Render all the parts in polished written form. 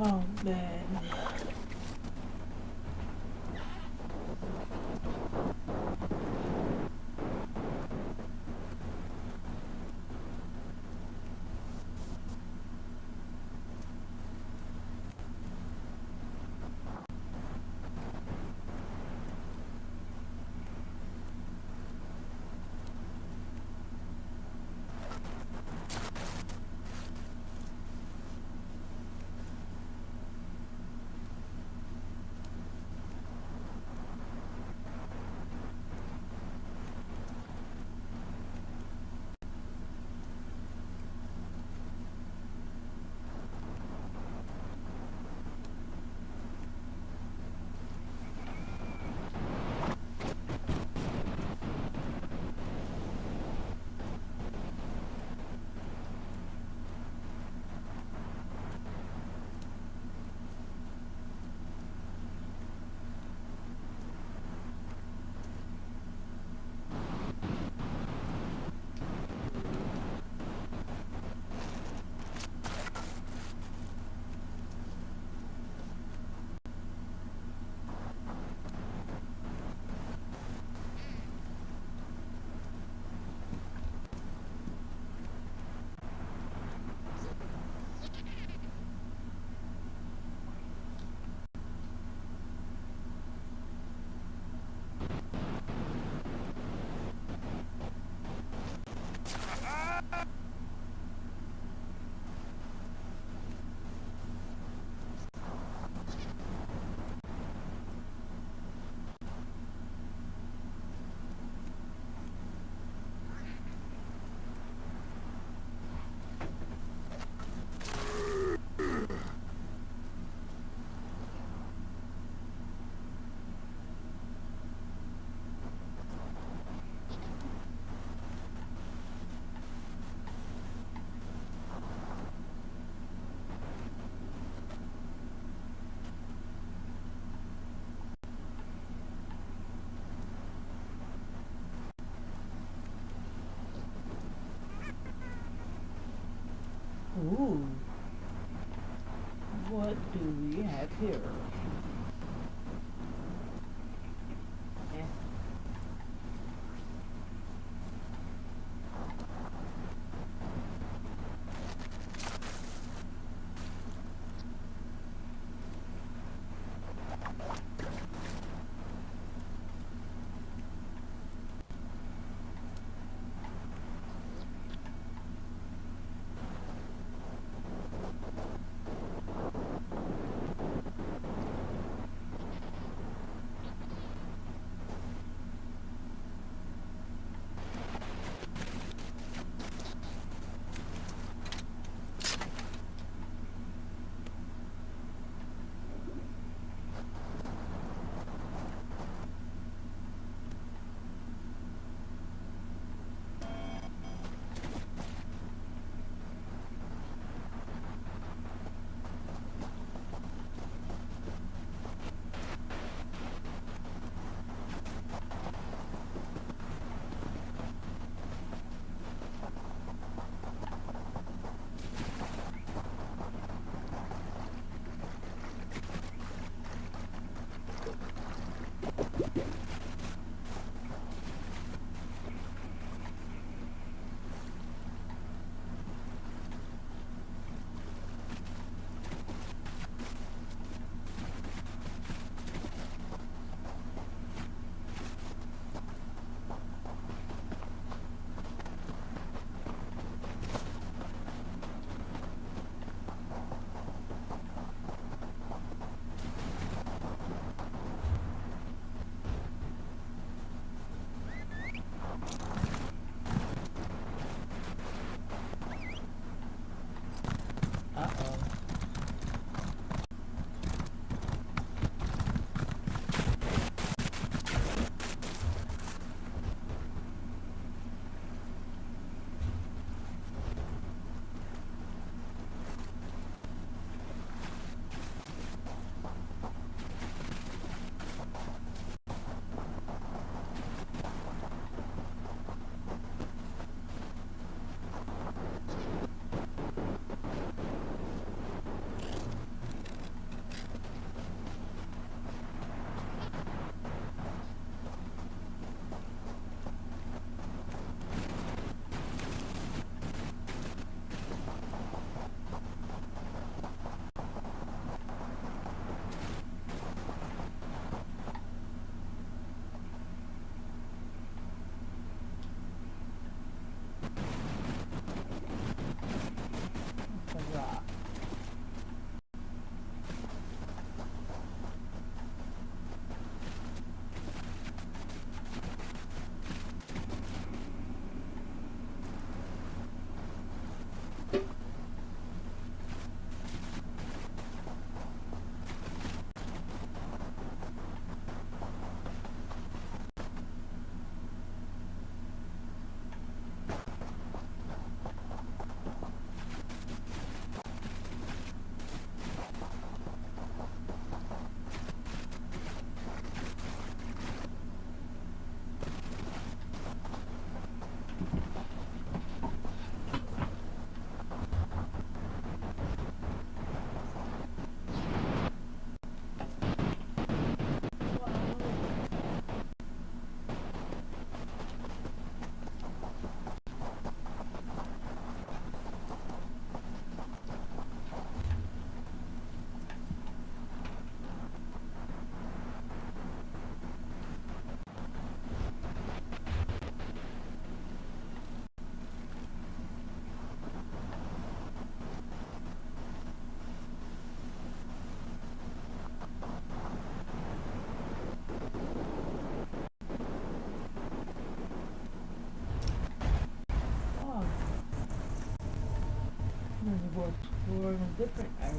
Oh man. Ooh, what do we have here? Eh. different area.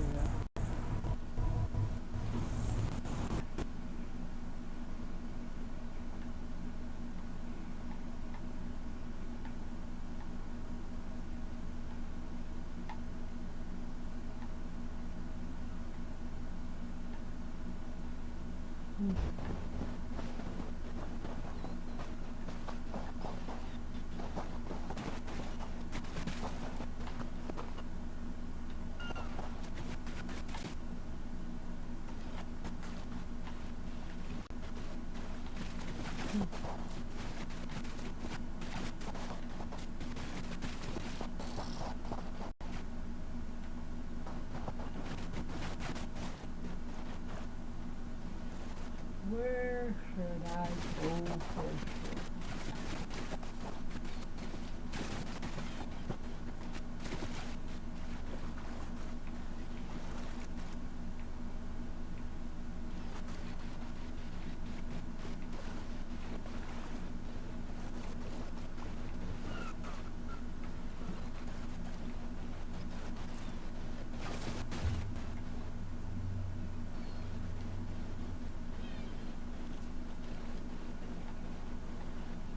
Where should I go first?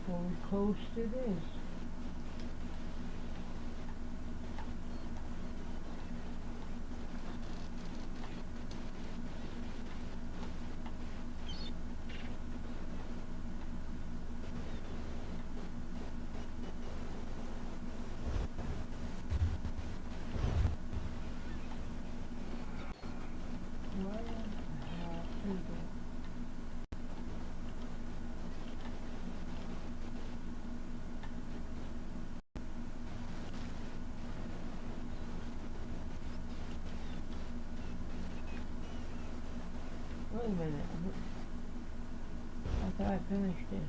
Fully closed it is. Wait a minute. I thought I finished this.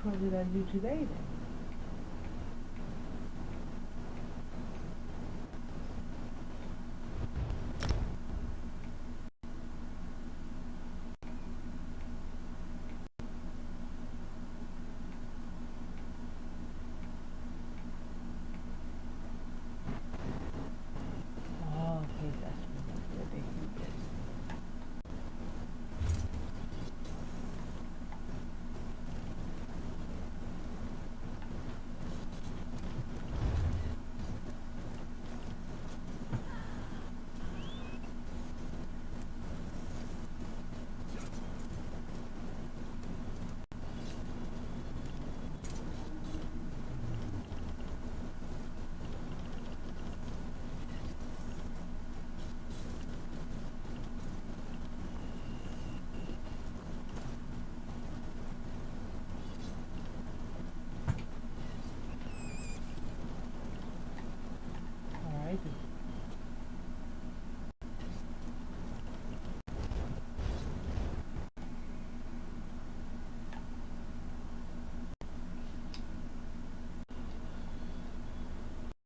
What did I do today then? Oh, okay, that's what they do this.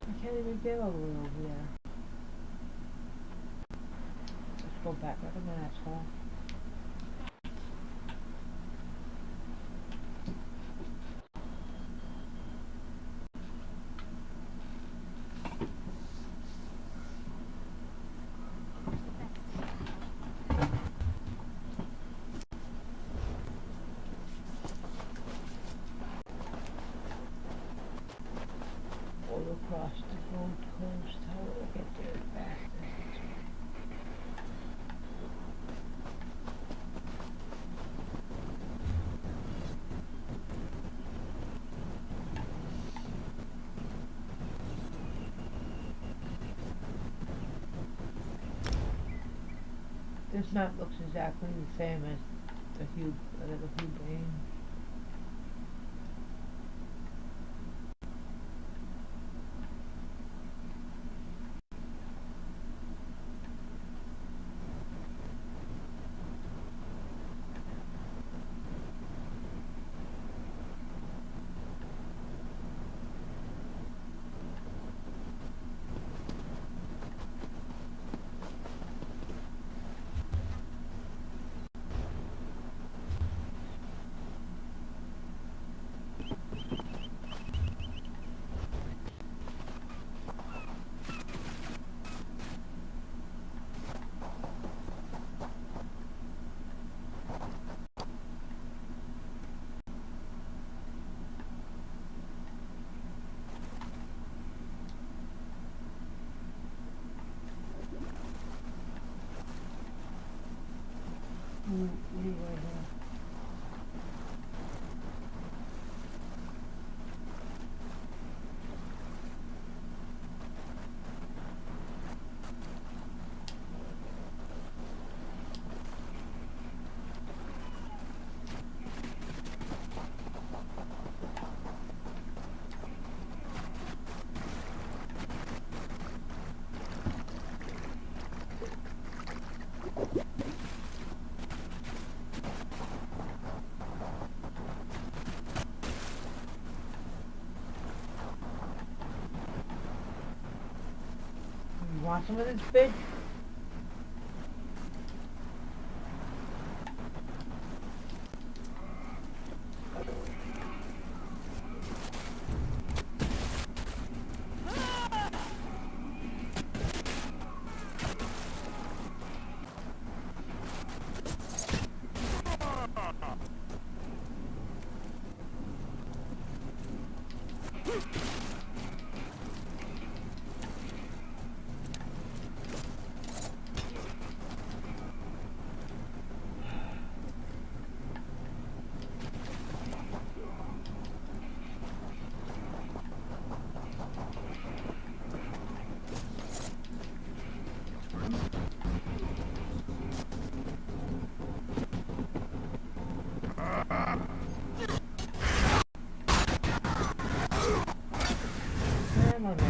I can't even get all the way over there. Let's go back like an asshole. Across the Gold Coast, how will I get there fast? This map looks exactly the same as the little Hugh Bain. What do you want to do? You want some of this, bitch? I'm on this.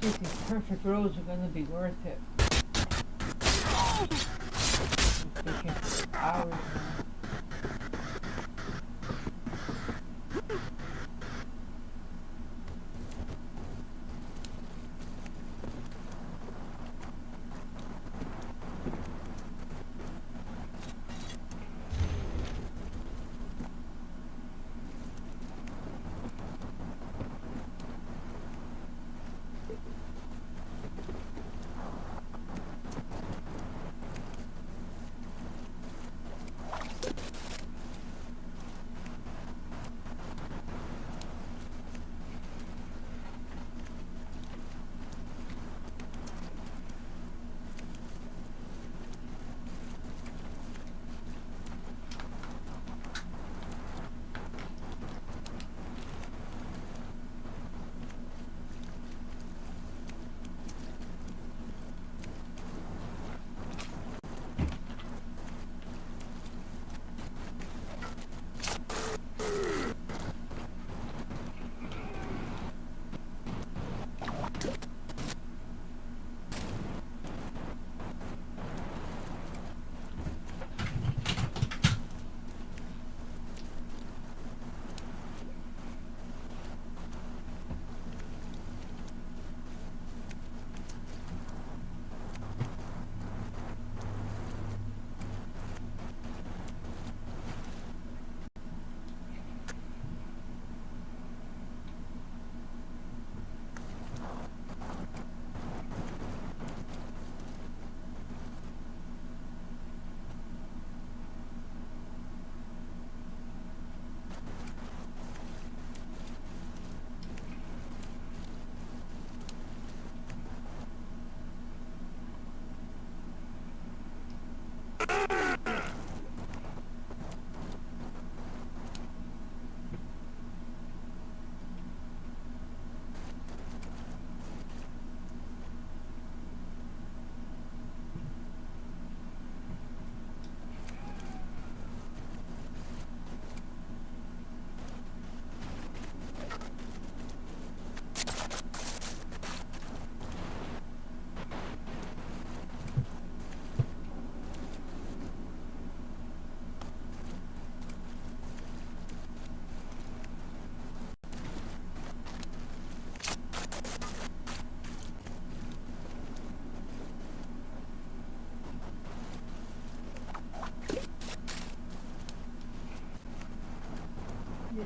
These perfect rolls are gonna be worth it. They can take hours now. Yeah.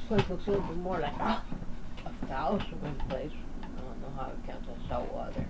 place looks a little bit more like a thousand place. I don't know how it counts as salt water.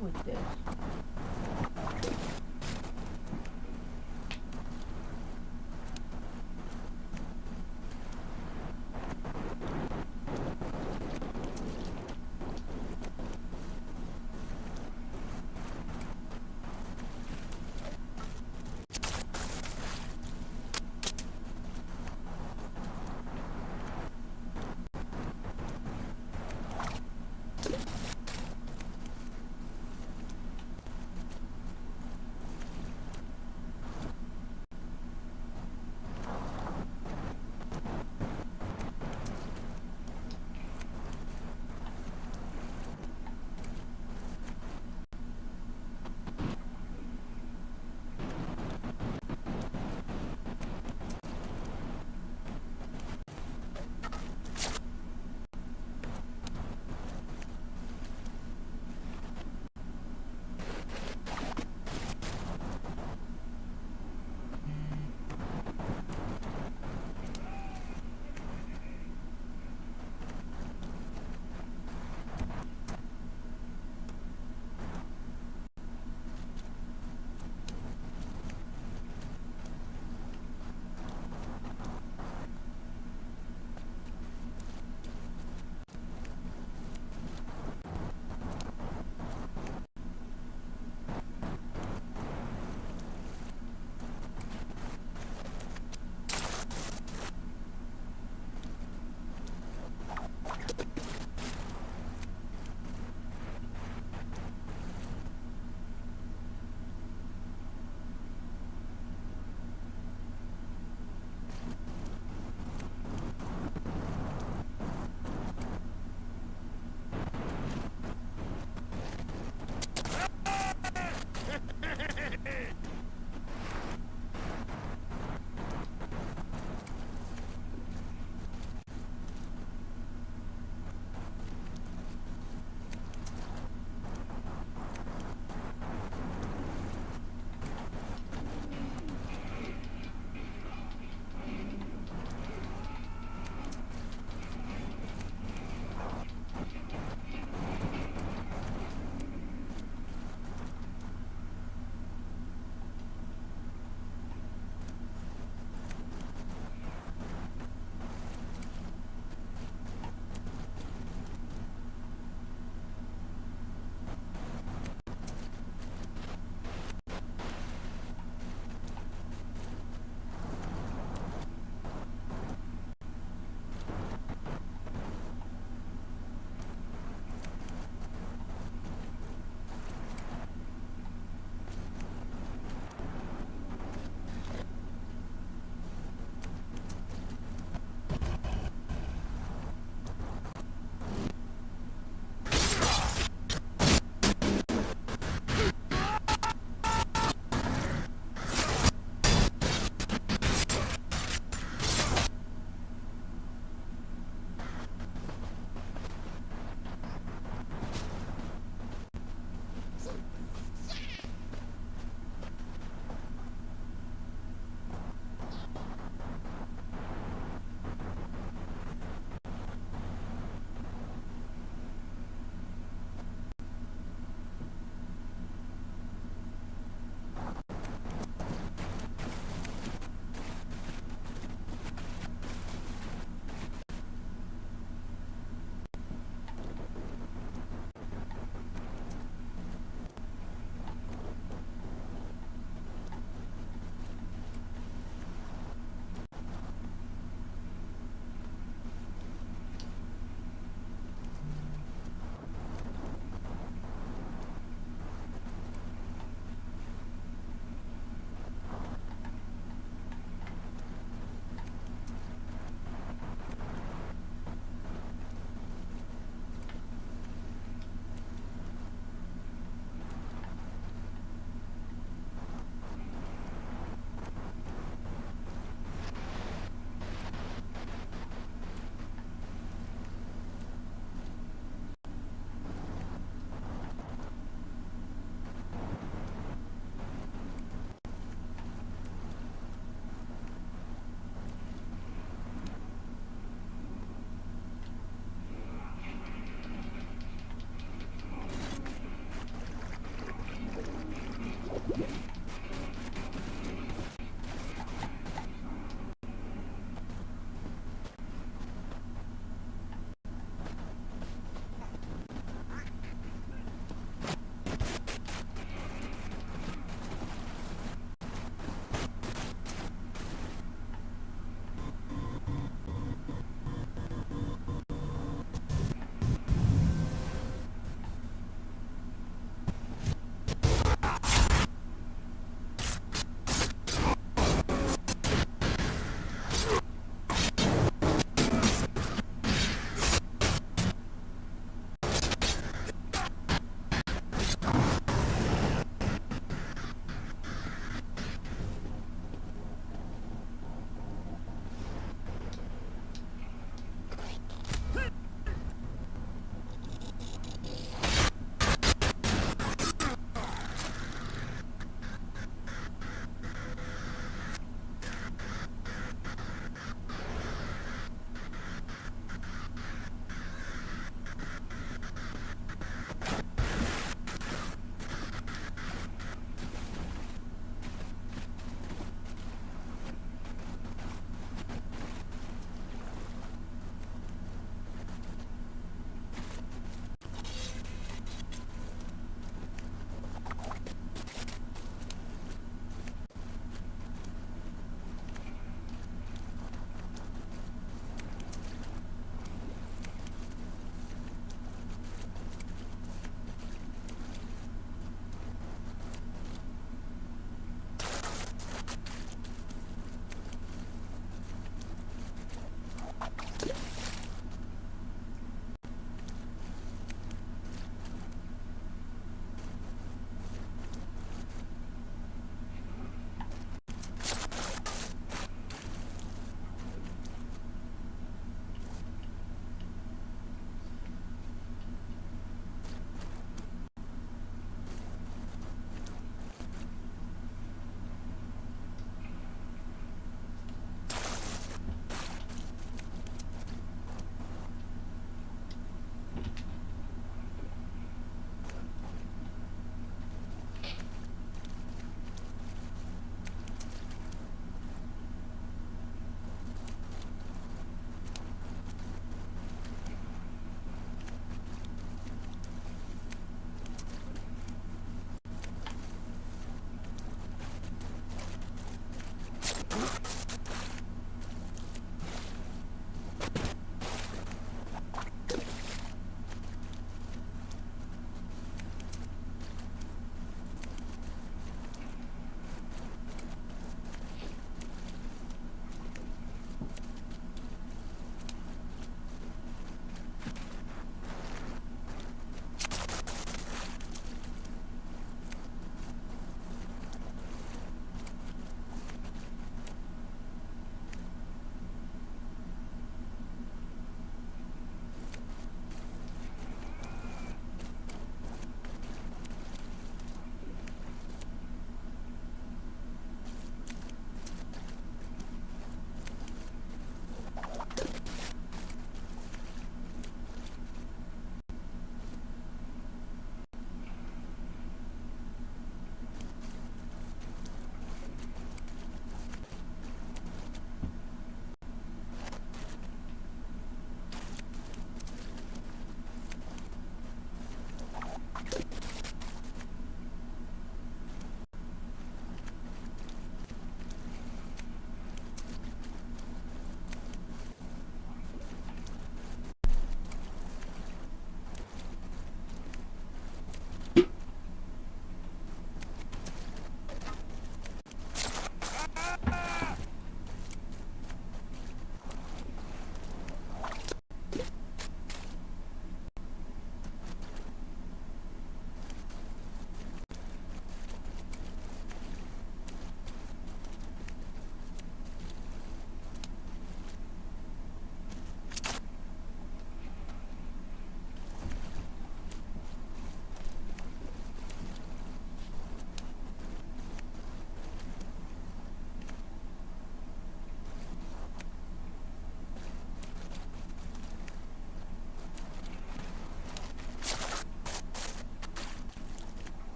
With this.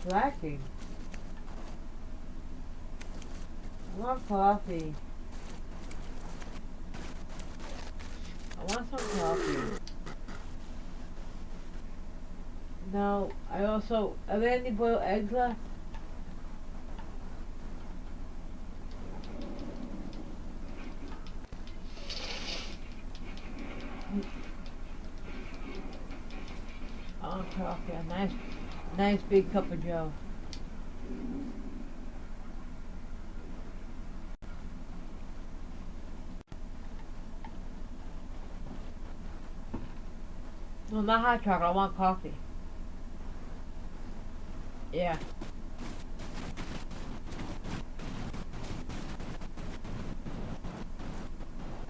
slacking. I want coffee. I want some coffee. No, I also... Are there any boiled eggs left? I want coffee. A nice big cup of joe. No, not hot chocolate. I want coffee. Yeah.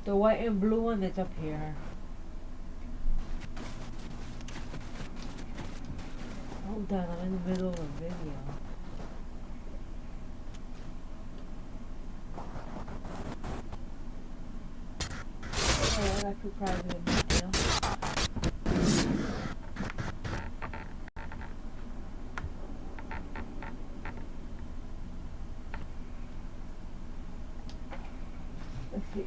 The white and blue one that's up here. Hold on, I'm in the middle of a video. Oh, I got too private in my tail. Let's see.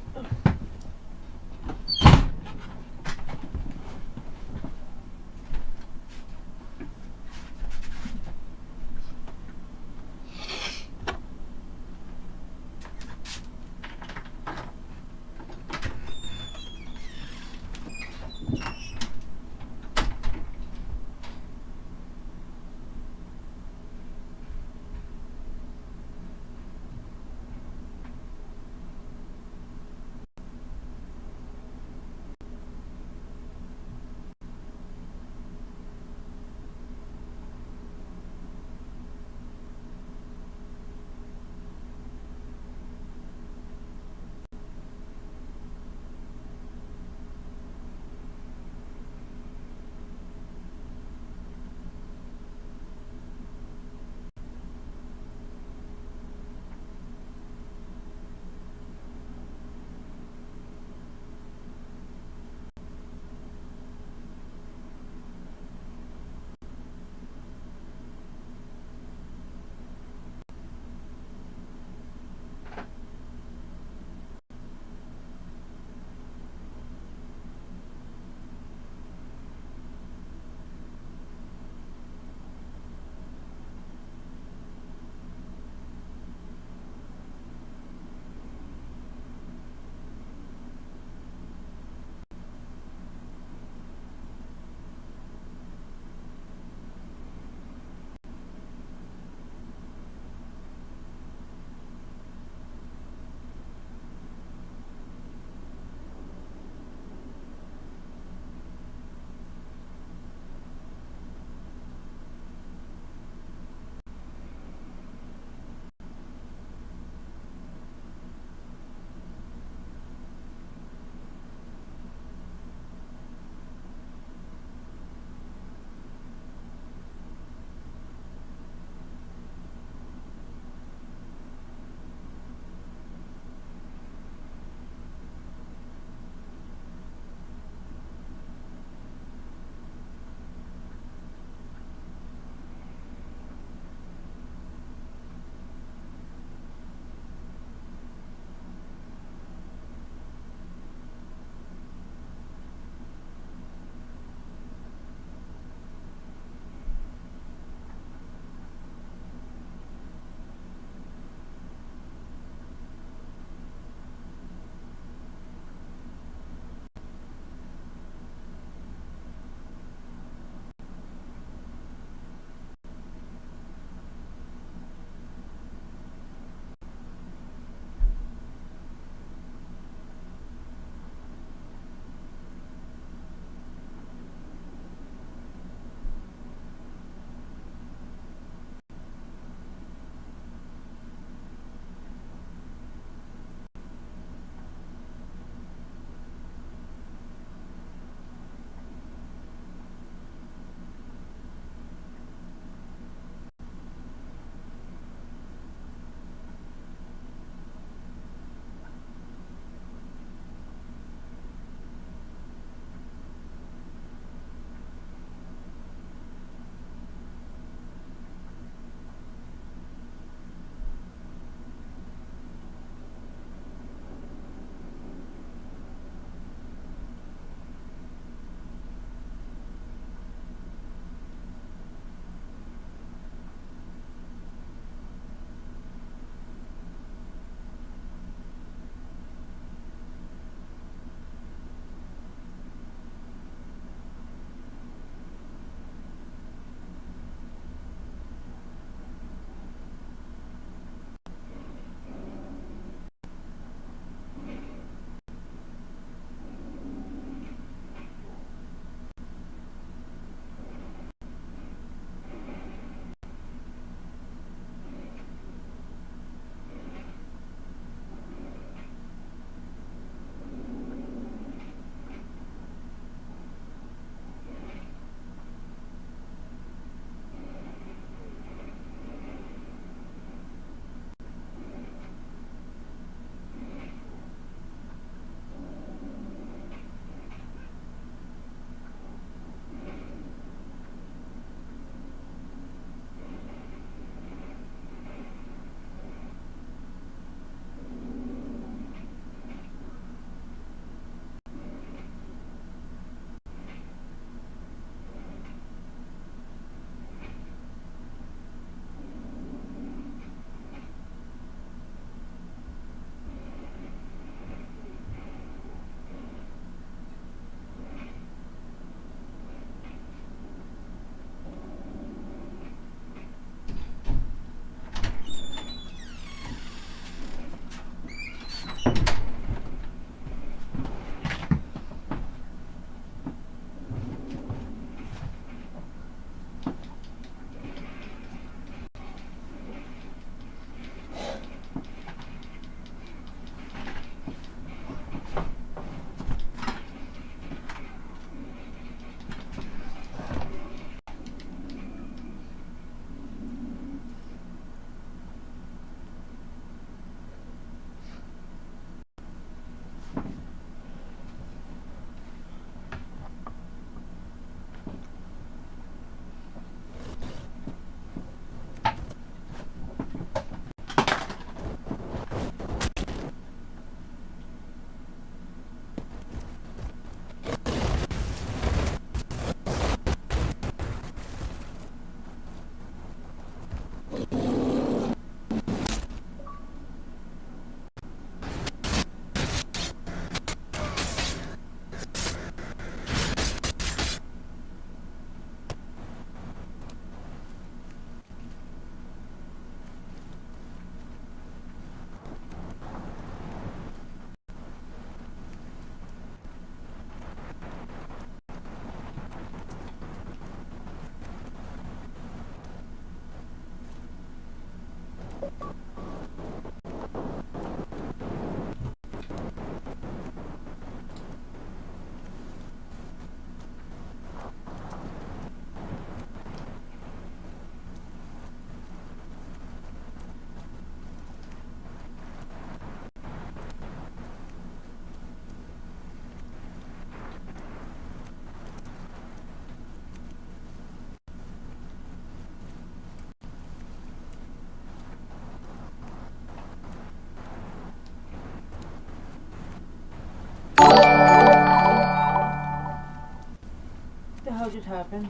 happened.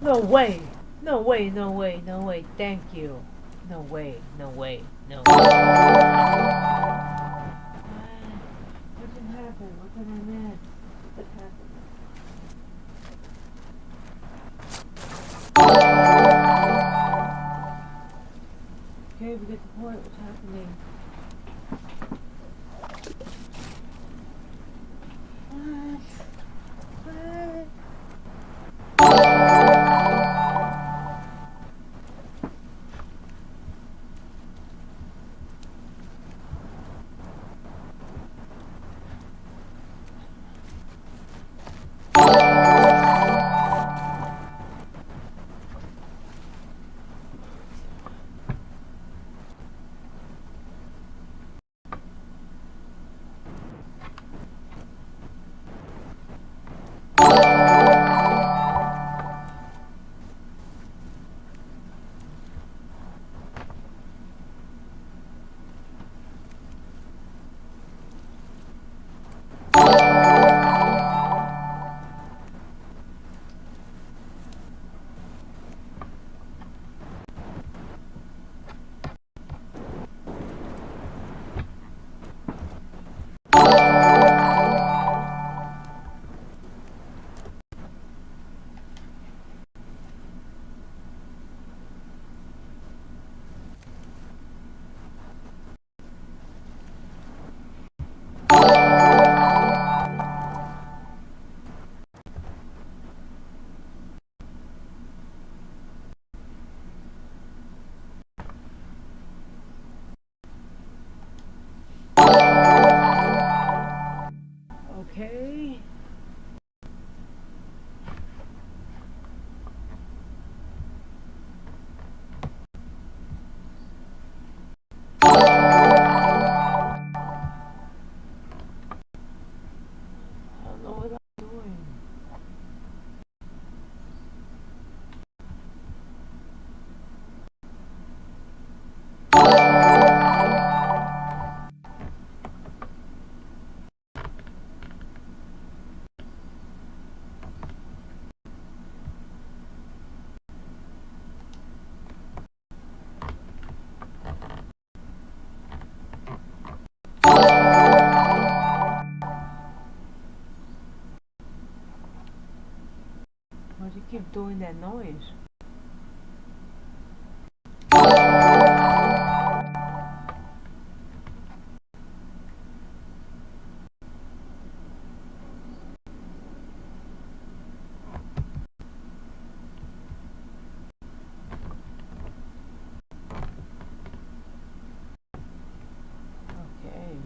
No way! No way, no way, no way, thank you. No way, no way, no way. What did happen? What did I miss? What happened? Okay, we get the point. What's happening? What? What? Okay. I don't know what I'm doing. Why do you keep doing that noise? Okay.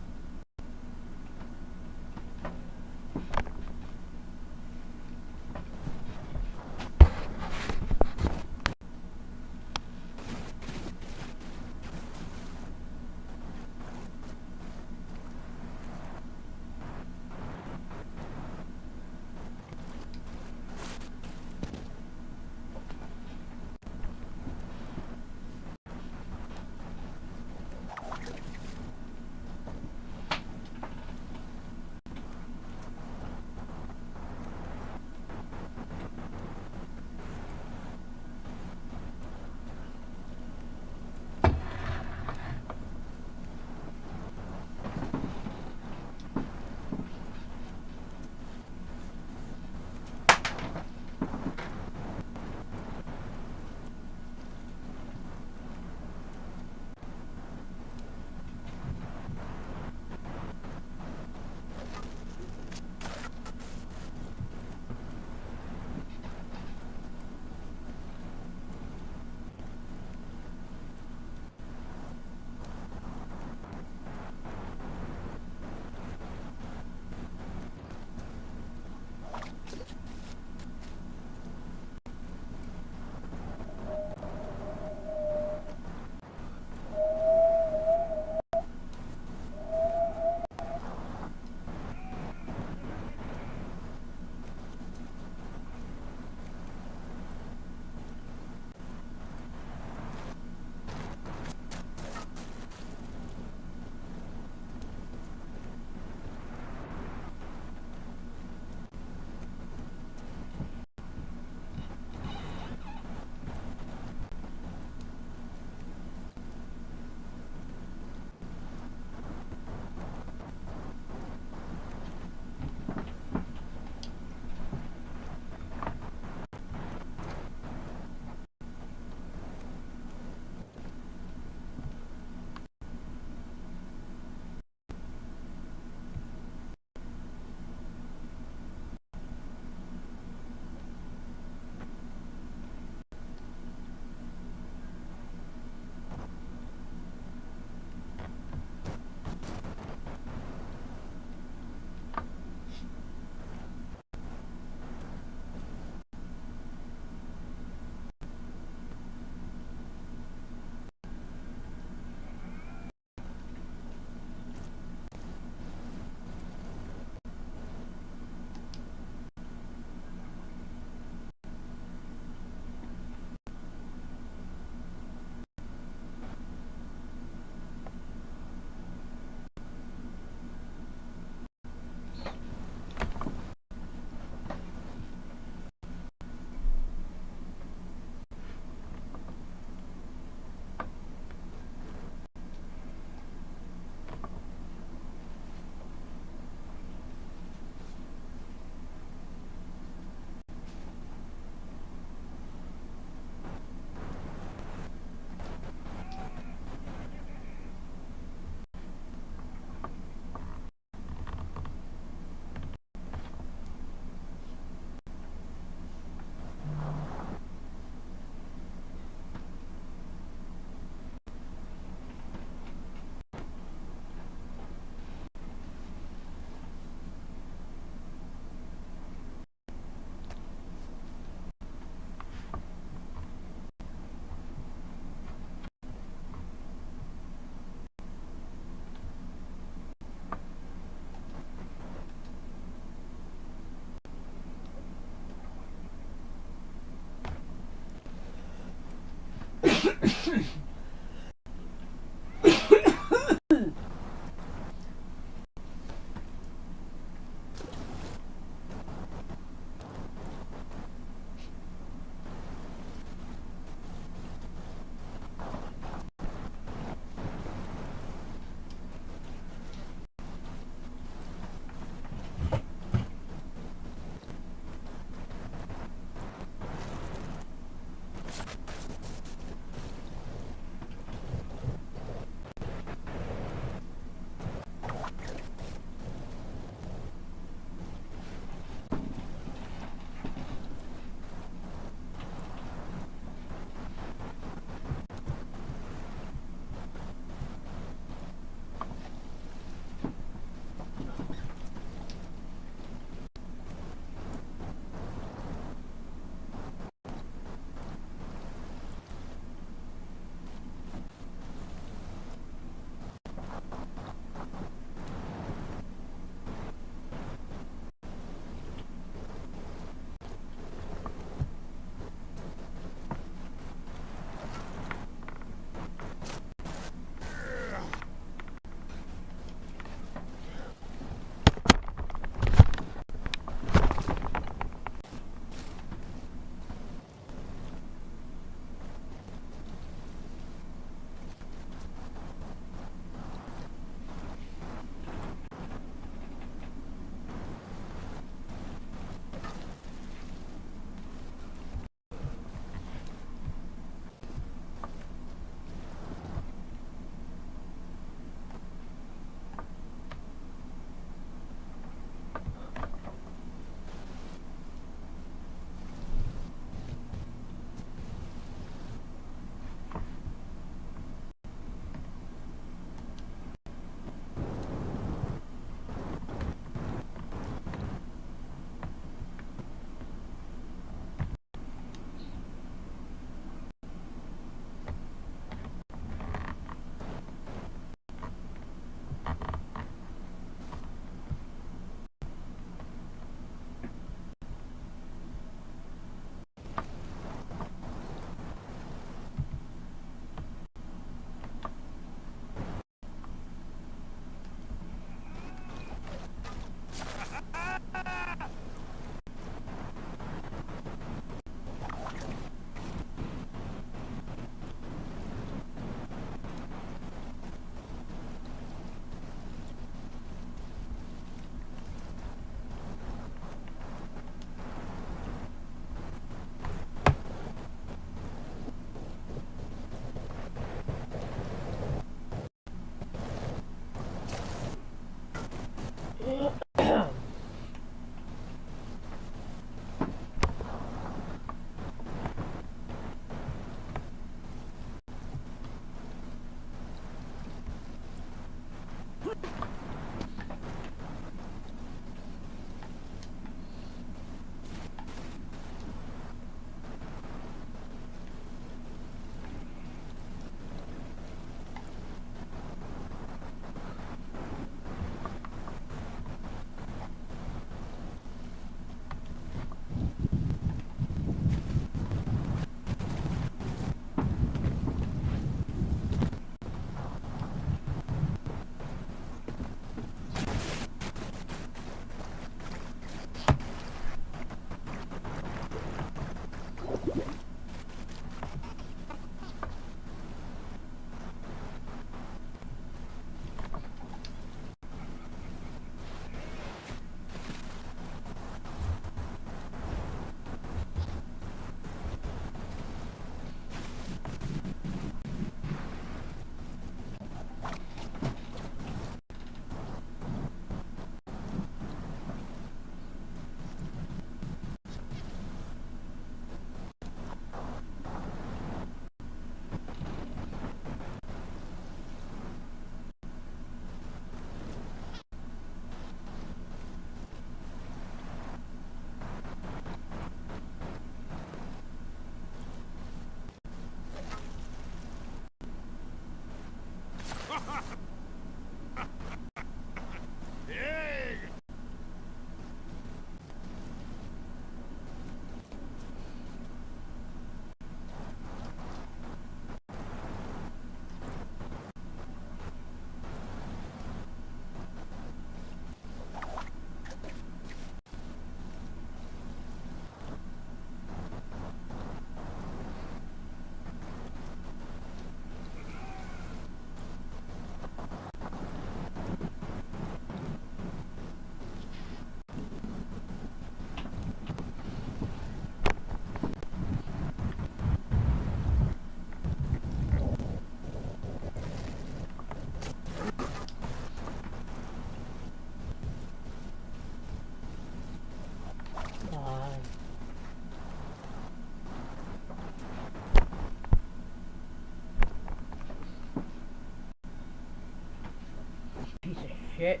shit.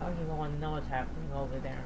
I don't even want to know what's happening over there.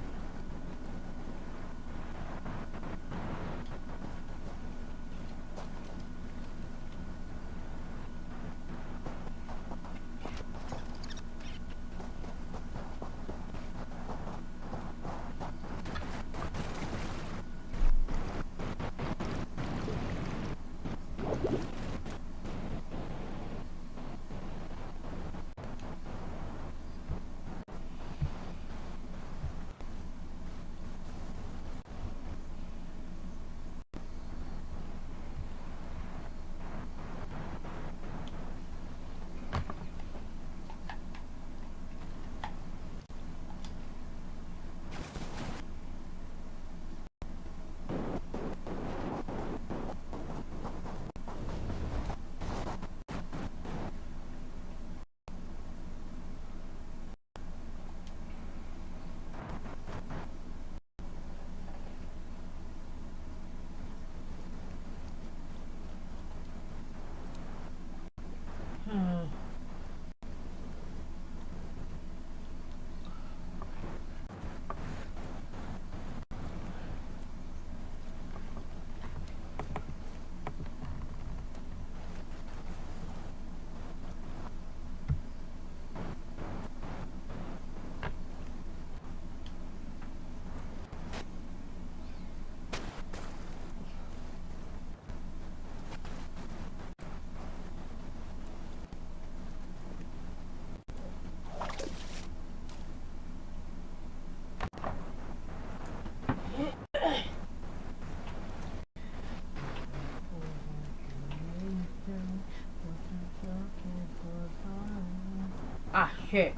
Ah, shit.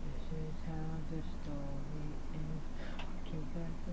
This is how the story ends. Together.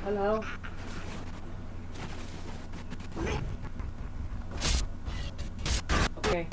Hello? Okay.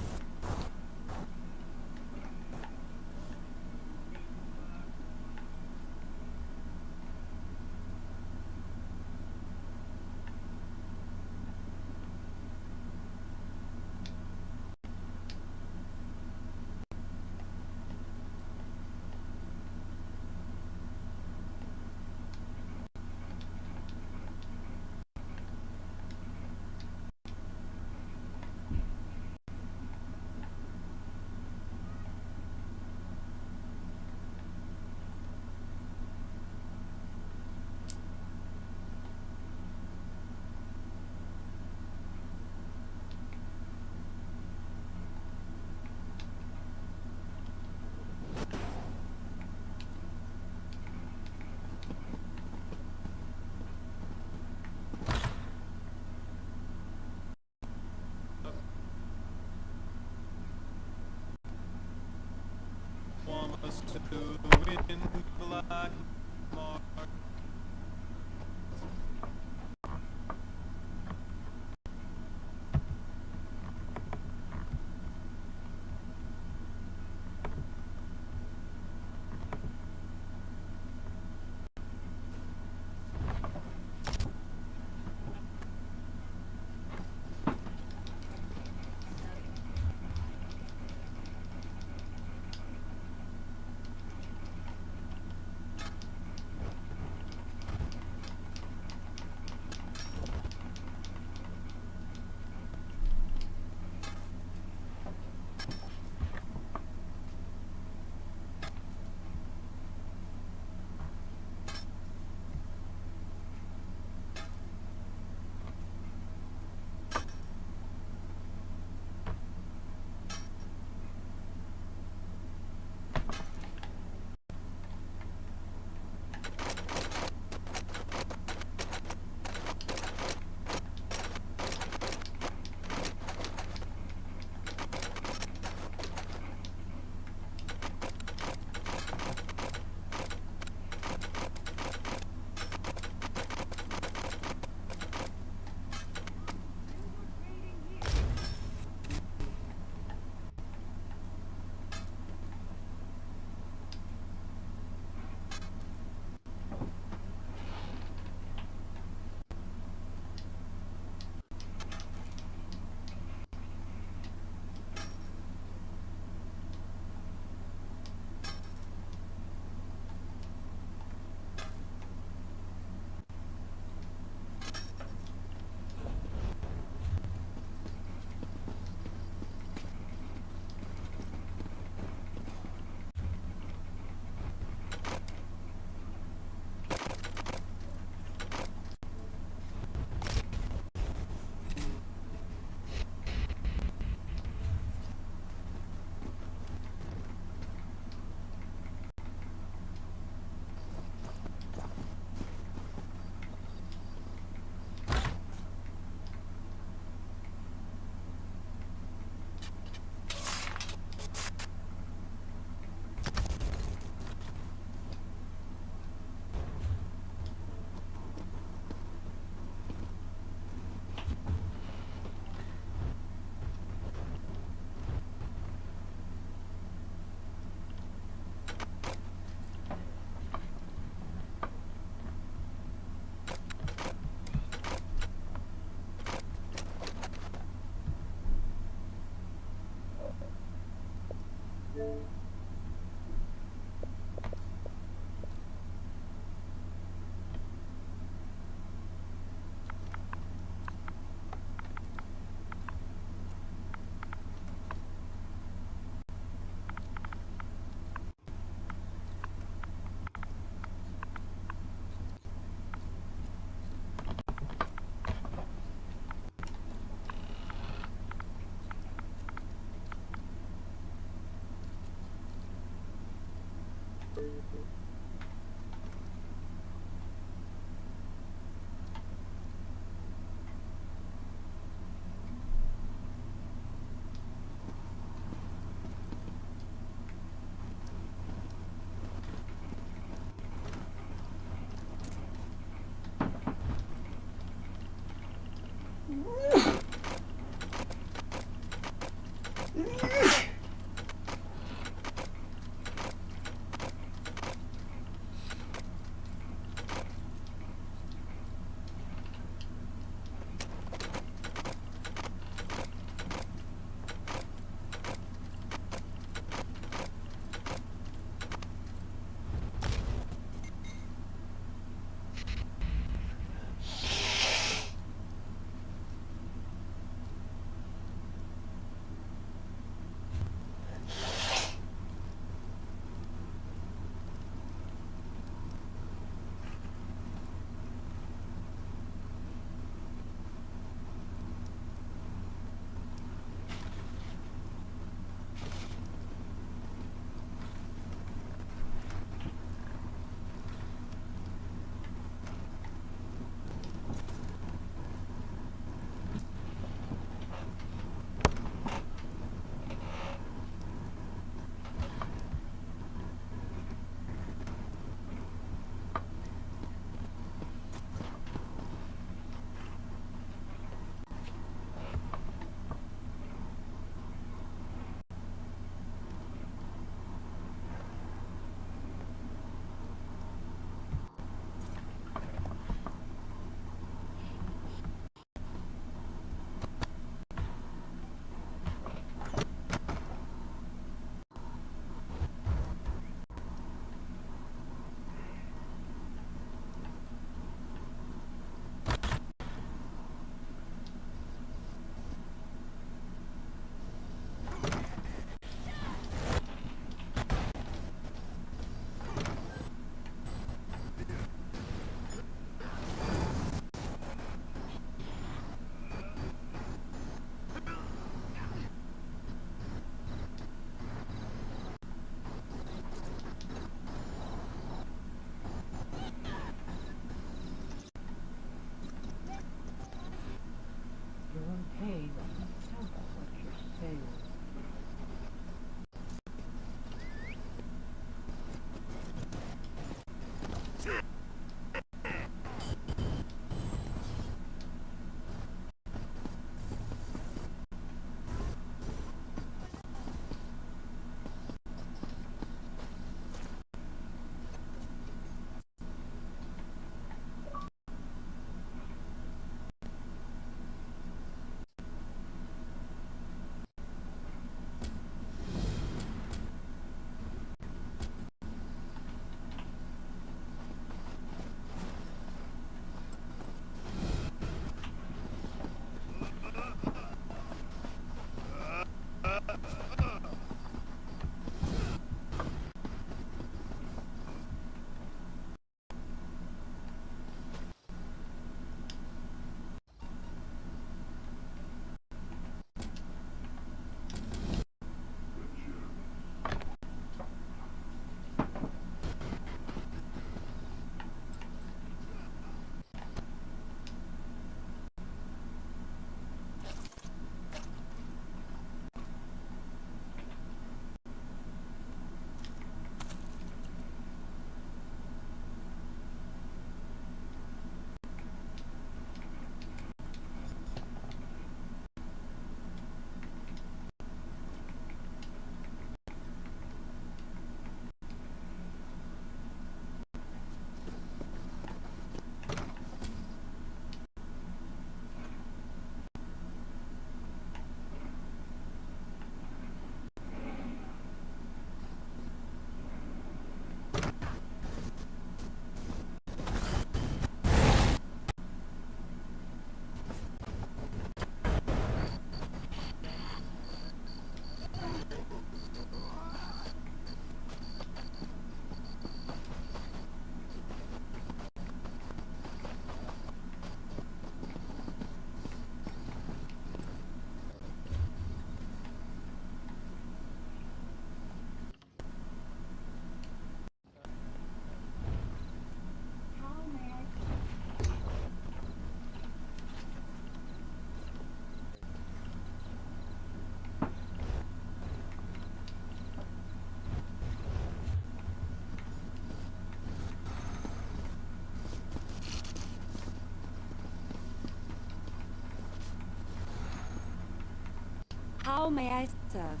How may I serve?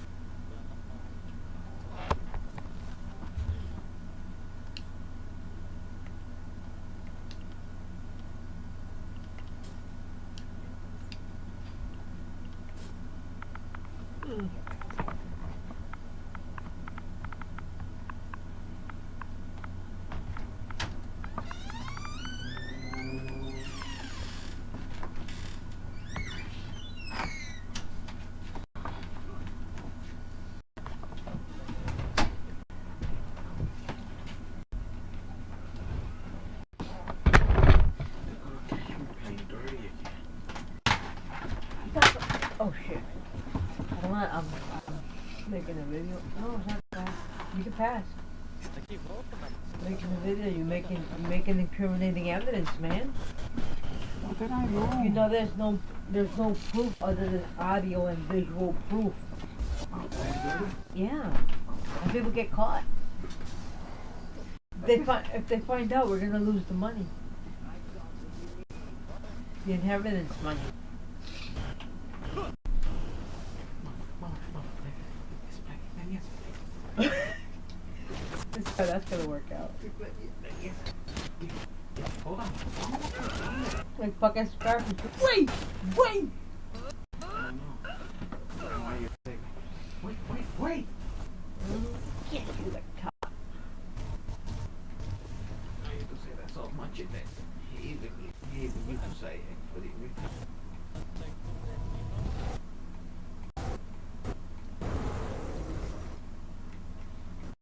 Oh shit. I'm making a video. No, it's not that. You can pass. Making a video, you're making incriminating evidence, man. What did I do? You know there's no proof other than audio and visual proof. Yeah. And people get caught. If they find out, we're gonna lose the money. The inheritance money. That's gonna work out. Hold on. Like fucking Scarface. Wait! Wait! Wait! Get you the cop. I used to say that so much in it. He even used to say it, but he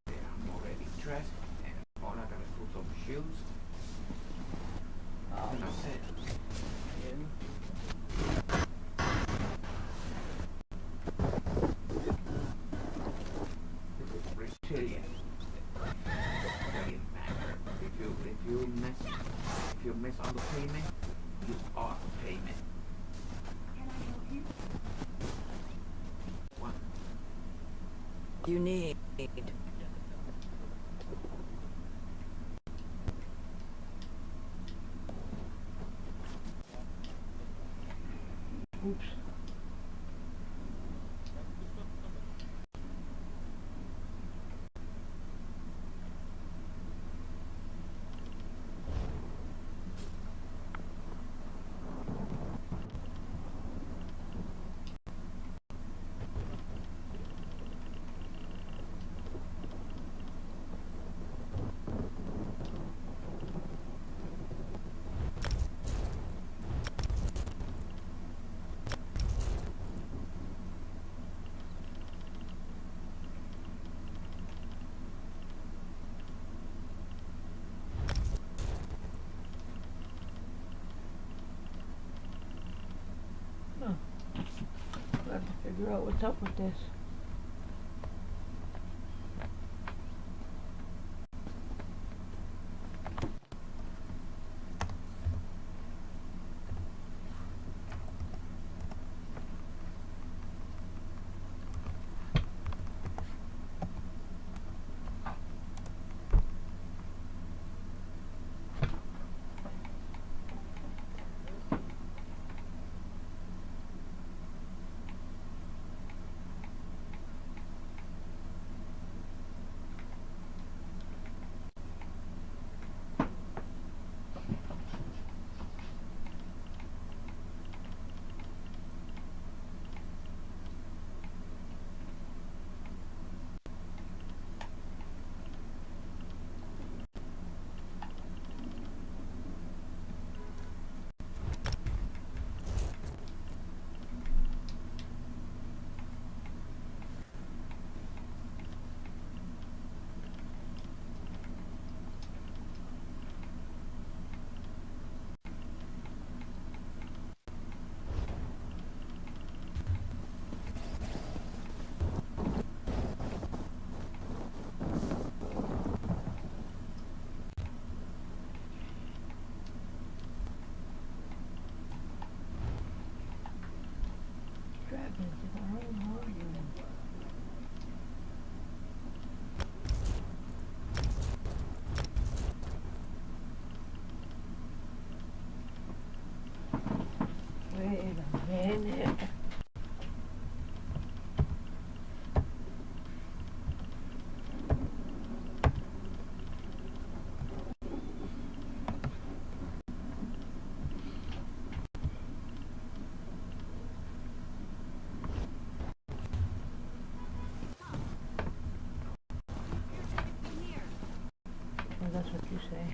I'm already dressed, and all I gotta put some shoes. And that's it. Brazilian. If you miss on the payment, you are the payment. What? You need. Oops. I have to figure out what's up with this. that's what you say.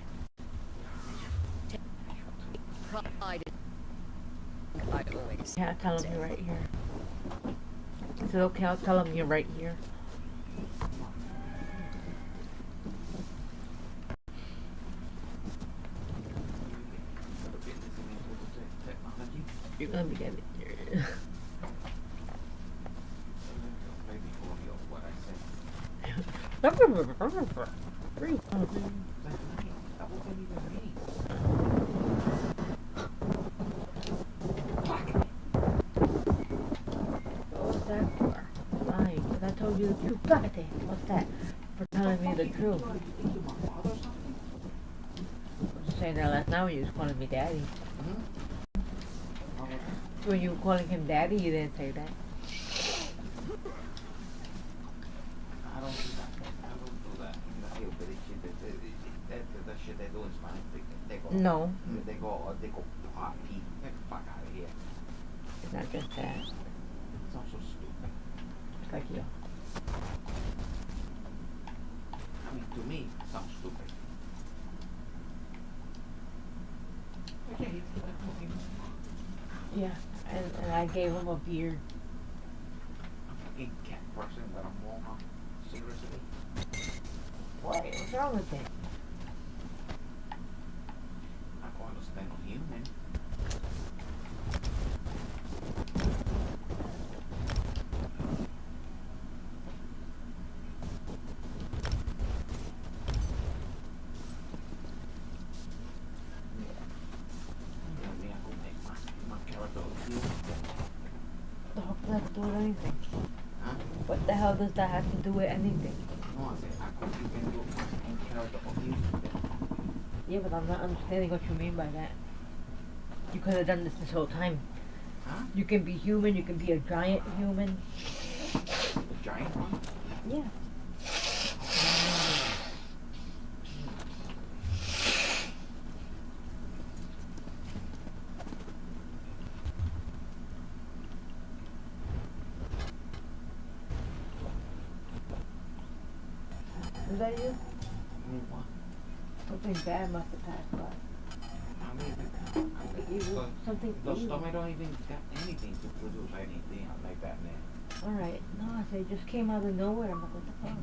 Pride in I always. Yeah, tell him you're right here. Is it okay? I'll tell him you're right here. Let me get it here. What's that for? Lying, but I told you the truth. What's that? For telling me the truth. I was saying that last night when you was calling me daddy. When you were calling him daddy, you didn't say that. I don't do that. I don't do that. The hillbilly shit that shit they do in Spanish. They go. No. They go party. Get the fuck out of here. It's not just that. It's all so stupid. It's like you. I mean, to me, it sounds stupid. Okay, he's cooking. Yeah, and I gave him a beard. A fucking cat person that I'm wrong. Seriously? What? What's wrong with it? I don't understand human. Do with anything. Huh? What the hell does that have to do with anything? No, I said, I could you can do my character of you. Yeah, but I'm not understanding what you mean by that. You could have done this whole time. Huh? You can be human, you can be a giant human. The giant one? Yeah. Is that you? What? Something bad must have passed by. I mean, Evil. Something the evil. stomach don't even got anything to produce anything like that, man. Alright, no, I said it just came out of nowhere. I'm like, what the fuck?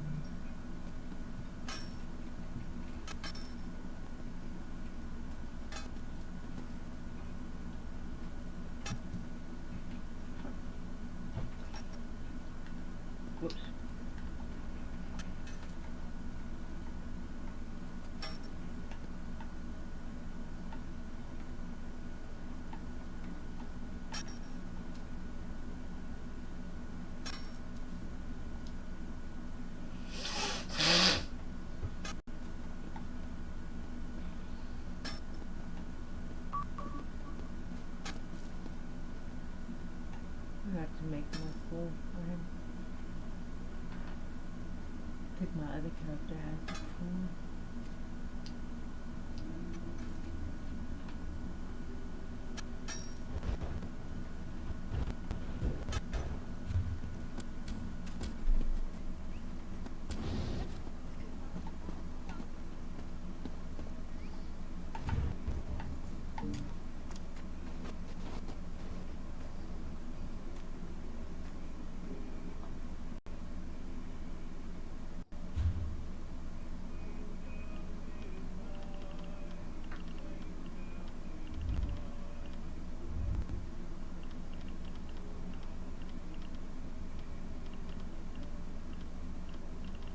Whoops. I have to make more food for him. I think my other character has the food.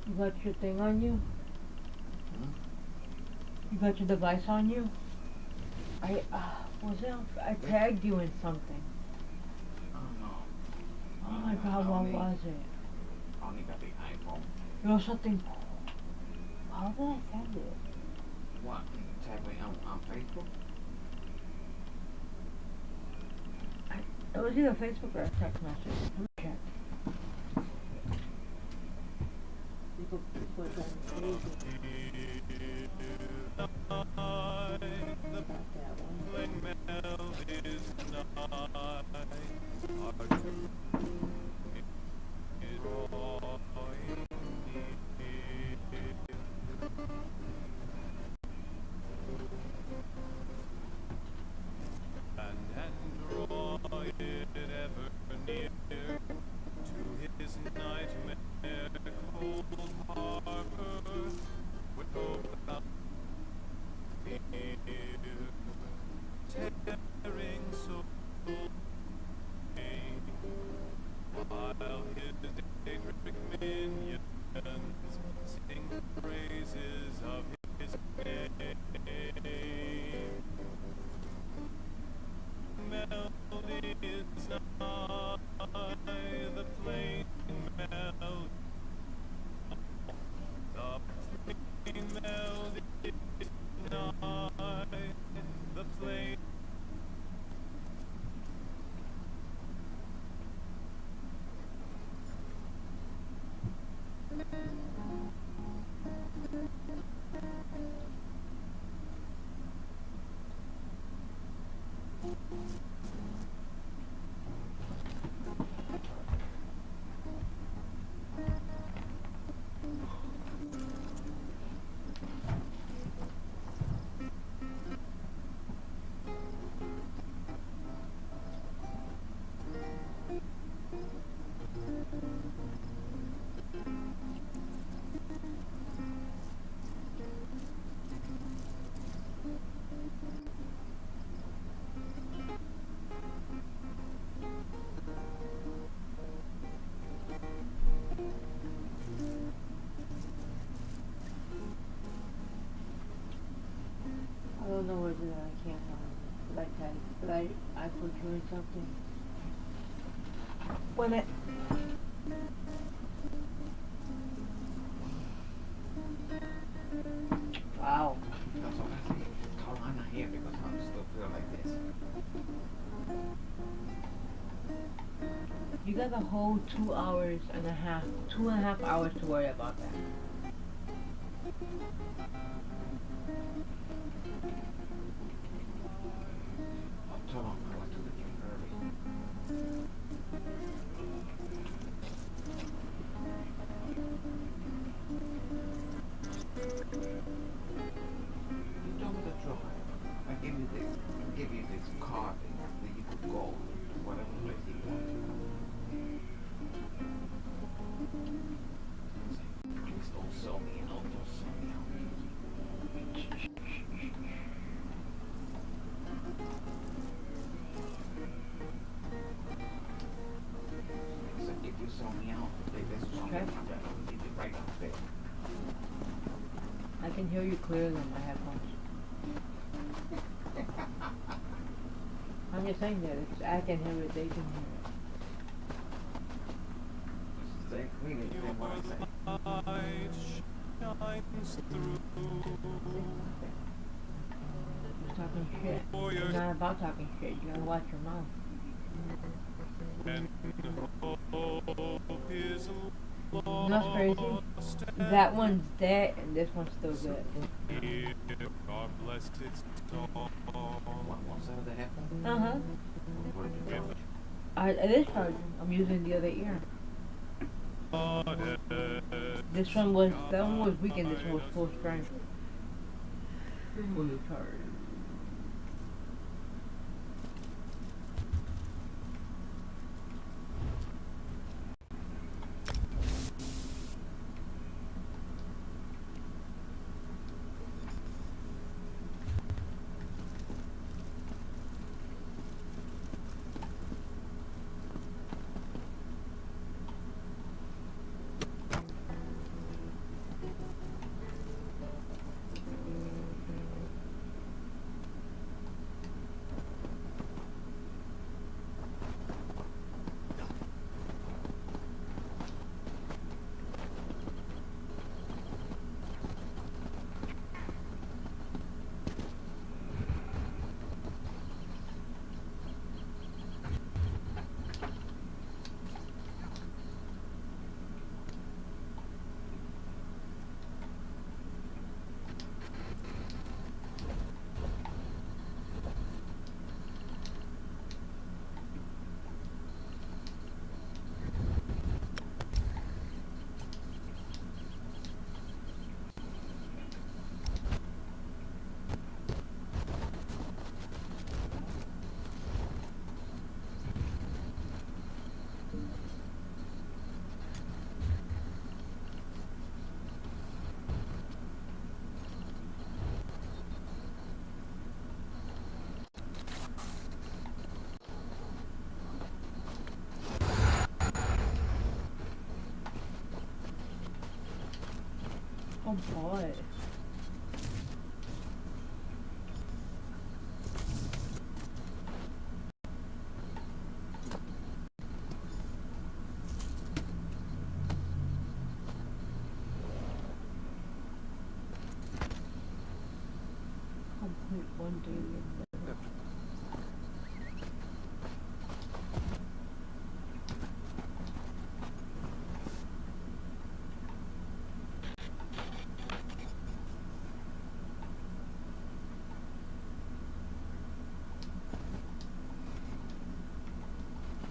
You got your thing on you? You got your device on you? I tagged you in something. Oh no. Oh my god, what was it? I only got the iPhone. It was something. How did I send it? What? Tag me on Facebook? It was either Facebook or a text message. Let me check. You could put it on Facebook. About that one. I don't know where it is. I can't find it. But I put you in something. When it. Wow. That's all I say. Call Hannah here because I'm still feel like this. You got the whole 2.5 hours to worry about that. Tell him I like to the gym early. You told me to try. I give you this card that you could go to whatever place you want to. Please don't sell me out. Don't sell me out. So if you sell me out, this is something I'll leave it right up there. I can hear you clearly on my headphones. I'm just saying that. It's, I can hear it, they can hear it. Say clearly than what I say. You're talking shit. You're not about talking shit. You gotta watch your mouth. You know what's crazy? That one's dead and this one's still good. One side of the headphone? Uh-huh. What did you charge? It is charging. I'm using the other ear. This one was, that one was weak and this one was full strength. Fully charged. Oh boy. Complete one day in the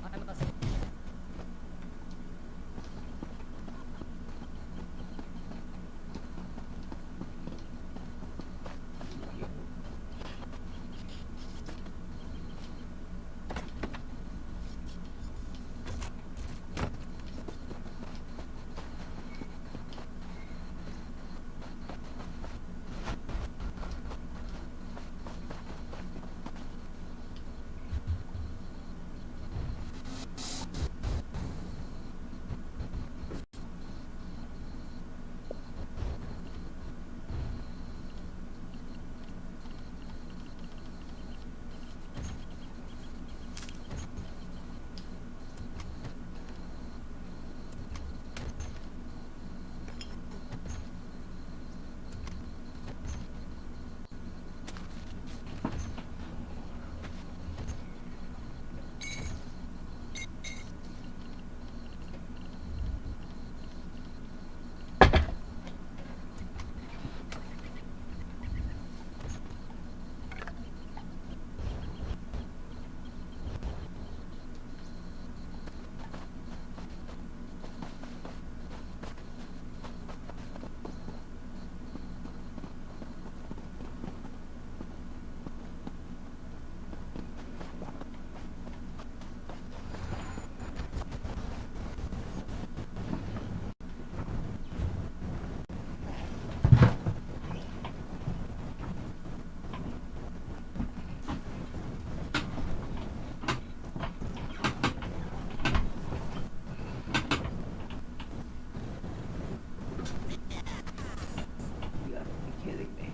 I must. You gotta be kidding me.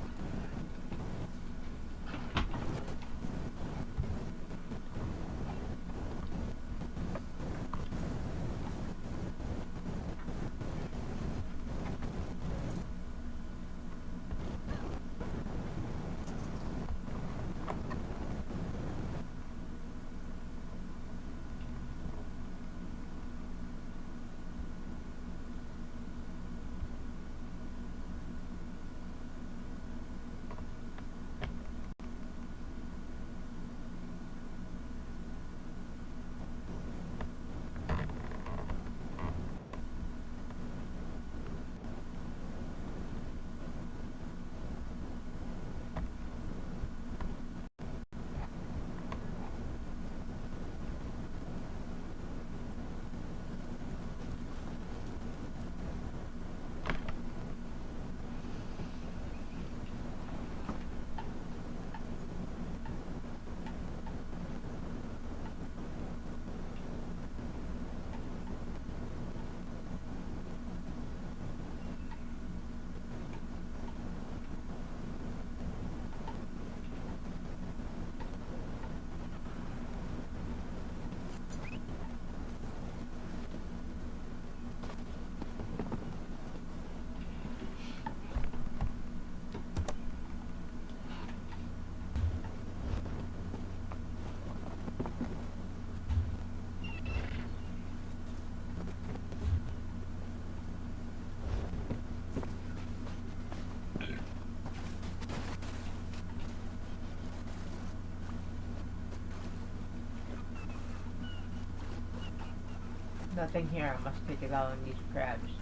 Nothing here. I must take it out on these crabs.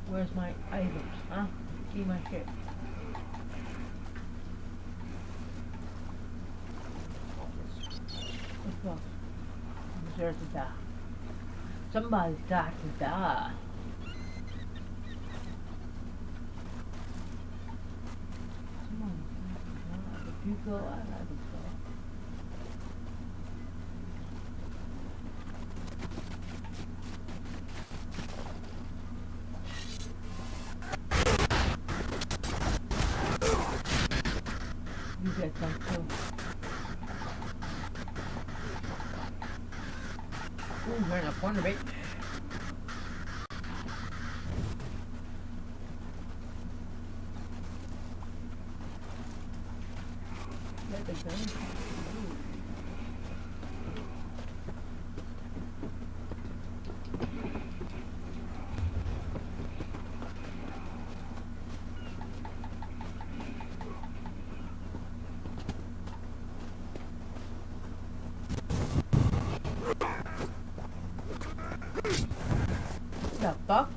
Where's my items? Huh? See my shit. Let's go. Deserve to die. Somebody's got to die. Somebody's got to die. If you go, I gotta go. Thank you. Ooh, we're in a corner, babe. Let the gun. The fuck?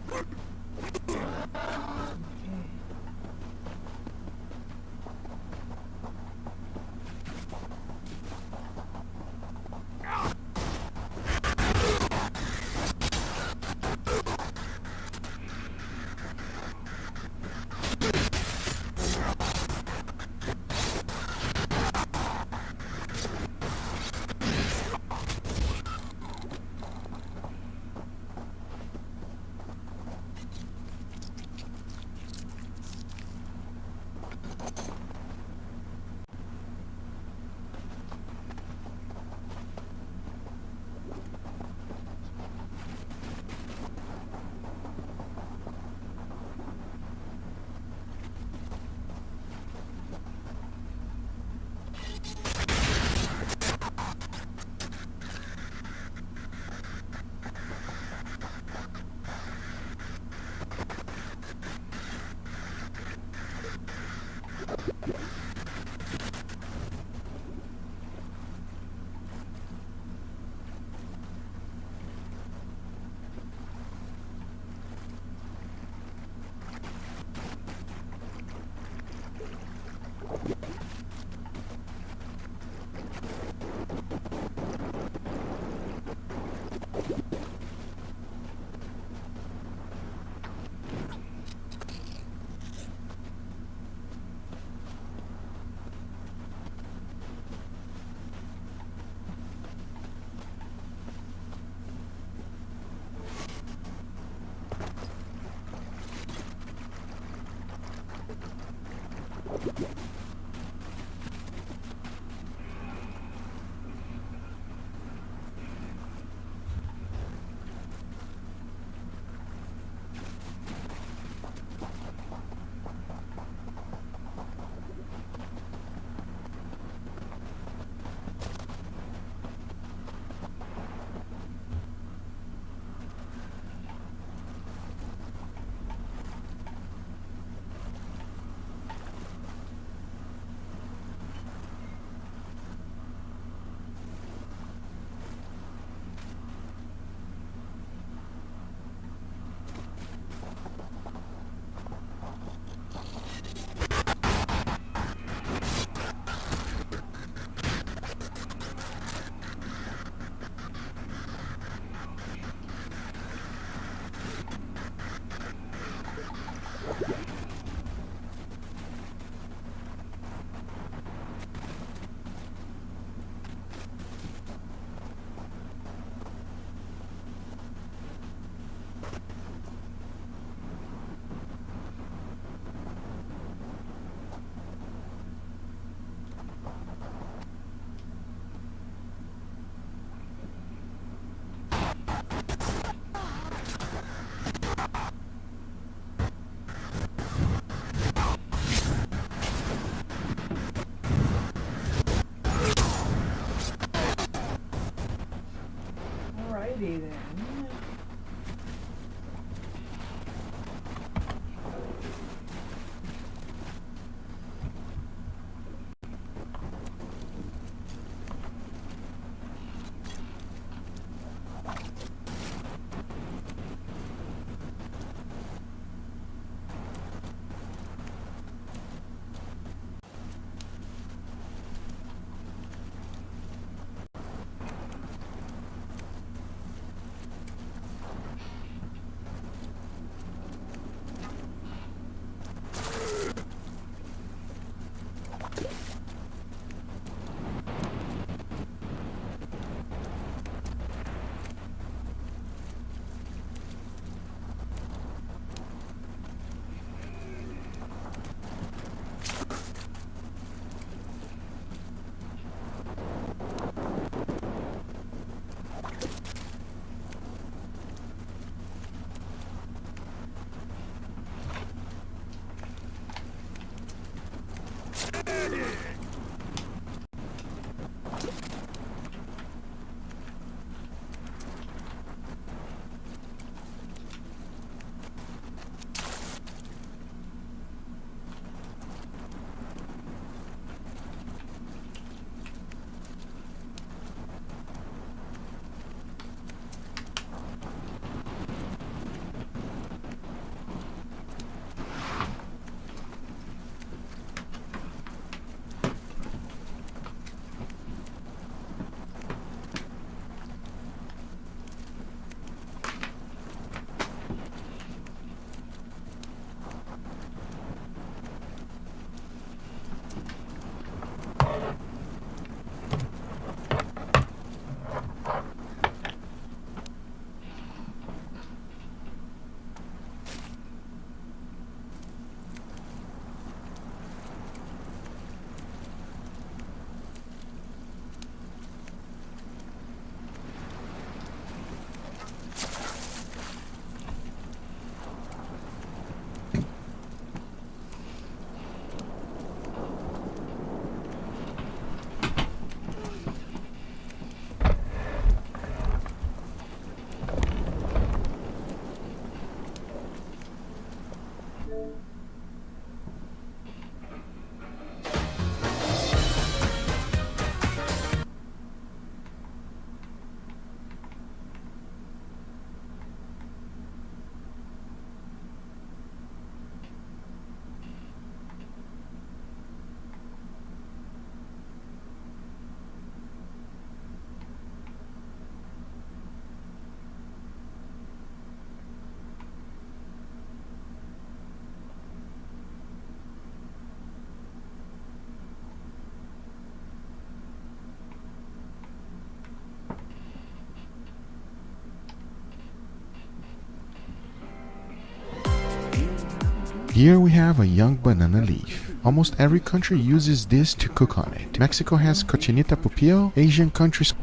Here we have a young banana leaf. Almost every country uses this to cook on it. Mexico has cochinita pibil, Asian countries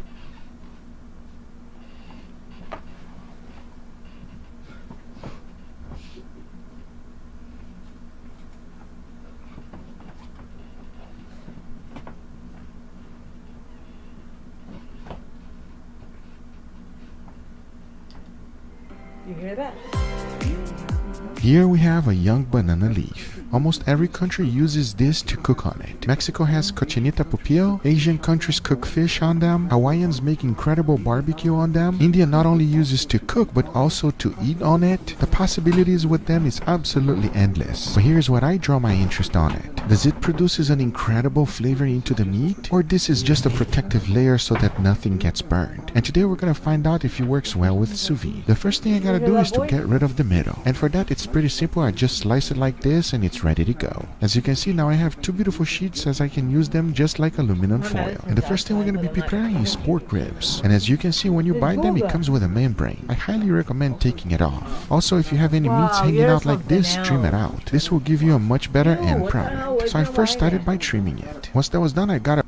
You hear that? Here we have a young banana leaf. Almost every country uses this to cook on it. Mexico has cochinita pibil, Asian countries cook fish on them, Hawaiians make incredible barbecue on them. India not only uses to cook but also to eat on it. The possibilities with them is absolutely endless. But here's what I draw my interest on it. Does it produces an incredible flavor into the meat? Or this is just a protective layer so that nothing gets burned? And today we're gonna find out if it works well with sous vide. The first thing I gotta do is to get rid of the middle. And for that it's pretty simple. I just slice it like this and it's ready to go. As you can see now I have two beautiful sheets as I can use them just like aluminum foil. And the first thing we're going to be preparing is pork ribs. And as you can see when you buy them it comes with a membrane. I highly recommend taking it off. Also if you have any meats hanging out like this, trim it out. This will give you a much better end product. So I first started by trimming it. Once that was done I got a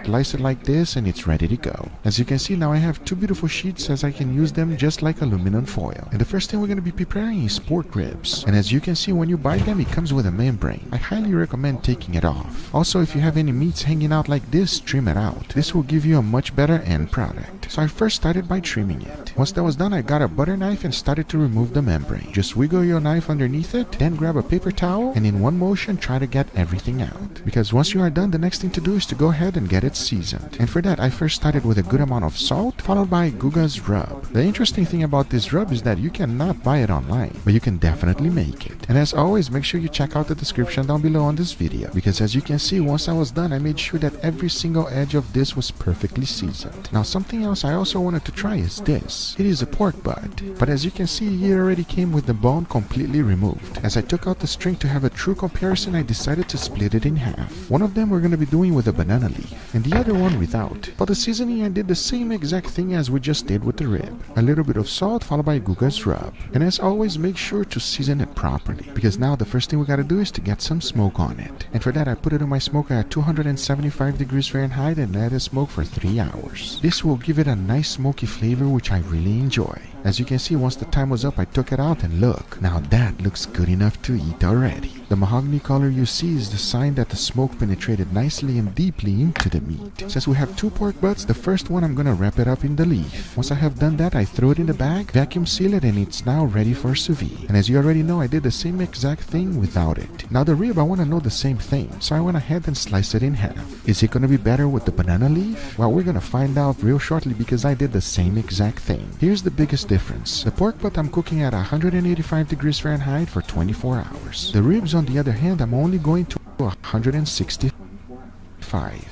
slice it like this and it's ready to go. As you can see now I have two beautiful sheets as I can use them just like aluminum foil. And the first thing we're going to be preparing is pork ribs. And as you can see when you buy them it comes with a membrane. I highly recommend taking it off. Also if you have any meats hanging out like this, trim it out. This will give you a much better end product. So I first started by trimming it. Once that was done I got a butter knife and started to remove the membrane. Just wiggle your knife underneath it, then grab a paper towel and in one motion try to get everything out. Because once you are done the next thing to do is to go ahead and get it seasoned. And for that I first started with a good amount of salt followed by Guga's rub. The interesting thing about this rub is that you cannot buy it online, but you can definitely make it. And as always make sure you check out the description down below on this video because as you can see once I was done I made sure that every single edge of this was perfectly seasoned. Now something else I also wanted to try is this. It is a pork butt, but as you can see it already came with the bone completely removed. As I took out the string to have a true comparison I decided to split it in half. One of them we're going to be doing with a banana leaf and the other one without. For the seasoning I did the same exact thing as we just did with the rib. A little bit of salt followed by Guga's rub. And as always make sure to season it properly because now the first thing we gotta do is to get some smoke on it. And for that I put it on my smoker at 275 degrees Fahrenheit and let it smoke for 3 hours. This will give it a nice smoky flavor which I really enjoy. As you can see once the time was up I took it out and look, now that looks good enough to eat already. The mahogany color you see is the sign that the smoke penetrated nicely and deeply into the meat. Since we have two pork butts, the first one I'm gonna wrap it up in the leaf. Once I have done that I throw it in the bag, vacuum seal it and it's now ready for sous vide. And as you already know I did the same exact thing without it. Now the rib I want to know the same thing, so I went ahead and sliced it in half. Is it gonna be better with the banana leaf? Well we're gonna find out real shortly because I did the same exact thing. Here's the biggest difference. The pork butt I'm cooking at 185 degrees Fahrenheit for 24 hours. The ribs on the other hand I'm only going to 165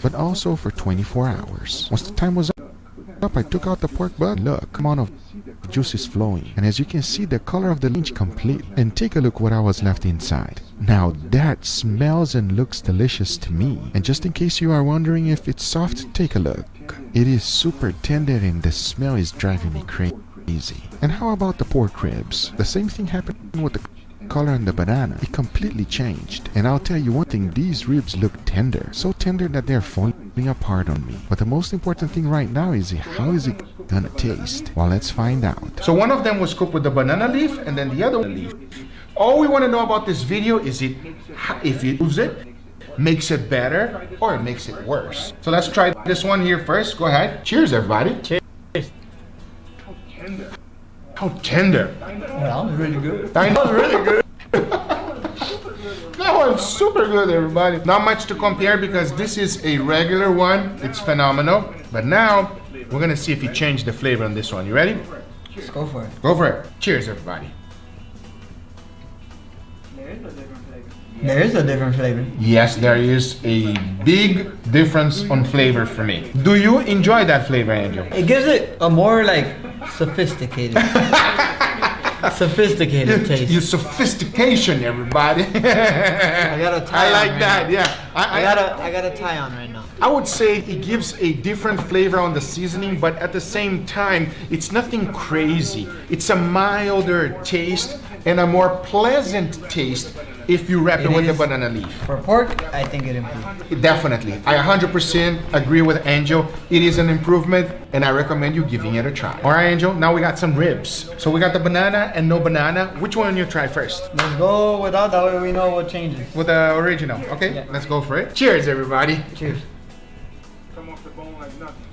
but also for 24 hours. Once the time was up I took out the pork butt. Look, amount of juice is flowing and as you can see the color of the changed completely. And take a look what I was left inside. Now that smells and looks delicious to me. And just in case you are wondering if it's soft, take a look. It is super tender and the smell is driving me crazy. And how about the pork ribs? The same thing happened with the color on the banana. It completely changed. And I'll tell you one thing, these ribs look tender. So tender that they're falling apart on me. But the most important thing right now is how is it gonna taste? Well, let's find out. So one of them was cooked with the banana leaf and then the other leaf. All we want to know about this video is if it improves it, makes it better, or it makes it worse. So let's try this one here first. Go ahead. Cheers, everybody. Cheers. How tender. That was really good. That was really good. That was super good, everybody. Not much to compare because this is a regular one. It's phenomenal. But now, we're going to see if you change the flavor on this one. You ready? Let's go for it. Go for it. Cheers, everybody. There is a different flavor. Yes, there is a big difference on flavor for me. Do you enjoy that flavor, Andrew? It gives it a more like sophisticated taste. You sophistication, everybody. I got a tie. I like on that. right Yeah. I got a tie on right now. I would say it gives a different flavor on the seasoning, but at the same time, it's nothing crazy. It's a milder taste and a more pleasant taste if you wrap it with the is. banana leaf. For pork, I think it improved. Definitely. I 100% agree with Angel. It is an improvement, and I recommend you giving it a try. All right, Angel, now we got some ribs. So we got the banana and no banana. Which one you try first? Let's go without, that way we know what changes. With the original. Okay, Yeah. let's go for it. Cheers, everybody. Cheers.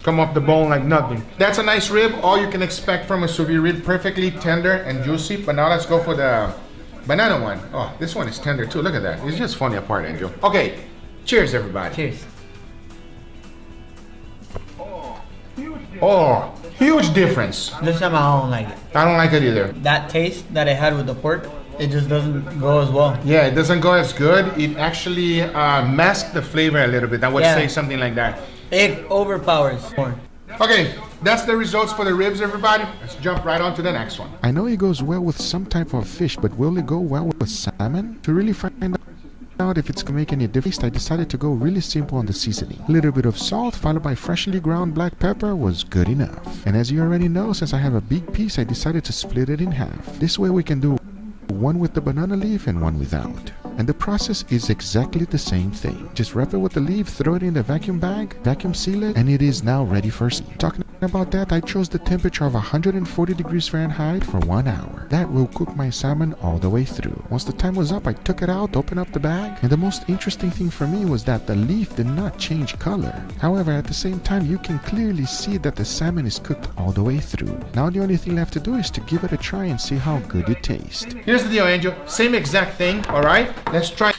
Come off the bone like nothing. That's a nice rib. All you can expect from a sous vide rib. Perfectly tender and juicy. But now let's go for the banana one. Oh, this one is tender too. Look at that. It's just falling apart, Angel. Okay, cheers, everybody. Cheers. Oh, huge difference. This time I don't like it. I don't like it either. That taste that it had with the pork, it just doesn't go as well. Yeah, it doesn't go as good. It actually masks the flavor a little bit. I would Yeah. say something like that. It overpowers more. Okay, that's the results for the ribs, everybody. Let's jump right on to the next one. I know it goes well with some type of fish, but will it go well with salmon? To really find out if it's gonna make any difference, I decided to go really simple on the seasoning. A little bit of salt followed by freshly ground black pepper was good enough. And as you already know, since I have a big piece, I decided to split it in half. This way we can do one with the banana leaf and one without. And the process is exactly the same thing. Just wrap it with the leaf, throw it in the vacuum bag, vacuum seal it, and it is now ready for steam. Talking about that, I chose the temperature of 140 degrees Fahrenheit for 1 hour. That will cook my salmon all the way through. Once the time was up, I took it out, opened up the bag, and the most interesting thing for me was that the leaf did not change color. However, at the same time, you can clearly see that the salmon is cooked all the way through. Now the only thing left to do is to give it a try and see how good it tastes. Here's the deal, Angel. Same exact thing, all right? Let's try.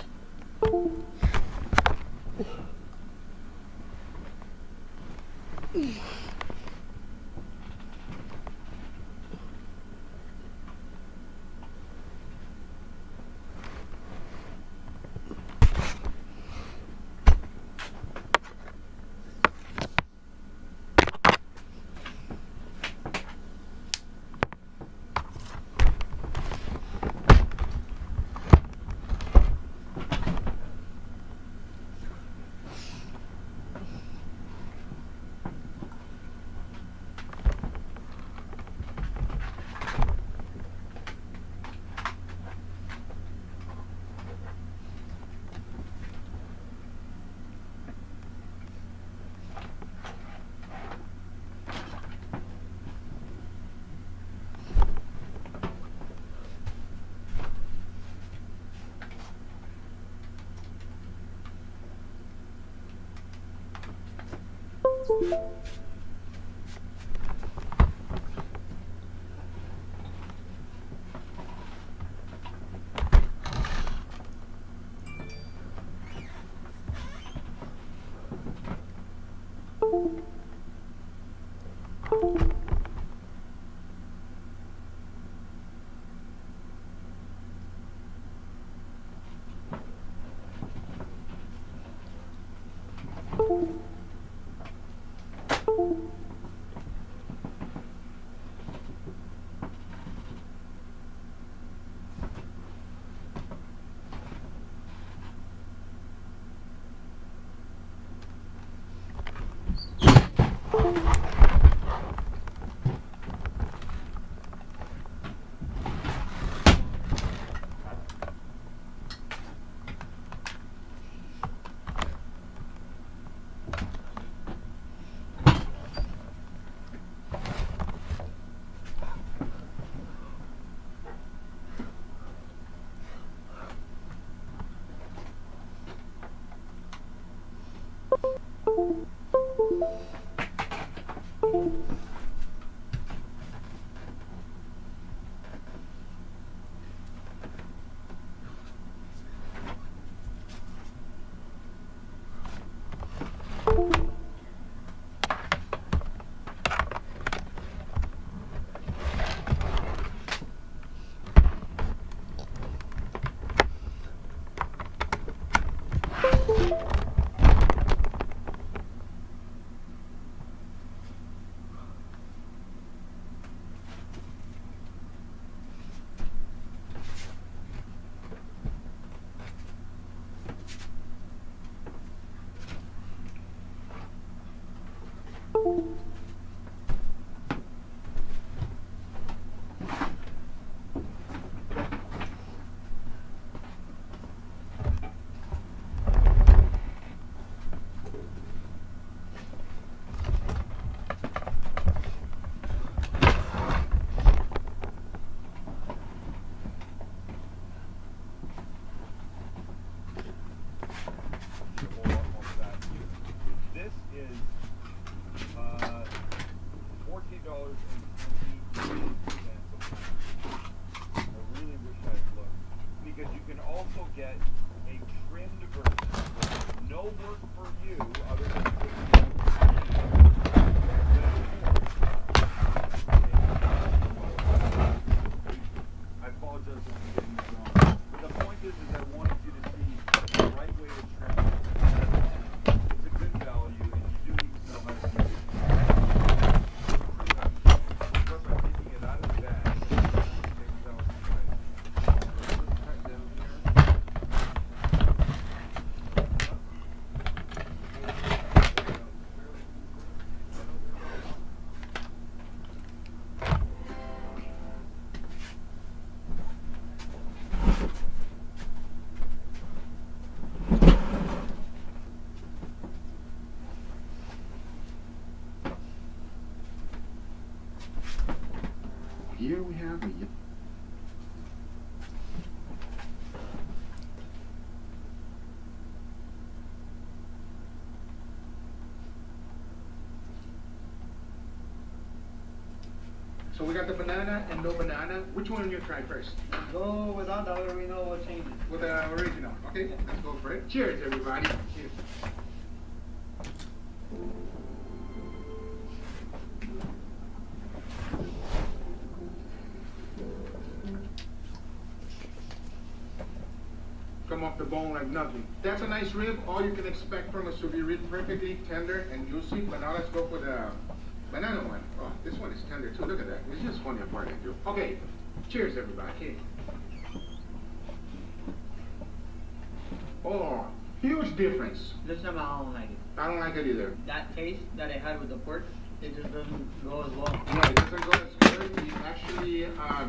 also get a trimmed version. No work for you other than putting your I apologize for getting this wrong. But the point is I wanted you to see the right way to trim it. It's a good value, and you do need to know how to use it. Plus, I'm taking it out of the bag. Things out. Let's cut down here. Here we have a So we got the banana and no banana. Which one are you gonna try first? Go without that way we know what changes. With the original. Okay, let's go for it. Cheers, everybody. Cheers. Come off the bone like nothing. That's a nice rib. All you can expect from us to be perfectly tender and juicy. But now let's go for the banana one. Oh, this one is tender too. Look at that. It's just funny apart, Andrew. Okay, cheers, everybody. Oh, huge difference. This time I don't like it. I don't like it either. That taste that it had with the pork, it just doesn't go as well. No, it doesn't go as good. It actually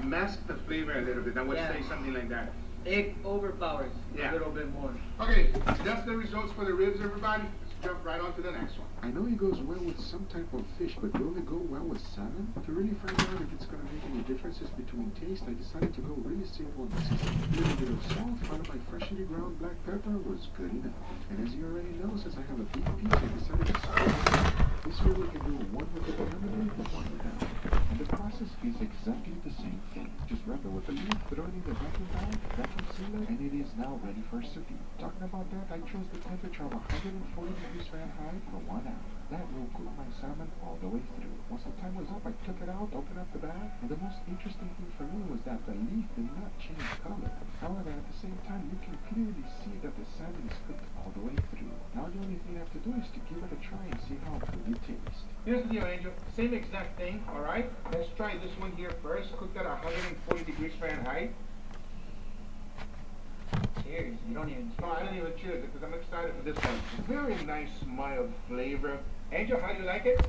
masks the flavor a little bit. I would say something like that. It overpowers a little bit more. Okay, that's the results for the ribs, everybody. Let's jump right on to the next one. I know it goes well with some type of fish, but will it go well with salmon? To really find out if it's going to make any differences between taste, I decided to go really simple and consistent. A little bit of salt followed by freshly ground black pepper was good enough. And as you already know, since I have a big piece, I decided to split it. This way we can do one with the banana leaf and one without. And the process is exactly the same thing. Just wrap it with the leaf, throw it in the vacuum bag, vacuum seal it, and it is now ready for serving. Talking about that, I chose the temperature of 140 degrees Fahrenheit for 1 hour. That will cook my salmon all the way through. Once the time was up, I took it out, opened up the bag, and the most interesting thing for me was that the leaf did not change color. However, at the same time, you can clearly see that the salmon is cooked all the way through. Now the only thing I have to do is to give it a try and see how good it tastes. Here's the deal, Angel. Same exact thing, all right? Let's try this one here first. Cooked at 140 degrees Fahrenheit. Cheers. You don't even cheers. No, I don't even cheers it because I'm excited for this one. Very nice, mild flavor. Angel, how do you like it?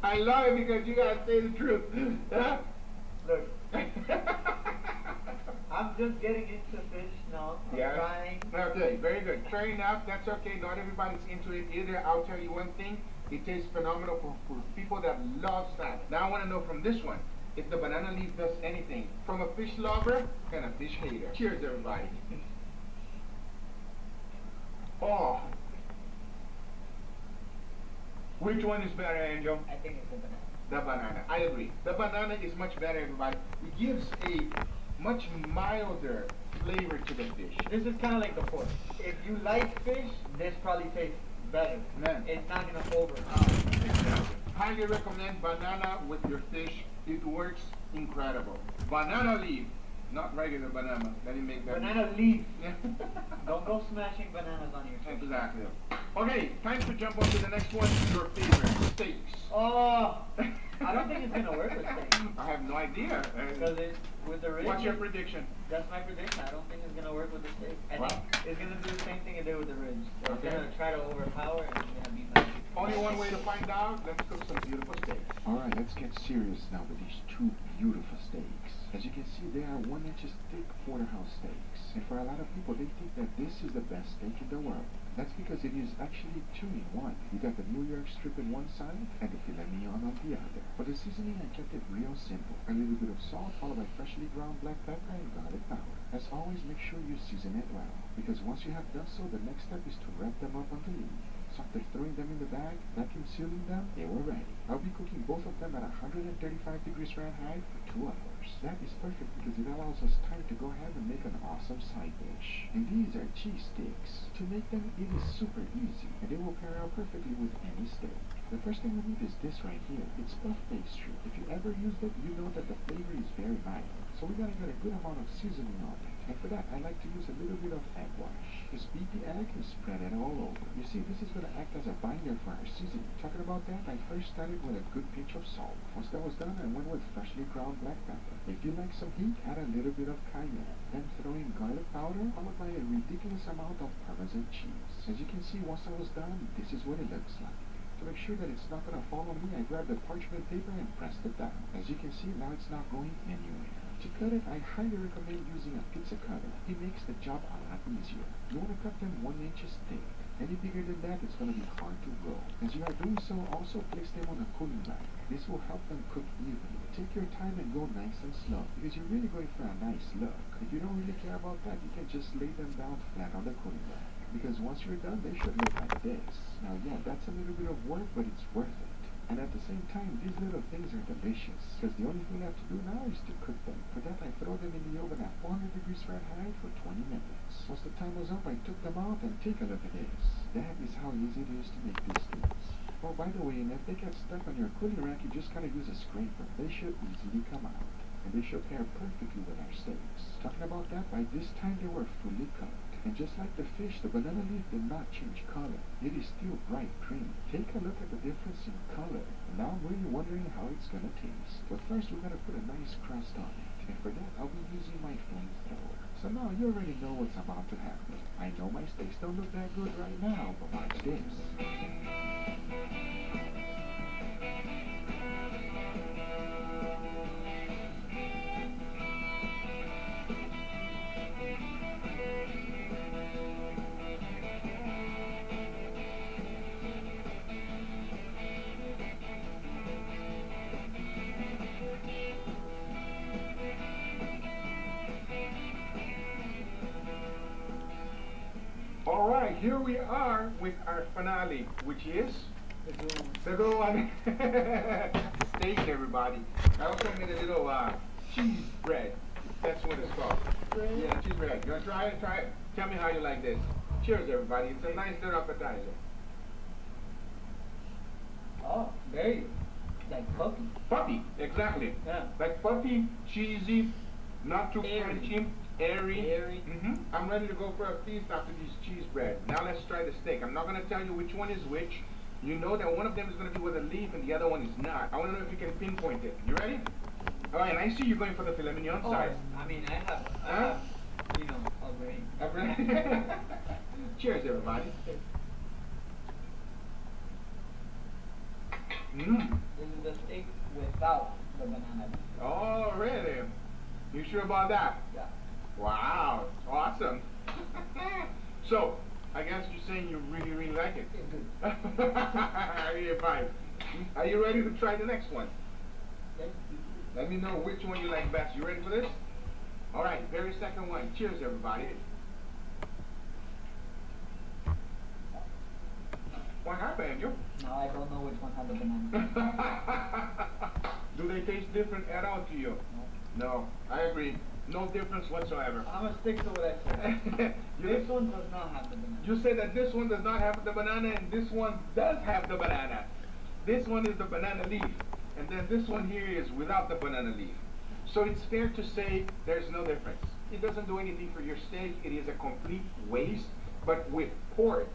I love it because you gotta say the truth. Huh? Look. I'm just getting into fish now. I'm trying. Okay, very good. Fair enough. That's okay. Not everybody's into it either. I'll tell you one thing. It tastes phenomenal for people that love salmon. Now I want to know from this one if the banana leaf does anything. From a fish lover and a fish hater. Cheers, everybody. Oh. Which one is better, Angel? I think it's the banana. The banana. I agree. The banana is much better, everybody. It gives a much milder flavor to the fish. This is kind of like the pork. If you like fish, this probably tastes better. Man. It's not going to overpower. Exactly. Highly recommend banana with your fish. It works incredible. Banana leaf, not regular banana. Let me make that. Banana leaf. Don't go smashing bananas on your fish. Exactly. Okay, time to jump on to the next one. Your favorite, steaks. Oh, I don't think it's going to work with steaks. I have no idea. Because with the ribs. What's your prediction? That's my prediction. I don't think it's going to work with the steak. I Wow. think it's going to do the same thing it did with the ribs. It's Okay. going to try to overpower and it's going to be bad. Only one way to find out. Let's cook some beautiful steaks. Alright, let's get serious now with these two beautiful steaks. As you can see, they are 1 inch thick Waterhouse Steaks. And for a lot of people, they think that this is the best steak in the world. That's because it is actually 2 in 1. You got the New York strip in one side and the filet mignon on the other. For the seasoning, I kept it real simple. A little bit of salt followed by freshly ground black pepper and garlic powder. As always, make sure you season it well, because once you have done so, the next step is to wrap them up on the leaf. So after throwing them in the bag, vacuum sealing them, they were ready. I'll be cooking both of them at 135 degrees Fahrenheit for 2 hours. That is perfect because it allows us time to go ahead and make an awesome side dish. And these are cheese sticks. To make them, it is super easy, and they will pair out perfectly with any steak. The first thing we need is this right here. It's puff pastry. If you ever used it, you know that the flavor is very mild. So we gotta get a good amount of seasoning on it. And for that, I like to use a little bit of egg wash. Just beat the egg and spread it all over. You see, this is gonna act as a binder for our seasoning. Talking about that, I first started with a good pinch of salt. Once that was done, I went with freshly ground black pepper. If you like some heat, add a little bit of cayenne. Then throw in garlic powder, followed by a ridiculous amount of Parmesan cheese. As you can see, once I was done, this is what it looks like. To make sure that it's not going to fall on me, I grabbed the parchment paper and pressed it down. As you can see, now it's not going anywhere. To cut it, I highly recommend using a pizza cutter. It makes the job a lot easier. You want to cut them 1 inch thick. Any bigger than that, it's going to be hard to roll. As you are doing so, also place them on a cooling rack. This will help them cook evenly. Take your time and go nice and slow, because you're really going for a nice look. If you don't really care about that, you can just lay them down flat on the cooling rack. Because once you're done, they should look like this. Now yeah, that's a little bit of work, but it's worth it. And at the same time, these little things are delicious. Because the only thing left to do now is to cook them. For that, I throw them in the oven at 400 degrees Fahrenheit for 20 minutes. Once the time was up, I took them out and take a look at this. That is how easy it is to make these things. Oh, by the way, and if they get stuck on your cooling rack, you just gotta use a scraper. They should easily come out. And they should pair perfectly with our steaks. Talking about that, by this time they were fully cooked. And just like the fish, the banana leaf did not change color. It is still bright green. Take a look at the difference in color. And now I'm really wondering how it's gonna taste. But first we're gonna put a nice crust on it. And for that, I'll be using my flamethrower. So now you already know what's about to happen. I know my steaks don't look that good right now, but watch this. Alright, here we are with our finale, which is the good one. Steak, everybody. I also made a little cheese bread. That's what it's called. Yeah, cheese bread. You want to try it? Try it. Tell me how you like this. Cheers, everybody. It's a nice little appetizer. Oh, there you go. Like puppy. Puffy, exactly. Yeah. Like puffy, cheesy, not too Airy. crunchy, airy. Airy. I'm ready to go for a feast after these cheese bread. Now let's try the steak. I'm not going to tell you which one is which. You know that one of them is going to be with a leaf and the other one is not. I want to know if you can pinpoint it. You ready? All right, and I see you're going for the filet mignon side. I mean, I have, you know, already. Cheers, everybody. Mmm. This is the steak without the banana. Oh, really? You sure about that? Yeah. Wow, awesome. So, I guess you're saying you really, really like it. It's good. Yeah, fine. Are you ready to try the next one? Yes. Let me know which one you like best. You ready for this? All right, very second one. Cheers, everybody. What happened, you? Now I don't know which one had the banana. Do they taste different at all to you? No, I agree. No difference whatsoever. I'm gonna stick to what I said. This one does not have the banana. You say that this one does not have the banana and this one does have the banana. This one is the banana leaf, and then this one here is without the banana leaf. So it's fair to say there's no difference. It doesn't do anything for your steak. It is a complete waste, but with pork,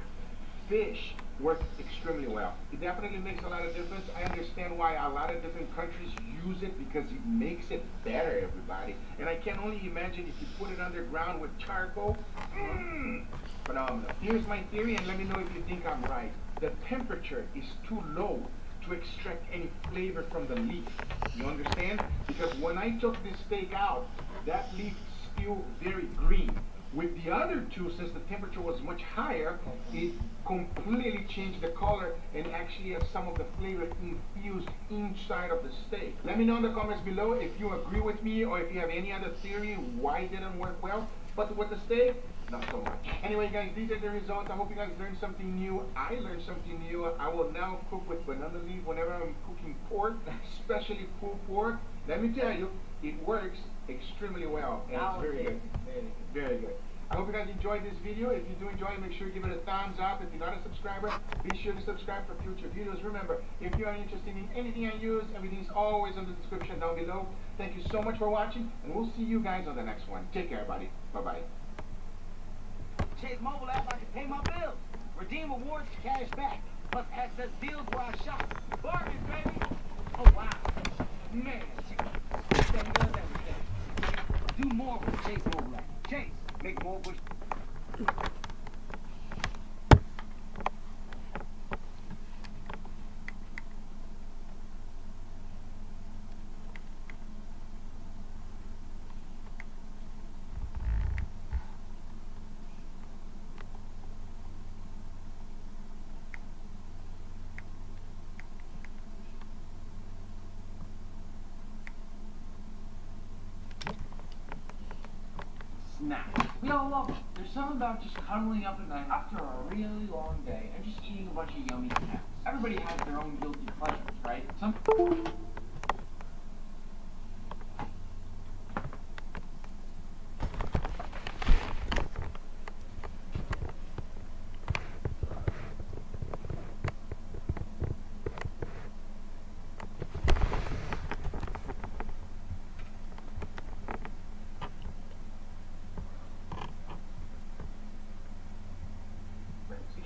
fish works extremely well. It definitely makes a lot of difference. I understand why a lot of different countries use it because it makes it better, everybody. And I can only imagine if you put it underground with charcoal, phenomenal. Here's my theory, and let me know if you think I'm right. The temperature is too low to extract any flavor from the leaf. You understand? Because when I took this steak out, that leaf is still very green. With the other two, since the temperature was much higher, it completely changed the color and actually has some of the flavor infused inside of the steak. Let me know in the comments below if you agree with me or if you have any other theory why it didn't work well. But with the steak, not so much. Anyway, guys, these are the results. I hope you guys learned something new. I learned something new. I will now cook with banana leaf whenever I'm cooking pork, especially pulled pork. Let me tell you, it works extremely well. And it's very good. Very good. I hope you guys enjoyed this video. If you do enjoy it, make sure you give it a thumbs up. If you're not a subscriber, be sure to subscribe for future videos. Remember, if you are interested in anything I use, everything's always in the description down below. Thank you so much for watching, and we'll see you guys on the next one. Take care, everybody. Bye-bye. Chase mobile app, I can pay my bills, redeem awards, cash back, plus access deals where I shop. Bargain, baby! Oh, wow. Man, Chase does everything. Do more with Chase mobile app. Chase, make more push. Snack. We all love them. There's something about just cuddling up at night after a really long day and just eating a bunch of yummy snacks. Everybody has their own guilty pleasures, right? Some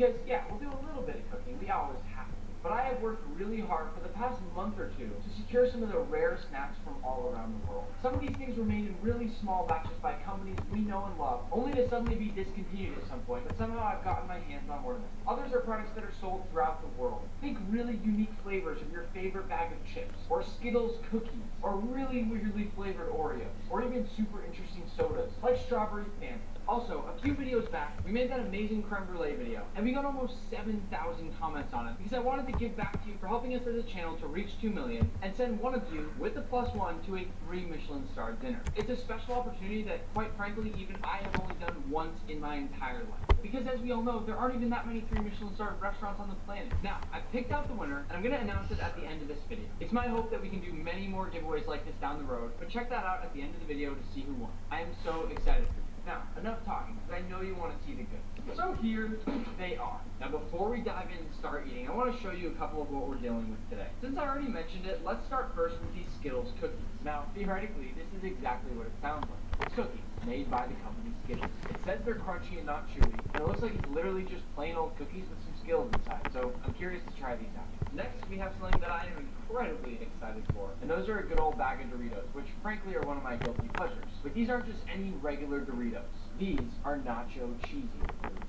because, yeah, we'll do a little bit of cooking. We always have to. But I have worked really hard for the past month or two to secure some of the rare snacks from all around the world. Some of these things were made in really small batches by companies we know and love, only to suddenly be discontinued at some point, but somehow I've gotten my hands on one of them. Others are products that are sold throughout the world. Think really unique flavors of your favorite bag of chips, or Skittles Cookies, or really weirdly flavored Oreos, or even super interesting sodas, like strawberry Fanta. Also, a few videos back, we made that amazing creme brulee video, and we got almost 7,000 comments on it because I wanted to give back to you for helping us as a channel to reach 2 million and send one of you with the +1 to a 3 Michelin star dinner. It's a special opportunity that, quite frankly, even I have only done once in my entire life. Because as we all know, there aren't even that many 3 Michelin star restaurants on the planet. Now, I've picked out the winner, and I'm going to announce it at the end of this video. It's my hope that we can do many more giveaways like this down the road, but check that out at the end of the video to see who won. I am so excited for you. Now, enough talking, because I know you want to see the good. So here they are. Now, before we dive in and start eating, I want to show you a couple of what we're dealing with today. Since I already mentioned it, let's start first with these Skittles Cookies. Now, theoretically, this is exactly what it sounds like. It's cookies made by the company Skittles. It says they're crunchy and not chewy, and it looks like it's literally just plain old cookies with some Skittles inside, so I'm curious to try these out. Next, we have something that I am incredibly excited for, and those are a good old bag of Doritos, which frankly are one of my guilty pleasures. But these aren't just any regular Doritos. These are nacho cheesy Doritos.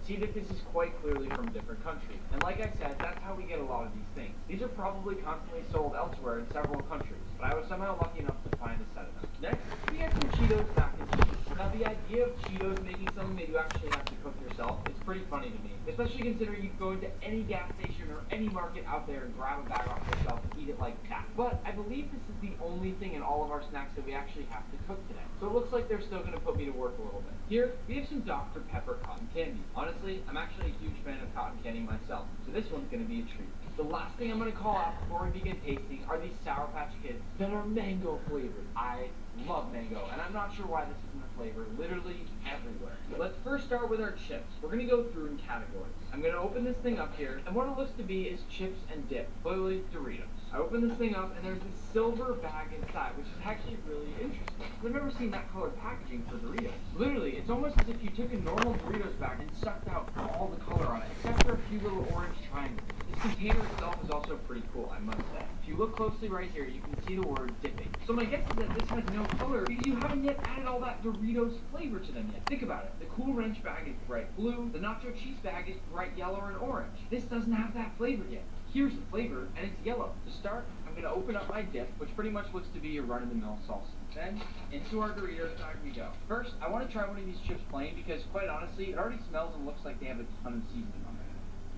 See that this is quite clearly from a different country, and like I said, that's how we get a lot of these things. These are probably constantly sold elsewhere in several countries, but I was somehow lucky enough to find a set of them. Next, we have some Cheetos Mac and Cheese. Now, the idea of Cheetos making something that you actually have to cook yourself is pretty funny to me, especially considering you go into any gas station or any market out there and grab a bag off the shelf and eat it like that. But I believe this is the only thing in all of our snacks that we actually have to cook today. So it looks like they're still going to put me to work a little bit. Here, we have some Dr. Pepper cotton candy. Honestly, I'm actually a huge fan of cotton candy myself, so this one's going to be a treat. The last thing I'm going to call out before we begin tasting are these Sour Patch Kids that are mango flavored. I love mango, and I'm not sure why this isn't a flavor literally everywhere. But let's first start with our chips. We're going to go through in categories. I'm going to open this thing up here, and what it looks to be is chips and dip, clearly Doritos. I open this thing up, and there's this silver bag inside, which is actually really interesting. I've never seen that colored packaging for Doritos. Literally, it's almost as if you took a normal Doritos bag and sucked out all the color on it, except for a few little orange triangles. This container itself is also pretty cool, I must say. If you look closely right here, you can see the word dipping. So my guess is that this has no color because you haven't yet added all that Doritos flavor to them yet. Think about it. The Cool Ranch bag is bright blue, the Nacho Cheese bag is bright yellow and orange. This doesn't have that flavor yet. Here's the flavor, and it's yellow. To start, I'm going to open up my dip, which pretty much looks to be your run-of-the-mill salsa. Then, into our Doritos bag we go. First, I want to try one of these chips plain because, quite honestly, it already smells and looks like they have a ton of seasoning on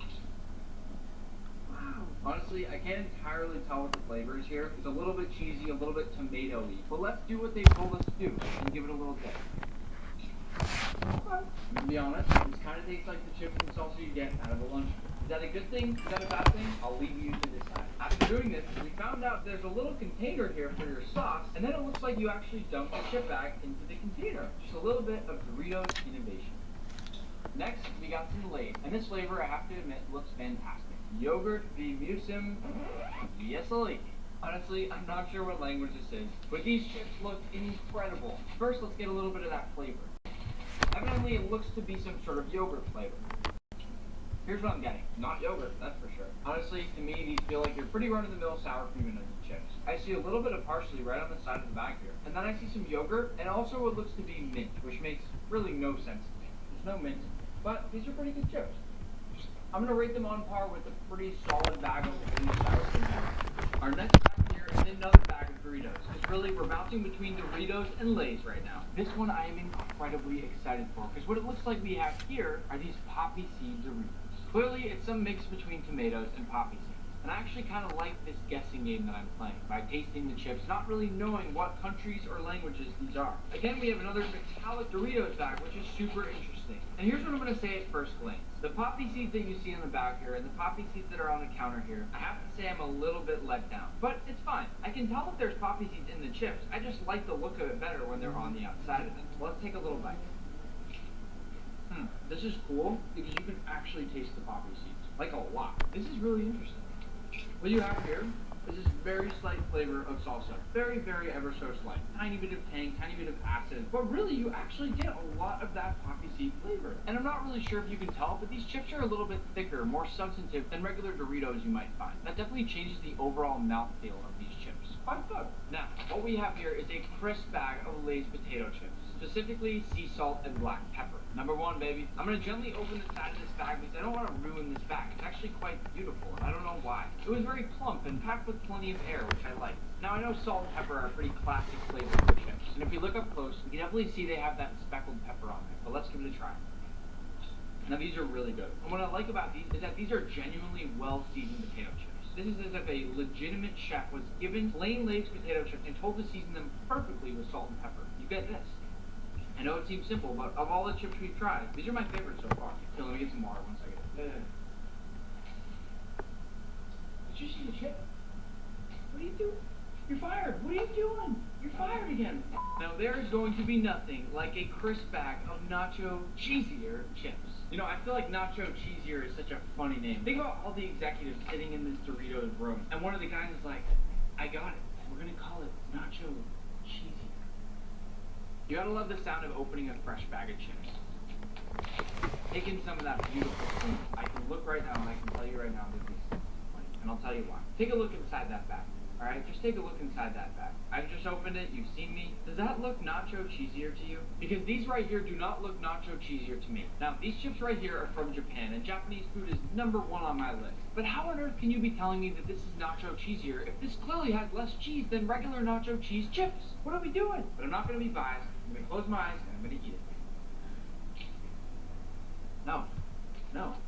it. Wow. Honestly, I can't entirely tell what the flavor is here. It's a little bit cheesy, a little bit tomato-y. But let's do what they told us to do and give it a little dip. Okay. To be honest, this kind of tastes like the chips and salsa you get out of a lunch. Is that a good thing? Is that a bad thing? I'll leave you to decide. After doing this, we found out there's a little container here for your sauce, and then it looks like you actually dump the chip bag into the container. Just a little bit of Doritos innovation. Next, we got some Lay's, and this flavor, I have to admit, looks fantastic. Yogurt, the Mousse, yes, I like it. Honestly, I'm not sure what language this is, but these chips look incredible. First, let's get a little bit of that flavor. Evidently, it looks to be some sort of yogurt flavor. Here's what I'm getting. Not yogurt, that's for sure. Honestly, to me, these feel like your pretty run-of-the-mill sour cream and onion chips. I see a little bit of parsley right on the side of the bag here. And then I see some yogurt, and also what looks to be mint, which makes really no sense to me. There's no mint, but these are pretty good chips. I'm going to rate them on par with a pretty solid bag of Lay's sour cream. Our next bag here is another bag of Doritos. Because really, we're bouncing between Doritos and Lay's right now. This one I am incredibly excited for, because what it looks like we have here are these poppy seed Doritos. Clearly, it's some mix between tomatoes and poppy seeds. And I actually kind of like this guessing game that I'm playing, by tasting the chips, not really knowing what countries or languages these are. Again, we have another metallic Doritos bag, which is super interesting. And here's what I'm going to say at first glance. The poppy seeds that you see on the back here, and the poppy seeds that are on the counter here, I have to say I'm a little bit let down. But it's fine. I can tell that there's poppy seeds in the chips. I just like the look of it better when they're on the outside of it. So let's take a little bite. This is cool, because you can actually taste the poppy seeds. Like a lot. This is really interesting. What you have here is this very slight flavor of salsa. Very, very ever so slight. Tiny bit of tang, tiny bit of acid. But really, you actually get a lot of that poppy seed flavor. And I'm not really sure if you can tell, but these chips are a little bit thicker, more substantive than regular Doritos you might find. That definitely changes the overall mouthfeel of these chips. Quite good. Now, what we have here is a crisp bag of Lay's potato chips. Specifically, sea salt and black pepper. Number one, baby. I'm going to gently open the side of this bag because I don't want to ruin this bag. It's actually quite beautiful, and I don't know why. It was very plump and packed with plenty of air, which I like. Now, I know salt and pepper are pretty classic flavors for chips, and if you look up close, you can definitely see they have that speckled pepper on there, but let's give it a try. Now, these are really good. And what I like about these is that these are genuinely well-seasoned potato chips. This is as if a legitimate chef was given plain Lay's potato chips and told to season them perfectly with salt and pepper. You get this. I know it seems simple, but of all the chips we've tried, these are my favorites so far. Here, let me get some water 1 second. Did you see the chip? What are you doing? You're fired. What are you doing? You're fired again. Now, there is going to be nothing like a crisp bag of nacho cheesier chips. You know, I feel like nacho cheesier is such a funny name. Think about all the executives sitting in this Doritos room, and one of the guys is like, I got it. We're going to call it nacho cheesier. You gotta love the sound of opening a fresh bag of chips. Take in some of that beautiful cream. I can look right now and I can tell you right now that this is funny. And I'll tell you why. Take a look inside that bag. Alright, just take a look inside that bag. I've just opened it, you've seen me. Does that look nacho cheesier to you? Because these right here do not look nacho cheesier to me. Now, these chips right here are from Japan, and Japanese food is #1 on my list. But how on earth can you be telling me that this is nacho cheesier if this clearly has less cheese than regular nacho cheese chips? What are we doing? But I'm not going to be biased. I'm going to close my eyes and I'm going to eat it. No.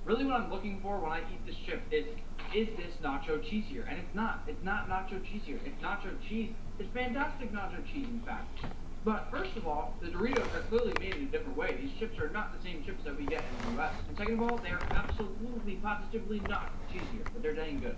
Really what I'm looking for when I eat this chip is this nacho cheesier? And it's not. It's not nacho cheesier. It's nacho cheese. It's fantastic nacho cheese, in fact. But first of all, the Doritos are clearly made in a different way. These chips are not the same chips that we get in the US. And second of all, they are absolutely, positively not cheesier, but they're dang good.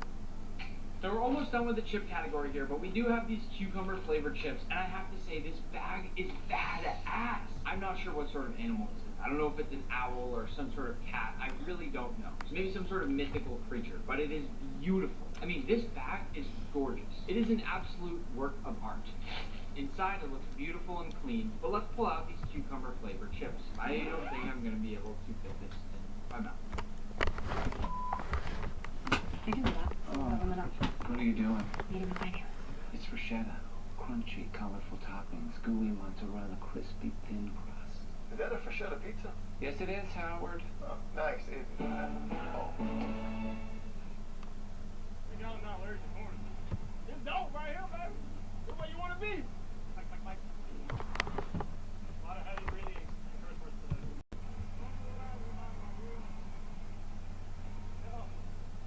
So we're almost done with the chip category here, but we do have these cucumber flavored chips, and I have to say this bag is badass. I'm not sure what sort of animal this is. I don't know if it's an owl or some sort of cat. I really don't know. It's maybe some sort of mythical creature, but it is beautiful. I mean, this bag is gorgeous. It is an absolute work of art. Inside it looks beautiful and clean, but let's pull out these cucumber flavored chips. I don't think I'm going to be able to fit this in my mouth. What are you doing? It's bruschetta. Crunchy, colorful toppings, gooey mozzarella, crispy, thin crust. Is that a bruschetta pizza? Yes, it is, Howard. Oh, nice. No, where's the corn? It's dope right here, baby. It's where you want to be. Like. A lot of heavy breathing and curse words today.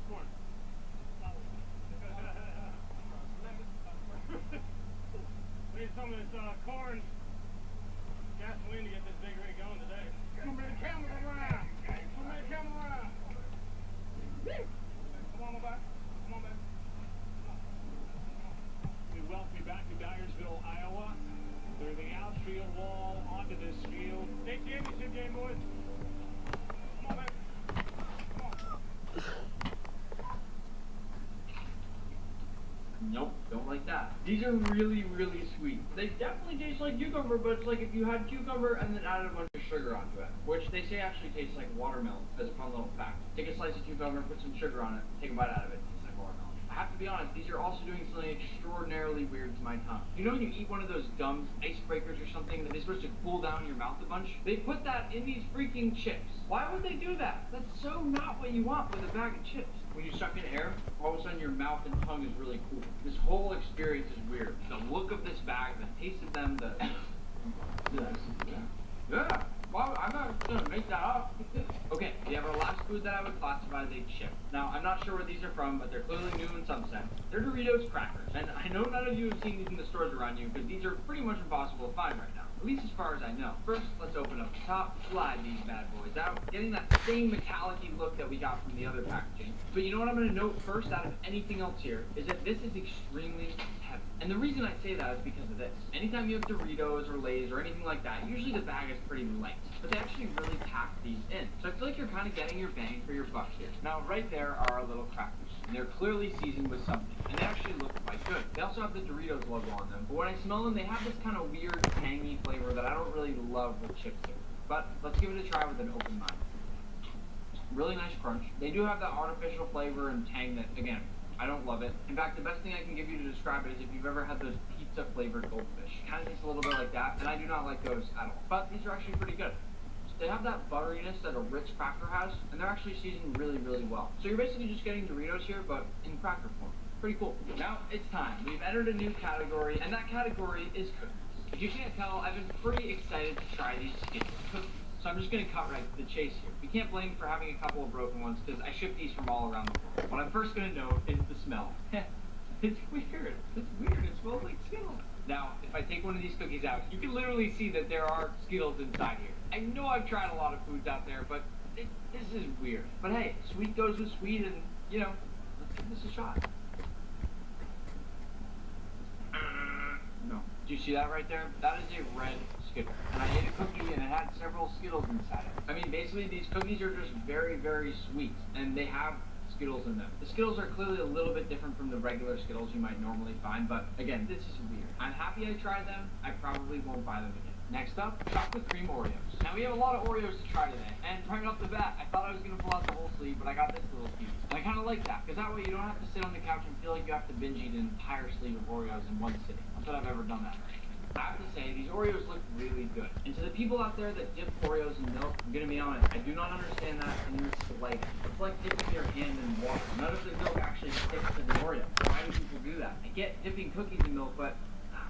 Corn. We need some of this corn. gasoline to get this big rig going today. Too many cameras around. Too many cameras around. Come on, back. Come on, back. We welcome you back to Dyersville, Iowa. Through the outfield wall, onto this field. Take the championship game, boys. Come on, back. Come on. Nope, don't like that. These are really, really sweet. They definitely taste like cucumber, but it's like if you had cucumber and then added a bunch of sugar onto it, which they say actually tastes like watermelon, as a fun little fact. Take a slice of cucumber, put some sugar on it, take a bite out of it, it tastes like watermelon. I have to be honest, these are also doing something extraordinarily weird to my tongue. You know when you eat one of those gums, icebreakers or something, that they're supposed to cool down your mouth a bunch? They put that in these freaking chips. Why would they do that? That's so not what you want with a bag of chips. When you suck in air, all of a sudden your mouth and tongue is really cool. This whole experience is weird. The look of this bag, the taste of them, yeah. Well, I'm not gonna make that up. Okay, we have our last food that I would classify as a chip. Now, I'm not sure where these are from, but they're clearly new in some sense. They're Doritos crackers, and I know none of you have seen these in the stores around you, because these are pretty much impossible to find right now. At least as far as I know. First, let's open up the top, slide these bad boys out, getting that same metallic-y look that we got from the other packaging. But you know what I'm going to note first out of anything else here, is that this is extremely heavy. And the reason I say that is because of this. Anytime you have Doritos or Lay's or anything like that, usually the bag is pretty light. But they actually really pack these in. So I feel like you're kind of getting your bang for your buck here. Now, right there are our little crackers. And they're clearly seasoned with something. And they actually look quite good. They also have the Doritos logo on them. But when I smell them, they have this kind of weird, tangy flavor that I don't really love with chips here. But let's give it a try with an open mind. Really nice crunch. They do have that artificial flavor and tang that, again, I don't love it. In fact, the best thing I can give you to describe it is if you've ever had those pizza-flavored goldfish. Kind of tastes a little bit like that, and I do not like those at all. But these are actually pretty good. They have that butteriness that a Ritz cracker has, and they're actually seasoned really, really well. So you're basically just getting Doritos here, but in cracker form. Pretty cool. Now it's time. We've entered a new category, and that category is cookies. If you can't tell, I've been pretty excited to try these Skittles Cookies. So I'm just going to cut right to the chase here. You can't blame me for having a couple of broken ones, because I ship these from all around the world. What I'm first going to note is the smell. It's weird. It's weird. It smells like Skittles. Now, if I take one of these cookies out, you can literally see that there are Skittles inside here. I know I've tried a lot of foods out there, but this is weird. But hey, sweet goes with sweet, and, you know, let's give this a shot. No. Do you see that right there? That is a red Skittle. And I ate a cookie, and it had several Skittles inside it. I mean, basically, these cookies are just very, very sweet, and they have Skittles in them. The Skittles are clearly a little bit different from the regular Skittles you might normally find, but again, this is weird. I'm happy I tried them. I probably won't buy them again. Next up, chocolate cream Oreos. Now we have a lot of Oreos to try today, and right off the bat, I thought I was going to pull out the whole sleeve, but I got this little piece. And I kind of like that, because that way you don't have to sit on the couch and feel like you have to binge eat an entire sleeve of Oreos in one sitting. Not that I've ever done that. I have to say, these Oreos look really good. And to the people out there that dip Oreos in milk, I'm going to be honest, I do not understand that in the slightest. It's like dipping your hand in water. None of the milk actually sticks to the Oreo. Why do people do that? I get dipping cookies in milk, but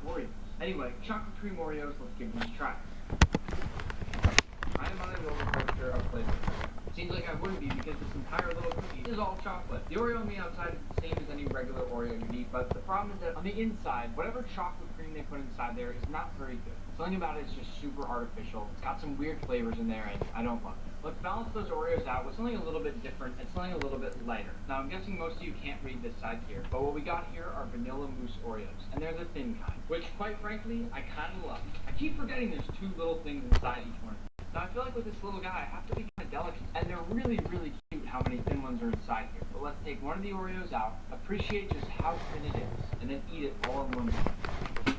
Oreos. Anyway, chocolate cream Oreos, let's give these a try. I am on a roller coaster of flavor. Seems like I wouldn't be because this entire little cookie is all chocolate. The Oreo on the outside is the same as any regular Oreo you'd eat, but the problem is that on the inside, whatever chocolate cream they put inside there is not very good. Something about it is just super artificial. It's got some weird flavors in there, and I don't love it. Let's balance those Oreos out with something a little bit different and something a little bit lighter. Now, I'm guessing most of you can't read this side here, but what we got here are vanilla mousse Oreos, and they're the thin kind, which, quite frankly, I kind of love. I keep forgetting there's two little things inside each one. Now, I feel like with this little guy, I have to be kind of delicate, and they're really, really cute how many thin ones are inside here. But let's take one of the Oreos out, appreciate just how thin it is, and then eat it all in one bite.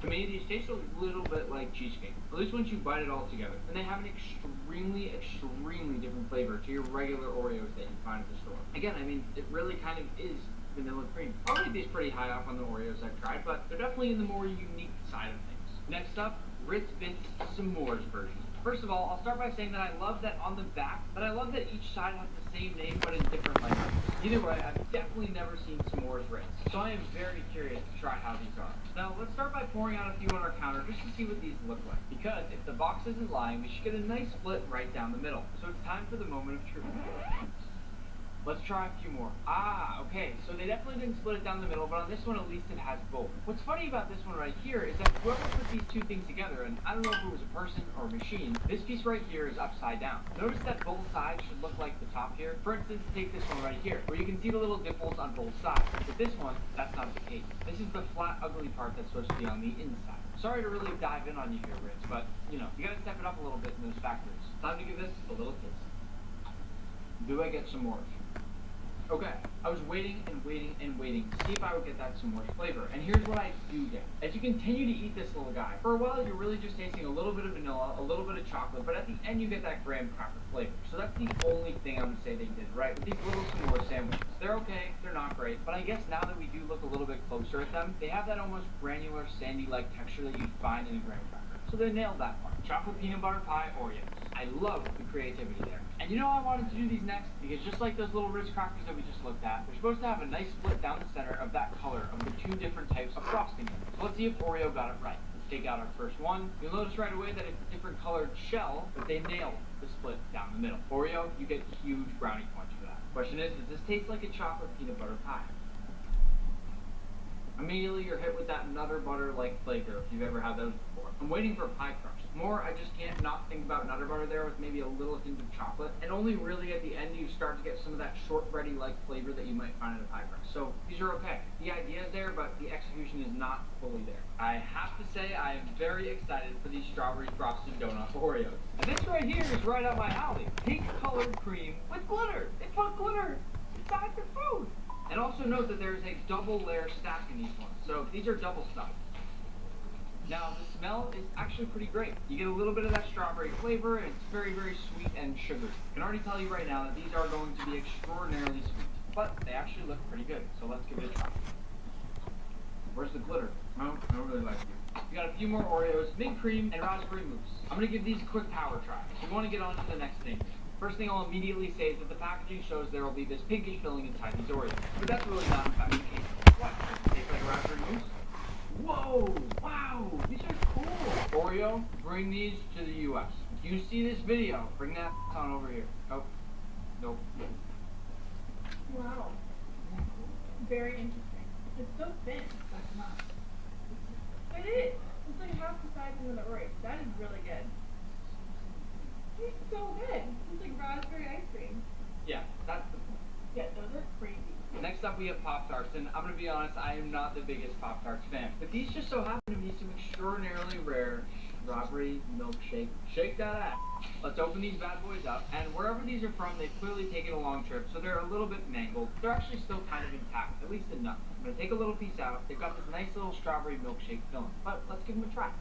To me, these taste a little bit like cheesecake, at least once you bite it all together. And they have an extremely, extremely different flavor to your regular Oreos that you find at the store. Again, I mean, it really kind of is vanilla cream. I'll rate these pretty high up on the Oreos I've tried, but they're definitely in the more unique side of things. Next up, Ritz Bits S'mores version. First of all, I'll start by saying that I love that on the back, but I love that each side has the same name but in different languages. Either way, I've definitely never seen S'mores Ritz, so I am very curious to try how these are. Now, let's start by pouring out a few on our counter just to see what these look like. Because if the box isn't lying, we should get a nice split right down the middle. So it's time for the moment of truth. Let's try a few more. Ah, okay, so they definitely didn't split it down the middle, but on this one at least it has both. What's funny about this one right here is that whoever put these two things together, and I don't know if it was a person or a machine, this piece right here is upside down. Notice that both sides should look like the top here. For instance, take this one right here, where you can see the little dimples on both sides. With this one, that's not the case. This is the flat, ugly part that's supposed to be on the inside. Sorry to really dive in on you here, Rich, but, you know, you gotta step it up a little bit in those factories. Time to give this a little taste. Do I get some more? Okay, I was waiting and waiting and waiting to see if I would get that some more flavor, and here's what I do get. As you continue to eat this little guy, for a while you're really just tasting a little bit of vanilla, a little bit of chocolate, but at the end you get that graham cracker flavor. So that's the only thing I would say they did right with these little s'more sandwiches. They're okay, they're not great, but I guess now that we do look a little bit closer at them, they have that almost granular, sandy-like texture that you'd find in a graham cracker. So they nailed that part. Chocolate peanut butter pie Oreos. I love the creativity there. And you know I wanted to do these next? Because just like those little Ritz crackers that we just looked at, they're supposed to have a nice split down the center of that color of the two different types of frosting. So let's see if Oreo got it right. Let's take out our first one. You'll notice right away that it's a different colored shell, but they nailed the split down the middle. Oreo, you get huge brownie points for that. Question is, does this taste like a chocolate peanut butter pie? Immediately you're hit with that Nutter Butter-like flavor if you've ever had those before. I'm waiting for pie crust. More, I just can't not think about Nutter Butter there with maybe a little hint of chocolate. And only really at the end do you start to get some of that shortbready-like flavor that you might find in a pie crust. So these are okay. The idea is there, but the execution is not fully there. I have to say I am very excited for these strawberry frosted donut Oreos. And this right here is right up my alley. Pink-colored cream with glitter. They put glitter inside the food. And also note that there is a double layer stack in these ones. So these are double stuffed. Now the smell is actually pretty great. You get a little bit of that strawberry flavor and it's very, very sweet and sugary. I can already tell you right now that these are going to be extraordinarily sweet. But they actually look pretty good. So let's give it a try. Where's the glitter? No, I don't really like it. We got a few more Oreos, mint cream, and raspberry mousse. I'm going to give these a quick power try. So we want to get on to the next thing. First thing I'll immediately say is that the packaging shows there will be this pinkish filling inside these Oreos. But that's really not in fact the case. What? Does it taste like a raspberry mousse? Whoa! Wow! These are cool! Oreo, bring these to the US. If you see this video, bring that on over here. Oh. Nope. Wow. Very interesting. It's so thin. That's not. It is. It's like half the size of the Oreos. That is really good. It's so good. It's like raspberry ice cream. Yeah, that's the point. Yeah, those are crazy. Next up we have Pop-Tarts, and I'm going to be honest, I am not the biggest Pop-Tarts fan. But these just so happen to be some extraordinarily rare strawberry milkshake. Shake that ass. Let's open these bad boys up, and wherever these are from, they've clearly taken a long trip, so they're a little bit mangled. They're actually still kind of intact, at least enough. I'm going to take a little piece out. They've got this nice little strawberry milkshake filling, but let's give them a try.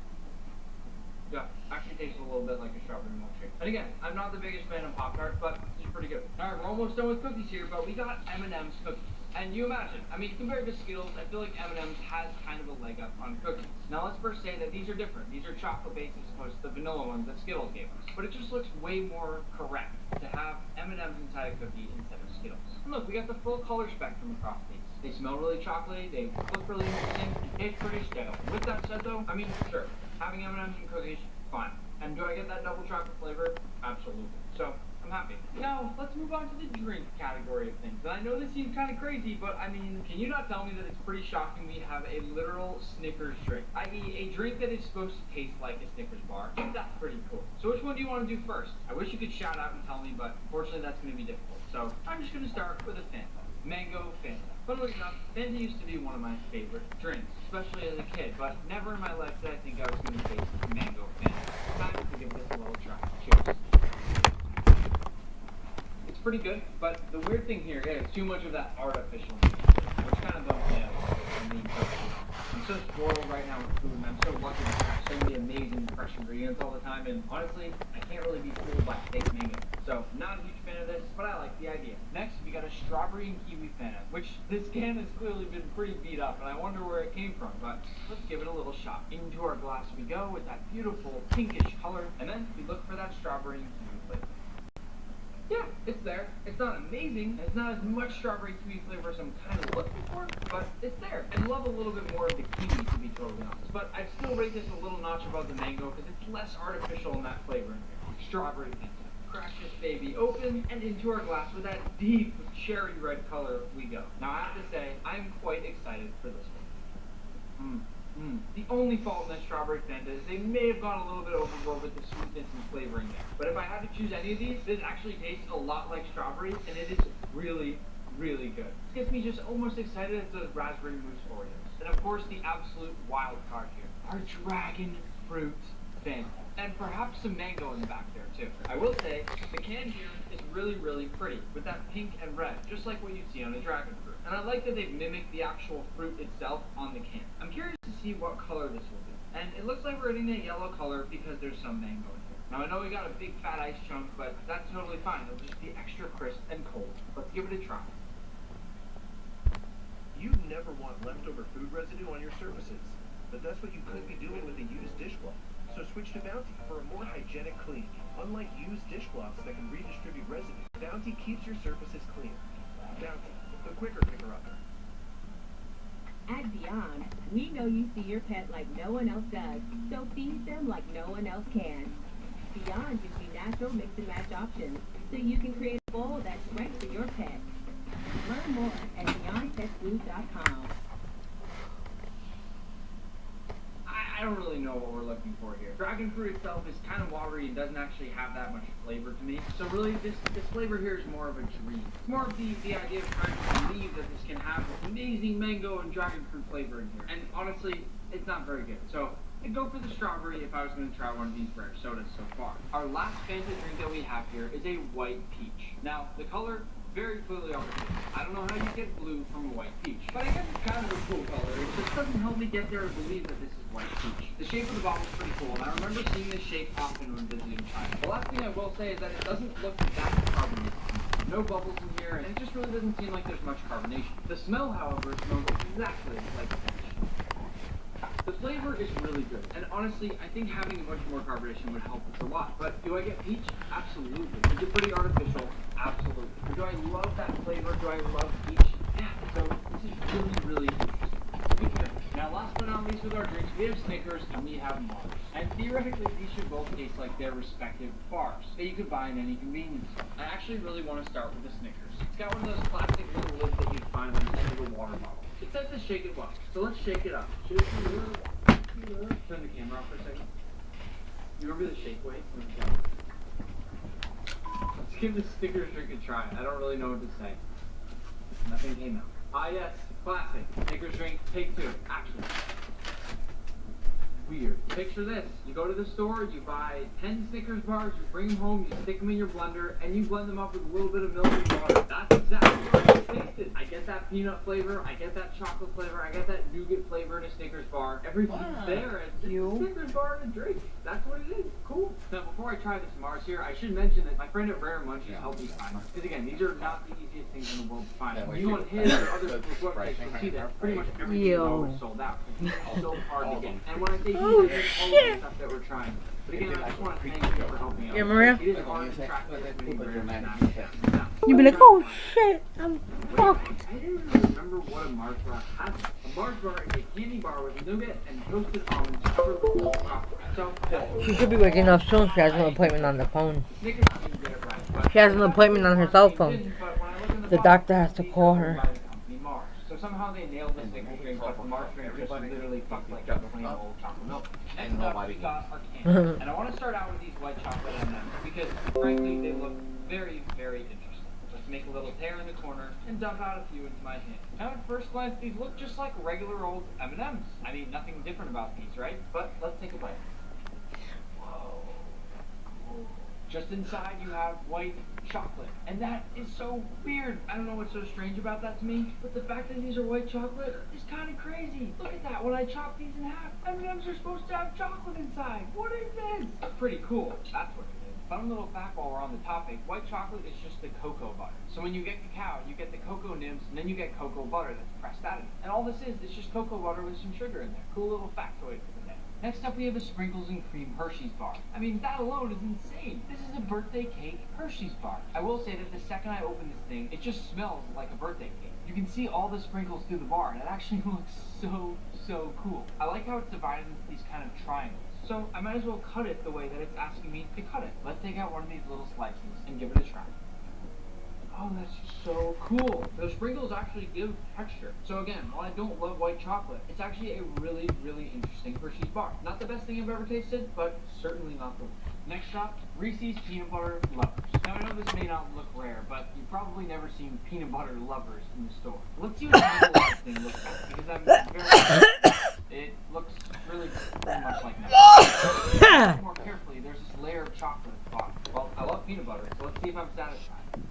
Yeah, actually tastes a little bit like a strawberry milkshake. And again, I'm not the biggest fan of Pop-Tarts, but it's pretty good. Alright, we're almost done with cookies here, but we got M&M's cookies. And you imagine, I mean, compared to Skittles, I feel like M&M's has kind of a leg up on cookies. Now let's first say that these are different. These are chocolate-based as opposed to the vanilla ones that Skittles gave us. But it just looks way more correct to have M&M's inside a cookie instead of Skittles. And look, we got the full color spectrum across these. They smell really chocolatey, they look really interesting, and taste pretty stale. With that said though, I mean, sure, having M&M's and cookies, fine. And do I get that double chocolate flavor? Absolutely. So, I'm happy. Now, let's move on to the drink category of things. And I know this seems kind of crazy, but I mean, can you not tell me that it's pretty shocking we have a literal Snickers drink? I.e., a drink that is supposed to taste like a Snickers bar. That's pretty cool. So which one do you want to do first? I wish you could shout out and tell me, but unfortunately that's going to be difficult. So, I'm just going to start with a Fanta. Mango Fanta. Funnily enough, Fanta used to be one of my favorite drinks, especially as a kid, but never in my life did I think I was going to taste Mango Fanta. Time to give this a little try. Cheers. It's pretty good, but the weird thing here is too much of that artificialness, which kind of bums me out. I'm so spoiled right now with food, and I'm so lucky to have so many amazing fresh ingredients all the time, and honestly, I can't really be fooled by fake mango. So, not a huge fan of this, but I like the idea. Next, we got a strawberry and kiwi Fanta, which this can has clearly been pretty beat up, and I wonder where it came from, but let's give it a little shot. Into our glass we go with that beautiful pinkish color, and then we look for that strawberry and kiwi flavor. Yeah, it's there. It's not amazing. It's not as much strawberry kiwi flavor as I'm kind of looking for, but it's there. I'd love a little bit more of the kiwi, to be totally honest. But I'd still rate this a little notch above the mango because it's less artificial in that flavor. Strawberry Fanta. crack this baby open, and into our glass with that deep cherry red color we go. Now I have to say, I'm quite excited for this one. The only fault in that strawberry Fanta is they may have gone a little bit overboard with the sweetness and flavoring there. But if I had to choose any of these, this actually tastes a lot like strawberries, and it is really, really good. This gets me just almost excited as those raspberry mousse Oreos. And of course, the absolute wild card here, our dragon fruit Fanta. And perhaps some mango in the back there too. I will say, the can here is really, really pretty, with that pink and red, just like what you see on a dragon fruit. And I like that they've mimicked the actual fruit itself on the can. I'm curious to see what color this will be. And it looks like we're getting that yellow color because there's some mango in here. Now I know we got a big fat ice chunk, but that's totally fine. It'll just be extra crisp and cold. Let's give it a try. You'd never want leftover food residue on your surfaces, but that's what you could be doing with a used dishcloth. So switch to Bounty for a more hygienic clean. Unlike used dishcloths that can redistribute residue, Bounty keeps your surfaces clean. Bounty, the quicker picker-upper. At Beyond, we know you see your pet like no one else does, so feed them like no one else can. Beyond gives you natural mix-and-match options, so you can create a bowl that's right for your pet. Learn more at BeyondPetFood.com. I don't really know what we're looking for here. Dragon fruit itself is kind of watery and doesn't actually have that much flavor to me. So really, this flavor here is more of a dream. It's more of the idea of trying to believe that this can have this amazing mango and dragon fruit flavor in here. And honestly, it's not very good. So I'd go for the strawberry if I was going to try one of these rare sodas so far. Our last Fanta drink that we have here is a white peach. Now, the color very clearly overstated. I don't know how you get blue from a white peach, but I guess it's kind of a cool color. It just doesn't help me get there and believe that this is white peach. The shape of the bottle is pretty cool, and I remember seeing this shape often when visiting China. The last thing I will say is that it doesn't look that carbonated. No bubbles in here, and it just really doesn't seem like there's much carbonation. The smell, however, smells exactly like peach. The flavor is really good, and honestly, I think having much more carbonation would help us a lot. But do I get peach? Absolutely. Is it pretty artificial? Absolutely. Do I love that flavor? Do I love peach? Yeah. So this is really, really interesting. Now, last but not least with our drinks, we have Snickers and we have Mars. And theoretically, these should both taste like their respective bars that you could buy in any convenience store. I actually really want to start with the Snickers. It's got one of those plastic little lids that you'd find on the end of a water bottle. It says to shake it well, so let's shake it up. Shake it up. Turn the camera off for a second. You remember the shake weight from the camera? Let's give the Snickers drink a try. I don't really know what to say. Nothing came out. Ah yes, classic. Snickers drink, take two. Action. Weird. Picture this. You go to the store, you buy 10 Snickers bars, you bring them home, you stick them in your blender, and you blend them up with a little bit of milk and water. That's exactly what I tasted. I get that peanut flavor, I get that chocolate flavor, I get that nougat flavor in a Snickers bar. Everything's there. It's a Snickers bar and a drink. That's what it is. Cool. Now, before I try this Mars here, I should mention that my friend at Rare Munchies helped me find them. Because again, these are not the easiest things in the world to find. If you want his or other people's websites, you'll see that pretty much everything is sold out. It's so hard to get. And when I say all of the stuff that we're trying. But again, I just want to thank you for helping out. Yeah, Maria? It is hard to track this many rare snacks. You'd be like, oh shit, I'm fucked. I didn't really remember what a Mars bar has. A Mars bar is a candy bar with nougat and toasted almonds covered with milk chocolate. So, She should be waking up soon. She has an appointment on the phone. Snickers didn't get it right, but She has an appointment on her cell phone. The doctor has to call her. So somehow they nailed the Snickers drink, but the Mars drink just literally fucked like just plain old chocolate milk. Next up, we got our candy. And I want to start out with these white chocolate M&Ms because, frankly, they look very, very interesting. Let's make a little tear in the corner and dump out a few into my hand. Now, at first glance, these look just like regular old M&Ms. I mean, nothing different about these, right? But let's take a bite. Whoa. Just inside, you have white chocolate, and that is so weird. I don't know what's so strange about that to me, but the fact that these are white chocolate is kind of crazy. Look at that. When I chop these in half, M&Ms are supposed to have chocolate inside. What is this? Pretty cool. That's what it is. Fun little fact while we're on the topic, white chocolate is just the cocoa butter. So when you get cacao, you get the cocoa nibs, and then you get cocoa butter that's pressed out of it. And all this is just cocoa butter with some sugar in there. Cool little factoid for the day. Next up, we have a sprinkles and cream Hershey's bar. I mean, that alone is insane. This is a birthday cake Hershey's bar. I will say that the second I open this thing, it just smells like a birthday cake. You can see all the sprinkles through the bar, and it actually looks so cool. I like how it's divided into these kind of triangles. So I might as well cut it the way that it's asking me to cut it. Let's take out one of these little slices and give it a try. Oh, that's so cool. Those sprinkles actually give texture. So again, while I don't love white chocolate, it's actually a really interesting Hershey's bar. Not the best thing I've ever tasted, but certainly not the worst. Next up, Reese's Peanut Butter Lovers. Now I know this may not look rare, but you've probably never seen peanut butter lovers in the store. Let's see what the middle of this thing looks like, because I'm very it looks really pretty much like that. More carefully, there's this layer of chocolate at the bottom. Well, I love peanut butter, so let's see if I'm satisfied.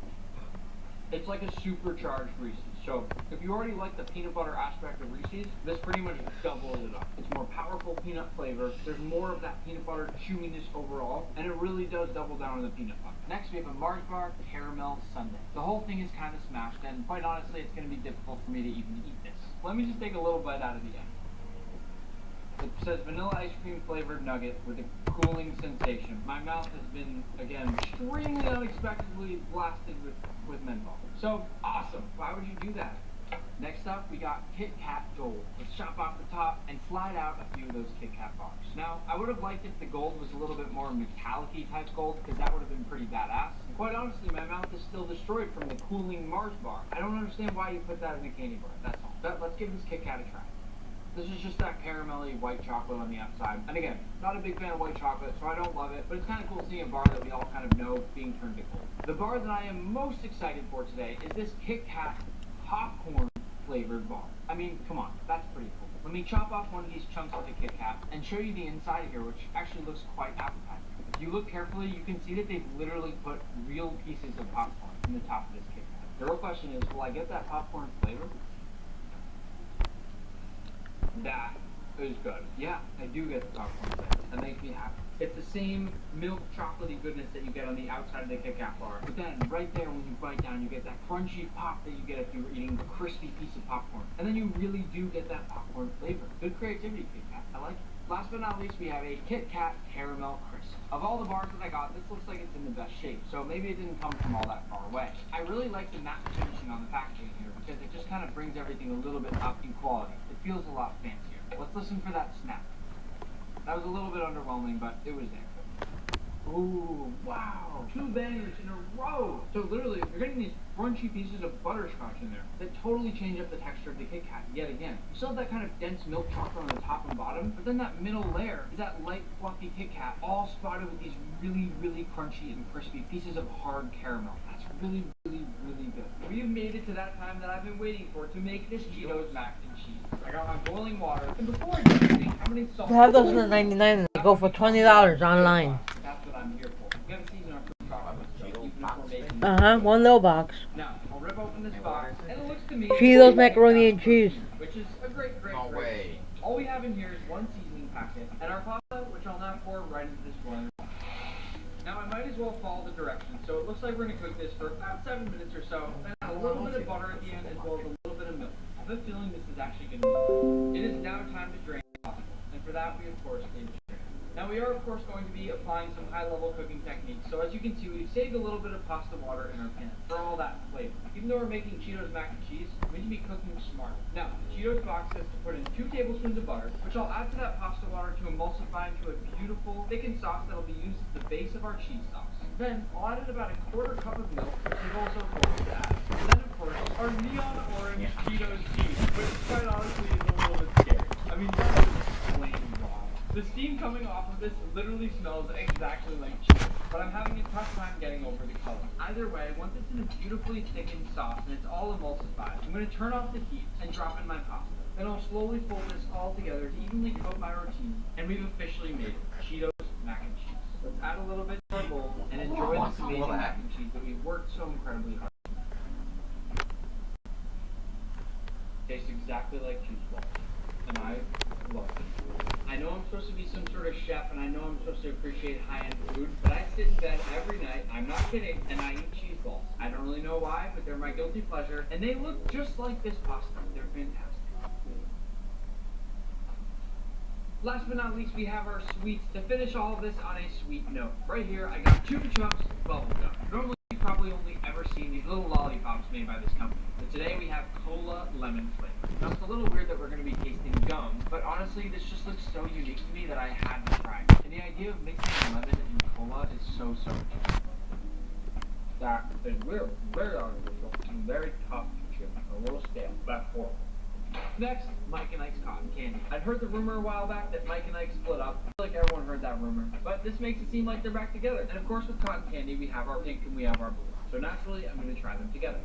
It's like a supercharged Reese's. So, if you already like the peanut butter aspect of Reese's, this pretty much doubles it up. It's more powerful peanut flavor, there's more of that peanut butter chewiness overall, and it really does double down on the peanut butter. Next, we have a Mars Bar Caramel Sundae. The whole thing is kind of smashed, and quite honestly, it's going to be difficult for me to even eat this. Let me just take a little bite out of the end. It says vanilla ice cream flavored nugget with a cooling sensation. My mouth has been, again, extremely unexpectedly blasted with menthol. So, awesome. Why would you do that? Next up, we got Kitkat Gold. Let's chop off the top and slide out a few of those Kitkat bars. Now, I would have liked if the gold was a little bit more metallic-y type gold, because that would have been pretty badass. And quite honestly, my mouth is still destroyed from the cooling Mars bar. I don't understand why you put that in a candy bar, that's all. But let's give this Kitkat a try. This is just that caramelly white chocolate on the outside. And again, not a big fan of white chocolate, so I don't love it, but it's kind of cool seeing a bar that we all kind of know being turned to gold. The bar that I am most excited for today is this Kitkat popcorn flavored bar. I mean, come on, that's pretty cool. Let me chop off one of these chunks of the Kitkat and show you the inside here, which actually looks quite appetizing. If you look carefully, you can see that they've literally put real pieces of popcorn in the top of this Kitkat. The real question is, will I get that popcorn flavor? That is good. Yeah, I do get the popcorn flavor. That makes me happy. It's the same milk chocolatey goodness that you get on the outside of the Kitkat bar. But then, right there when you bite down, you get that crunchy pop that you get if you were eating a crispy piece of popcorn. And then you really do get that popcorn flavor. Good creativity, Kitkat. I like it. Last but not least, we have a Kitkat Caramel Crisp. Of all the bars that I got, this looks like it's in the best shape, so maybe it didn't come from all that far away. I really like the matte finishing on the packaging here, because it just kind of brings everything a little bit up in quality. It feels a lot fancier. Let's listen for that snap. That was a little bit underwhelming, but it was there. Ooh, wow. 2 bangers in a row. So literally, you're getting these crunchy pieces of butterscotch in there that totally change up the texture of the Kit Kat yet again. You still have that kind of dense milk chocolate on the top and bottom, but then that middle layer is that light, fluffy Kit Kat, all spotted with these really crunchy and crispy pieces of hard caramel. That's really good. We've made it to that time that I've been waiting for to make this Cheetos Mac and Cheese. I got my boiling water, and before I do anything, I'm gonna salt. They have those for $99 and they go for $20 online. That's what I'm here for. We have a season on fruit chocolate, so even if we're making one little box. Now, I'll rip open this box, and it looks to me Cheetos macaroni and cheese. which is a great. way. All we have in here is 1 seasoning packet, and our pasta, which I'll now pour right into this boiling water. Now I might as well follow the directions, so it looks like we're going to cook this for about 7 minutes or so, and add a little bit of butter at the end as well as a little bit of milk. I have a feeling this is actually going to be. It is now time to drain the pasta, and for that we of course need to strain. Now we are of course going to be applying some high-level cooking techniques, so as you can see we've saved a little bit of pasta water in our pan for all that flavor. Even though we're making Cheetos Mac and Cheese, we need to be cooking smart. Now, the Cheetos box says to put in 2 tablespoons of butter, which I'll add to that pasta water to emulsify into a beautiful, thickened sauce that will be used as the base of our cheese sauce. Then, I'll add in about a 1/4 cup of milk, which we've also forced to add. And then, of course, our neon orange Cheetos cheese, which quite honestly is a little bit scary. I mean, that is plain raw. The steam coming off of this literally smells exactly like cheese, but I'm having a tough time getting over the color. Either way, once it's in a beautifully thickened sauce and it's all emulsified, I'm going to turn off the heat and drop in my pasta. Then I'll slowly fold this all together to evenly coat my routine, and we've officially made it, Cheetos Mac and Cheese. Let's add a little bit to our bowl and enjoy this amazing mac and cheese that we've worked so incredibly hard to make. Tastes exactly like cheese balls, and I love it. I know I'm supposed to be some sort of chef, and I know I'm supposed to appreciate high-end food, but I sit in bed every night, I'm not kidding, and I eat cheese balls. I don't really know why, but they're my guilty pleasure, and they look just like this pasta. They're fantastic. Last but not least, we have our sweets to finish all of this on a sweet note. Right here, I got 2 chunks of bubble gum. Normally, you probably probably only ever seen these little lollipops made by this company. But today we have cola lemon flavor. Now it's a little weird that we're going to be tasting gum, but honestly this just looks so unique to me that I had to try it. And the idea of mixing lemon and cola is so interesting. That is weird, very artificial, and very tough to chew. A little stale, but horrible. Next, Mike and Ike's cotton candy. I'd heard the rumor a while back that Mike and Ike split up. I feel like everyone heard that rumor. But this makes it seem like they're back together. And of course with cotton candy, we have our pink and we have our blue. So naturally, I'm going to try them together.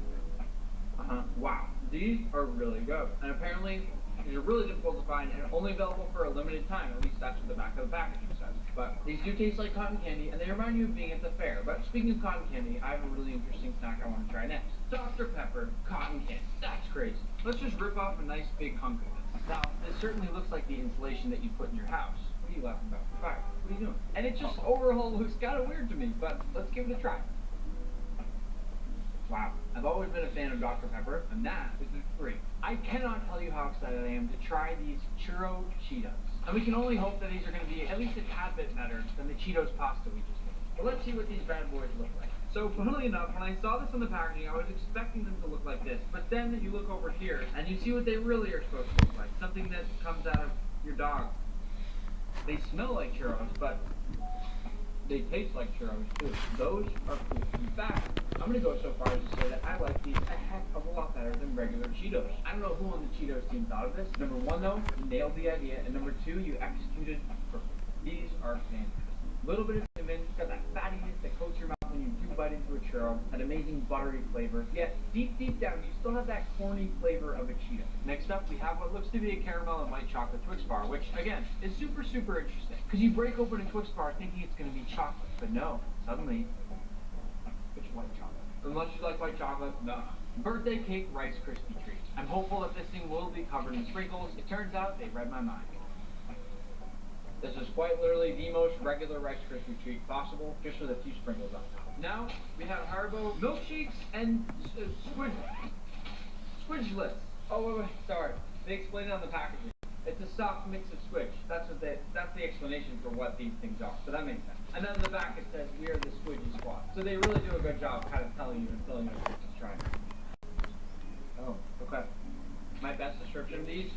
Wow. These are really good. And apparently, these are really difficult to find and only available for a limited time. At least that's what the back of the packaging says. But these do taste like cotton candy, and they remind you of being at the fair. But speaking of cotton candy, I have a really interesting snack I want to try next. Dr. Pepper cotton candy. That's crazy. Let's just rip off a nice big hunk of it. Now, this certainly looks like the insulation that you put in your house. What are you laughing about? Fire. What are you doing? And it just overall looks kind of weird to me, but let's give it a try. Wow, I've always been a fan of Dr. Pepper, and that is free. I cannot tell you how excited I am to try these churro Cheetos. And we can only hope that these are going to be at least a tad bit better than the Cheetos pasta we just made. But let's see what these bad boys look like. So funnily enough, when I saw this on the packaging, I was expecting them to look like this. But then you look over here, and you see what they really are supposed to look like. Something that comes out of your dog. They smell like churros, but they taste like churros too. Those are cool. In fact, I'm going to go so far as to say that I like these a heck of a lot better than regular Cheetos. I don't know who on the Cheetos team thought of this. Number one though, you nailed the idea, and number two, you executed perfectly. These are fantastic. A little bit of cinnamon, got that fattiness that coats your mouth when you do bite into a churro, that amazing buttery flavor. Yet, deep down, you still have that corny flavor of a Cheeto. Next up, we have what looks to be a caramel and white chocolate Twix bar, which, again, is super interesting. Because you break open a Twix bar thinking it's going to be chocolate, but no, suddenly, it's white chocolate. Unless you like white chocolate, no. Birthday cake Rice Krispie treats. I'm hopeful that this thing will be covered in sprinkles. It turns out they read my mind. This is quite literally the most regular Rice Krispie treat possible, just with a few sprinkles on top. Now, we have Haribo milkshakes and squidgelets. Oh, wait, sorry. They explain it on the packaging. It's a soft mix of squidge. That's the explanation for what these things are. So that makes sense. And then in the back it says, we are the Squidgy Squad. So they really do a good job kind of telling you and filling you with this trying. Oh, okay. My best description of these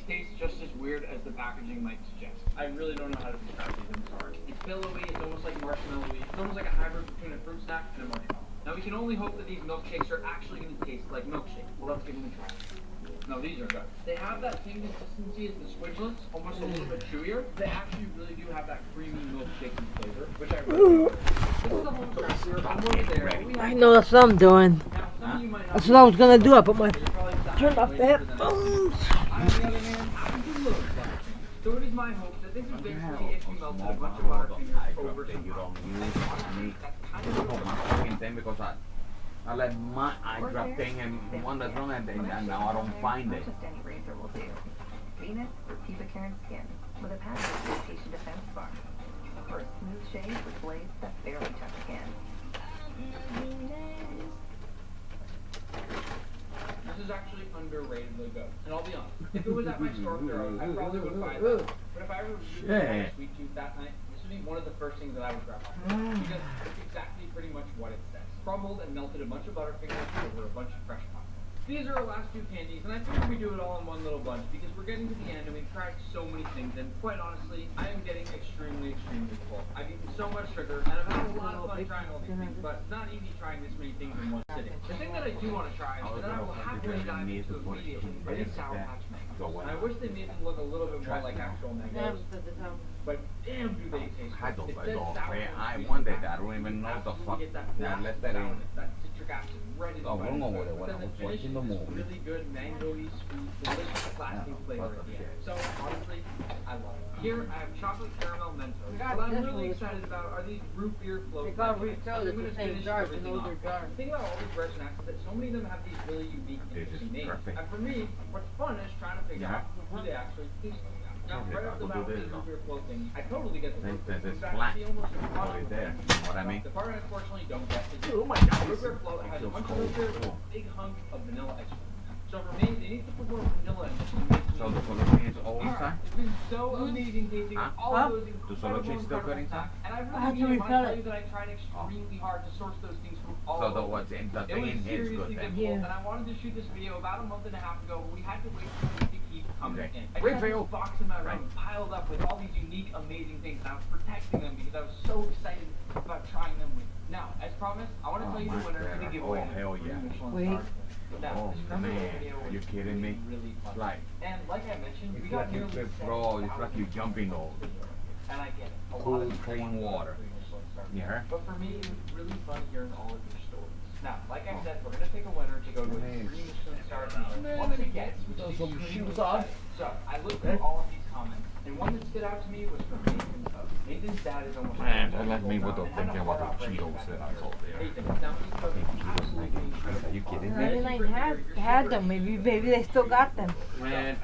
taste just as weird as the packaging might suggest. I really don't know how to describe these, I'm sorry. It's pillowy, it's almost like marshmallowy. It's almost like a hybrid between a fruit snack and a marshmallow. Now we can only hope that these milkshakes are actually going to taste like milkshakes. Well, let's give them a try. No, these are good. They have that same consistency as the squidgelets, almost a little bit chewier. They actually really do have that creamy milkshakey flavor, which I really like. This is the home stretch. We're almost there. I know that's what I'm doing. That's what I was gonna do. I put my turn off the headphones. So it is my hope that this is basically if you melted a bunch of Butterfingers over some because I let my eye drop thing and one that's wrong and now I don't find it. Just any razor will do. Venus for pubic-hair and skin with a passive irritation defense bar. For a smooth shave with blades that barely touch skin. This is actually underratedly good. And I'll be honest, if it was at my store throw, I probably would buy that. But if I were to have a sweet tooth that night, this would be one of the first things that I would grab. Because it's exactly pretty much what it says. Crumbled and melted a bunch of Butterfingers over a bunch of fresh popcorn. These are our last two candies, and I figured we do it all in one little bunch because we're getting to the end and we've tried so many things, and quite honestly, I am getting extremely full. I've eaten so much sugar, and I've had a lot of fun trying all these things, but it's not easy trying this many things in one sitting. The thing that I do want to try, and that I will happily dive into immediately, are these Sour Patch mangoes. And I wish they made them look a little bit more like actual mangoes. But damn, do they taste good. It says sour. I wanted that. I don't even know the fuck. That citric acid right in the bite. But then the finish is really good, mango-y, sweet, delicious, lasting flavor at the end. So honestly, I love it. Here I have chocolate caramel Mentos. What I'm really excited about are these root beer float. They got refilled at the same jars, and those are jars. The thing about all these rare snacks is that so many of them have these really unique, interesting names. And for me, what's fun is trying to figure out who they actually taste like. Now, right off the bat with these root beer float things, I totally get the root beer. In fact, I see almost impossible. What I mean? The part I unfortunately don't get is oh my god, root beer float has a bunch of root beer with a big hunk of vanilla ice cream. So for me, they need to put more vanilla in this to make So the solo chain is all inside? It's been so amazing tasting all of those The solo chain still good inside? And I I have really to mean it when I refill tell it. you that I tried extremely hard to source those things from all So the over. what's in the It was thing is seriously good then? difficult, and I wanted to shoot this video about a month and a half ago, but we had to wait for things to keep coming Okay. in. I just had this box in my room piled up with all these unique, amazing things, and I was protecting them because I was so excited about trying them with. Now, as promised, I want to tell you the winner for the giveaway. Oh, hell yeah. Wait. Now, Oh, this first man. video Are you was kidding me? really fun. Like, And like I mentioned, we it's got like you nearly flip, bro. It's like you 7,000 jumping over and I get it. A lot cool, of people clean want to water. do Michelin stars. Yeah. But for me, it was really fun hearing all of your stories. Now, like I said, we're going to pick a winner to go to a 3 Michelin star dinner once again, which is extremely exciting. So, I looked through all of these comments, and one that stood out to me was from Nathan. Nathan's dad is almost Man, that left me with the thinking about the Cheetos that I saw there. Nathan, it sounds like absolutely incredible. Are you kidding Maybe me? like had them. Maybe they still got them. Man,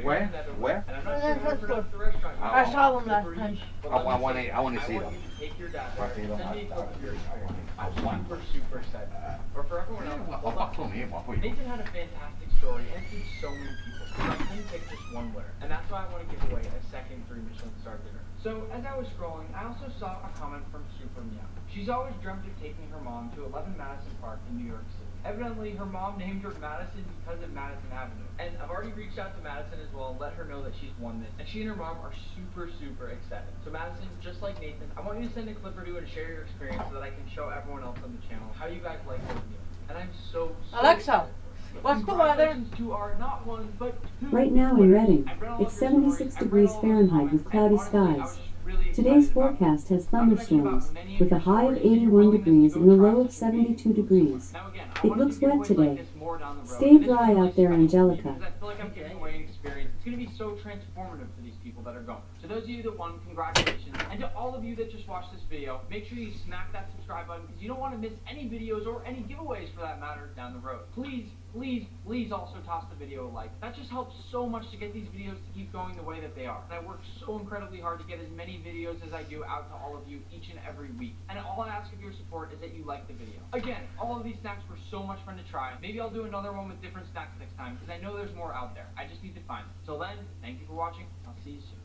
where? Where? And I'm not sure where to pronounce the restaurant. I saw them last time. I want to see them. Take your dad I see there. them. Send me a clip of your experience. I'm super excited. But for everyone else, hold on. Nathan had a fantastic story and it did so many people. So I couldn't pick just one winner. And that's why I want to give away a second 3 Michelin star dinner. So as I was scrolling, I also saw a comment from Super Meow. She's always dreamt of taking her mom to 11 Madison Park in New York City. Evidently, her mom named her Madison because of Madison Avenue. And I've already reached out to Madison as well and let her know that she's won this. And she and her mom are super excited. So Madison, just like Nathan, I want you to send a clip or two and share your experience so that I can show everyone else on the channel how you guys like this meal. And I'm so Alexa, what's the weather? To our not one, but two Right now in Reading, I've read all it's of your stories, 76 I've read degrees all of Fahrenheit your with comments, cloudy and honestly, I was skies. just really Today's excited about forecast has this. I'm excited about thunderstorms, many of with a your high of stories and your 81 willingness to degrees go and a try low of something new. 72 degrees. Now again, I It wanna looks do wet giveaways like today. this more down the road. Stay And this is dry really out there, special to me Angelica. because I feel like I'm giving away an experience. It's going to be so transformative for these people that are going. To those of you that won, congratulations. And to all of you that just watched this video, make sure you smack that subscribe button because you don't want to miss any videos or any giveaways for that matter down the road. Please also toss the video a like. That just helps so much to get these videos to keep going the way that they are. And I work so incredibly hard to get as many videos as I do out to all of you each and every week. And all I ask of your support is that you like the video. Again, all of these snacks were so much fun to try. Maybe I'll do another one with different snacks next time because I know there's more out there. I just need to find them. Till then, thank you for watching. I'll see you soon.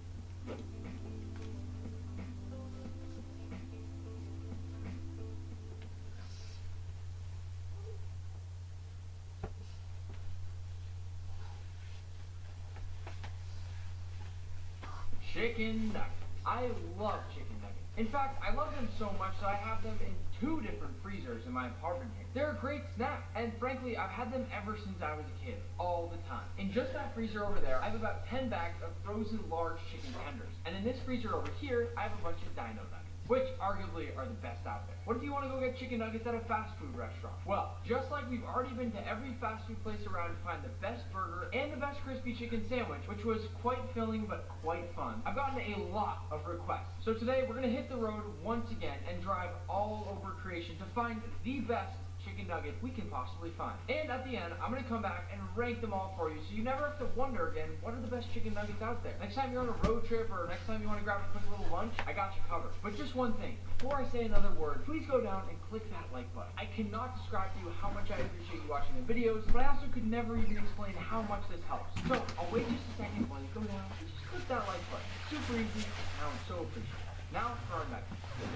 Chicken nuggets. I love chicken nuggets. In fact, I love them so much that I have them in 2 different freezers in my apartment here. They're a great snack, and frankly, I've had them ever since I was a kid, all the time. In just that freezer over there, I have about 10 bags of frozen large chicken tenders. And in this freezer over here, I have a bunch of dino nuggets, which arguably are the best out there. What if you want to go get chicken nuggets at a fast food restaurant? Well, just like we've already been to every fast food place around to find the best burger and the best crispy chicken sandwich, which was quite filling but quite fun, I've gotten a lot of requests. So today we're going to hit the road once again and drive all over creation to find the best chicken nugget we can possibly find. And at the end, I'm going to come back and rank them all for you so you never have to wonder again, what are the best chicken nuggets out there? Next time you're on a road trip or next time you want to grab a quick little lunch, I got you covered. But just one thing, before I say another word, please go down and click that like button. I cannot describe to you how much I appreciate you watching the videos, but I also could never even explain how much this helps. So I'll wait just a second while you go down and just click that like button. Super easy, and I would so appreciate it. Now for our next.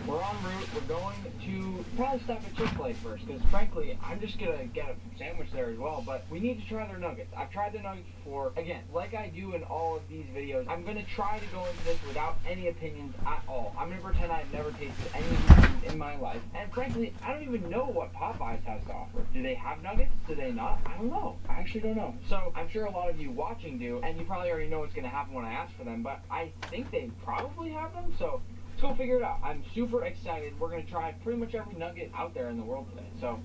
We're en route. We're going to probably stop at Chick-fil-A first because frankly, I'm just going to get a sandwich there as well, but we need to try their nuggets. I've tried their nuggets before. Again, like I do in all of these videos, I'm going to try to go into this without any opinions at all. I'm going to pretend I've never tasted any of these things in my life, and frankly, I don't even know what Popeyes has to offer. Do they have nuggets? Do they not? I don't know. I actually don't know. So I'm sure a lot of you watching do, and you probably already know what's going to happen when I ask for them, but I think they probably have them, so let's go figure it out. I'm super excited. We're going to try pretty much every nugget out there in the world today. So,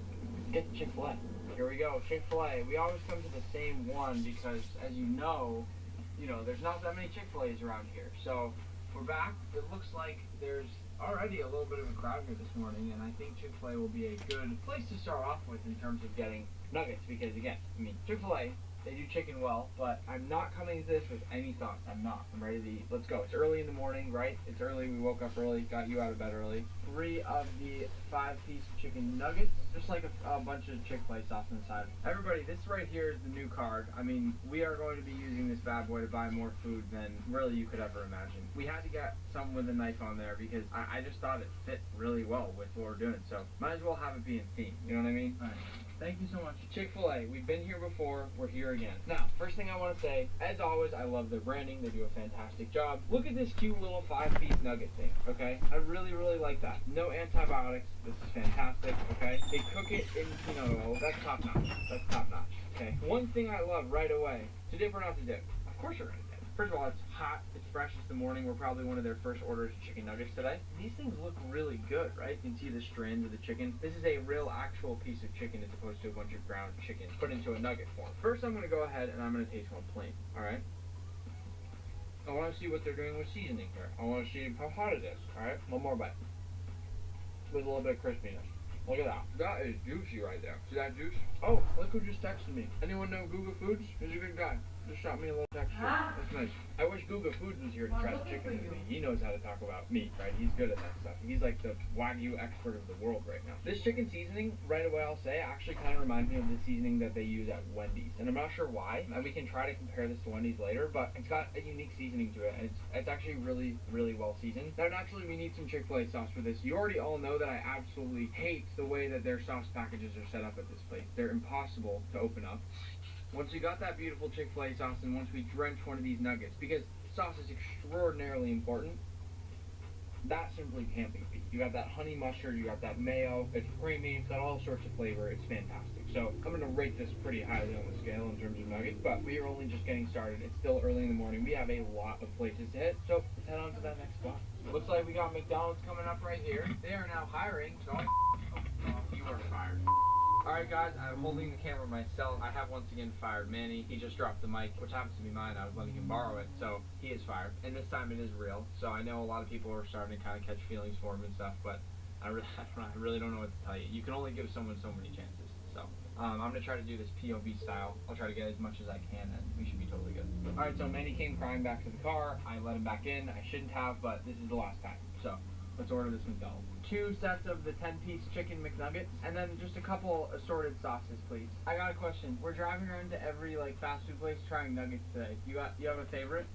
get Chick-fil-A. Here we go, Chick-fil-A. We always come to the same one because, as you know, there's not that many Chick-fil-A's around here. So, we're back. It looks like there's already a little bit of a crowd here this morning, and I think Chick-fil-A will be a good place to start off with in terms of getting nuggets because, again, Chick-fil-A They do chicken well, but I'm not coming to this with any sauce. I'm not. I'm ready to eat. Let's go. It's early in the morning, right? It's early. We woke up early. Got you out of bed early. 3 of the 5-piece chicken nuggets. Just like a bunch of Chick-fil-A sauce on the side. Everybody, this right here is the new card. I mean, we are going to be using this bad boy to buy more food than really you could ever imagine. We had to get some with a knife on there because I just thought it fit really well with what we're doing. So might as well have it be in theme. You know what I mean? All right. Thank you so much. Chick-fil-A, we've been here before, we're here again. Now, first thing I want to say, as always, I love their branding, they do a fantastic job. Look at this cute little 5-piece nugget thing, okay? I really, really like that. No antibiotics, this is fantastic, okay? They cook it in peanut oil, that's top notch, okay? One thing I love right away, to dip or not to dip? Of course you're gonna dip. First of all, it's hot, it's fresh, it's the morning. We're probably one of their first orders of chicken nuggets today. These things look really good, right? You can see the strands of the chicken. This is a real actual piece of chicken as opposed to a bunch of ground chicken put into a nugget form. First, I'm gonna go ahead and I'm gonna taste one plain, all right? I wanna see what they're doing with seasoning here. I wanna see how hot it is, all right? One more bite. With a little bit of crispiness. Look at that. That is juicy right there. See that juice? Oh, look who just texted me. Anyone know Google Foods? He's a good guy. Just shot me a little text. That's nice. I wish Google Foods was here to try the chicken with me. He knows how to talk about meat, right? He's good at that stuff. He's like the Wagyu expert of the world right now. This chicken seasoning, right away I'll say, actually kind of reminds me of the seasoning that they use at Wendy's. And I'm not sure why. And we can try to compare this to Wendy's later, but it's got a unique seasoning to it. And it's actually really, really well seasoned. Now, naturally, we need some Chick-fil-A sauce for this. You already all know that I absolutely hate the way that their sauce packages are set up at this place. They're impossible to open up. Once we got that beautiful Chick-fil-A sauce and once we drench one of these nuggets, because sauce is extraordinarily important, that simply can't be beat. You got that honey mustard, you got that mayo, it's creamy, it's got all sorts of flavor, it's fantastic. So I'm going to rate this pretty highly on the scale in terms of nuggets, but we are only just getting started. It's still early in the morning. We have a lot of places to hit, so let's head on to that next spot. Looks like we got McDonald's coming up right here. They are now hiring, so you are fired. Alright guys, I'm holding the camera myself. I have once again fired Manny. He just dropped the mic, which happens to be mine. I was letting him borrow it, so he is fired. And this time it is real, so I know a lot of people are starting to kind of catch feelings for him and stuff, but I really don't know what to tell you. You can only give someone so many chances, so. I'm going to try to do this POV style. I'll try to get as much as I can, and we should be totally good. Alright, so Manny came crying back to the car. I let him back in. I shouldn't have, but this is the last time, so. Let's order this McDonald's. 2 sets of the 10-piece chicken McNuggets, and then just a couple assorted sauces, please. I got a question. We're driving around to every fast food place trying nuggets today. You have a favorite?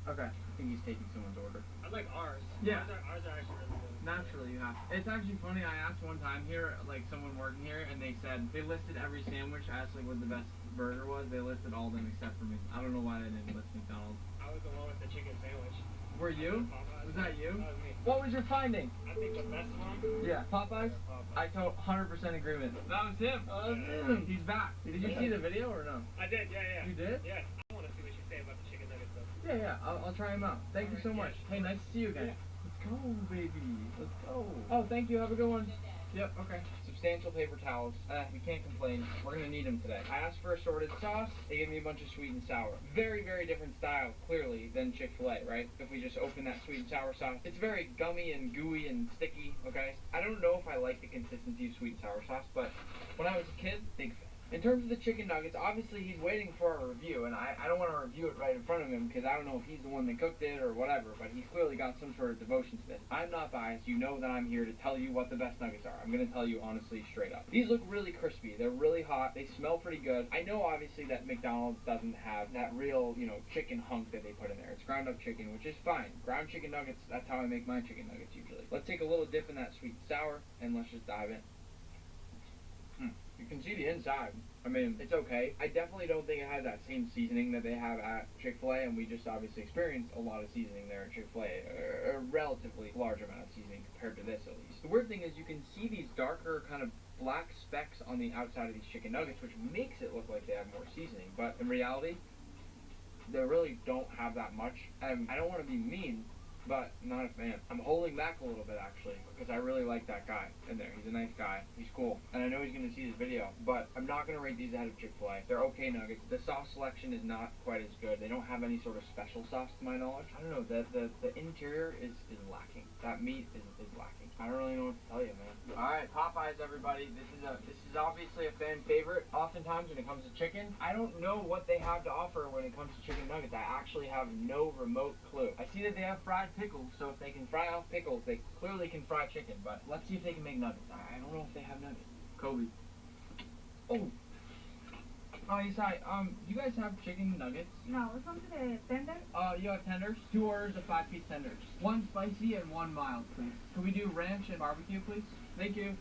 Okay. I think he's taking someone's order. I like ours. Yeah. Ours are actually really good. Naturally, you have. It's actually funny. I asked one time here, someone working here, and they said they listed every sandwich. I asked what the best burger was. They listed all of them except for me. I don't know why they didn't list McDonald's. I was the one with the chicken sandwich. Were you? Was that you? That was me. What was your finding? I think the best one. Yeah, Popeyes? I told 100% agreement. That was him. That was him. He's back. Did you see the video or no? I did, yeah. You did? Yeah. I want to see what you say about the chicken nuggets though. Yeah. I'll try him out. Thank you so much. Hey, nice to see you again. Let's go, baby. Let's go. Oh, thank you. Have a good one. Yep, okay. Substantial paper towels. We can't complain. We're gonna need them today. I asked for assorted sauce. They gave me a bunch of sweet and sour. Very, very different style, clearly, than Chick-fil-A, right? If we just open that sweet and sour sauce. It's very gummy and gooey and sticky, okay? I don't know if I like the consistency of sweet and sour sauce, but when I was a kid, big fan. In terms of the chicken nuggets, obviously he's waiting for our review, and I don't want to review it right in front of him because I don't know if he's the one that cooked it or whatever, but he's clearly got some sort of devotion to this. I'm not biased. You know that I'm here to tell you what the best nuggets are. I'm going to tell you honestly straight up. These look really crispy. They're really hot. They smell pretty good. I know obviously that McDonald's doesn't have that real, chicken hunk that they put in there. It's ground up chicken, which is fine. Ground chicken nuggets, that's how I make my chicken nuggets usually. Let's take a little dip in that sweet and sour, and let's just dive in. You can see the inside. I mean, it's okay. I definitely don't think it has that same seasoning that they have at Chick-fil-A, and we just obviously experienced a lot of seasoning there at Chick-fil-A. A relatively large amount of seasoning compared to this, at least. The weird thing is you can see these darker kind of black specks on the outside of these chicken nuggets, which makes it look like they have more seasoning. But in reality, they really don't have that much. I don't want to be mean, but not a fan. I'm holding back a little bit actually, because I really like that guy in there. He's a nice guy. He's cool. And I know he's going to see this video, but I'm not going to rate these ahead of Chick-fil-A. They're okay nuggets. The sauce selection is not quite as good. They don't have any sort of special sauce to my knowledge. I don't know, the interior is lacking. That meat is lacking. I don't really know what to tell you, man. Alright, Popeyes everybody. This is obviously a fan favorite. Oftentimes when it comes to chicken, I don't know what they have to offer when it comes to chicken nuggets. I actually have no remote clue. I see that they have fried pickles, so if they can fry off pickles, they clearly can fry chicken, but let's see if they can make nuggets. I don't know if they have nuggets. Kobe. Oh! Oh, yes, hi. You guys have chicken nuggets? No, it comes to the tender. You have tenders? 2 orders of 5-piece tenders. 1 spicy and 1 mild, please. Can we do ranch and barbecue, please? Thank you.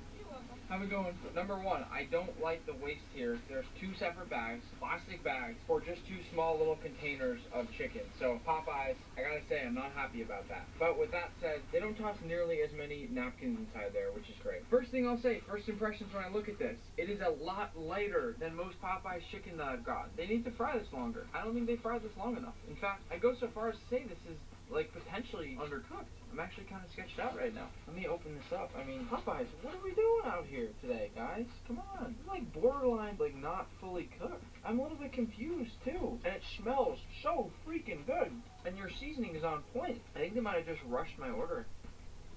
Have it going. Number 1, I don't like the waste here. There's 2 separate bags, plastic bags, for just 2 small little containers of chicken. So Popeyes, I gotta say, I'm not happy about that. But with that said, they don't toss nearly as many napkins inside there, which is great. First thing I'll say, first impressions when I look at this, it is a lot lighter than most Popeyes chicken that I've got. They need to fry this longer. I don't think they fried this long enough. In fact, I go so far as to say this is like potentially undercooked. I'm actually kind of sketched out right now. Let me open this up. I mean, Popeyes, what are we doing out here today, guys? Come on. It's like borderline, like not fully cooked. I'm a little bit confused too. And it smells so freaking good. And your seasoning is on point. I think they might have just rushed my order.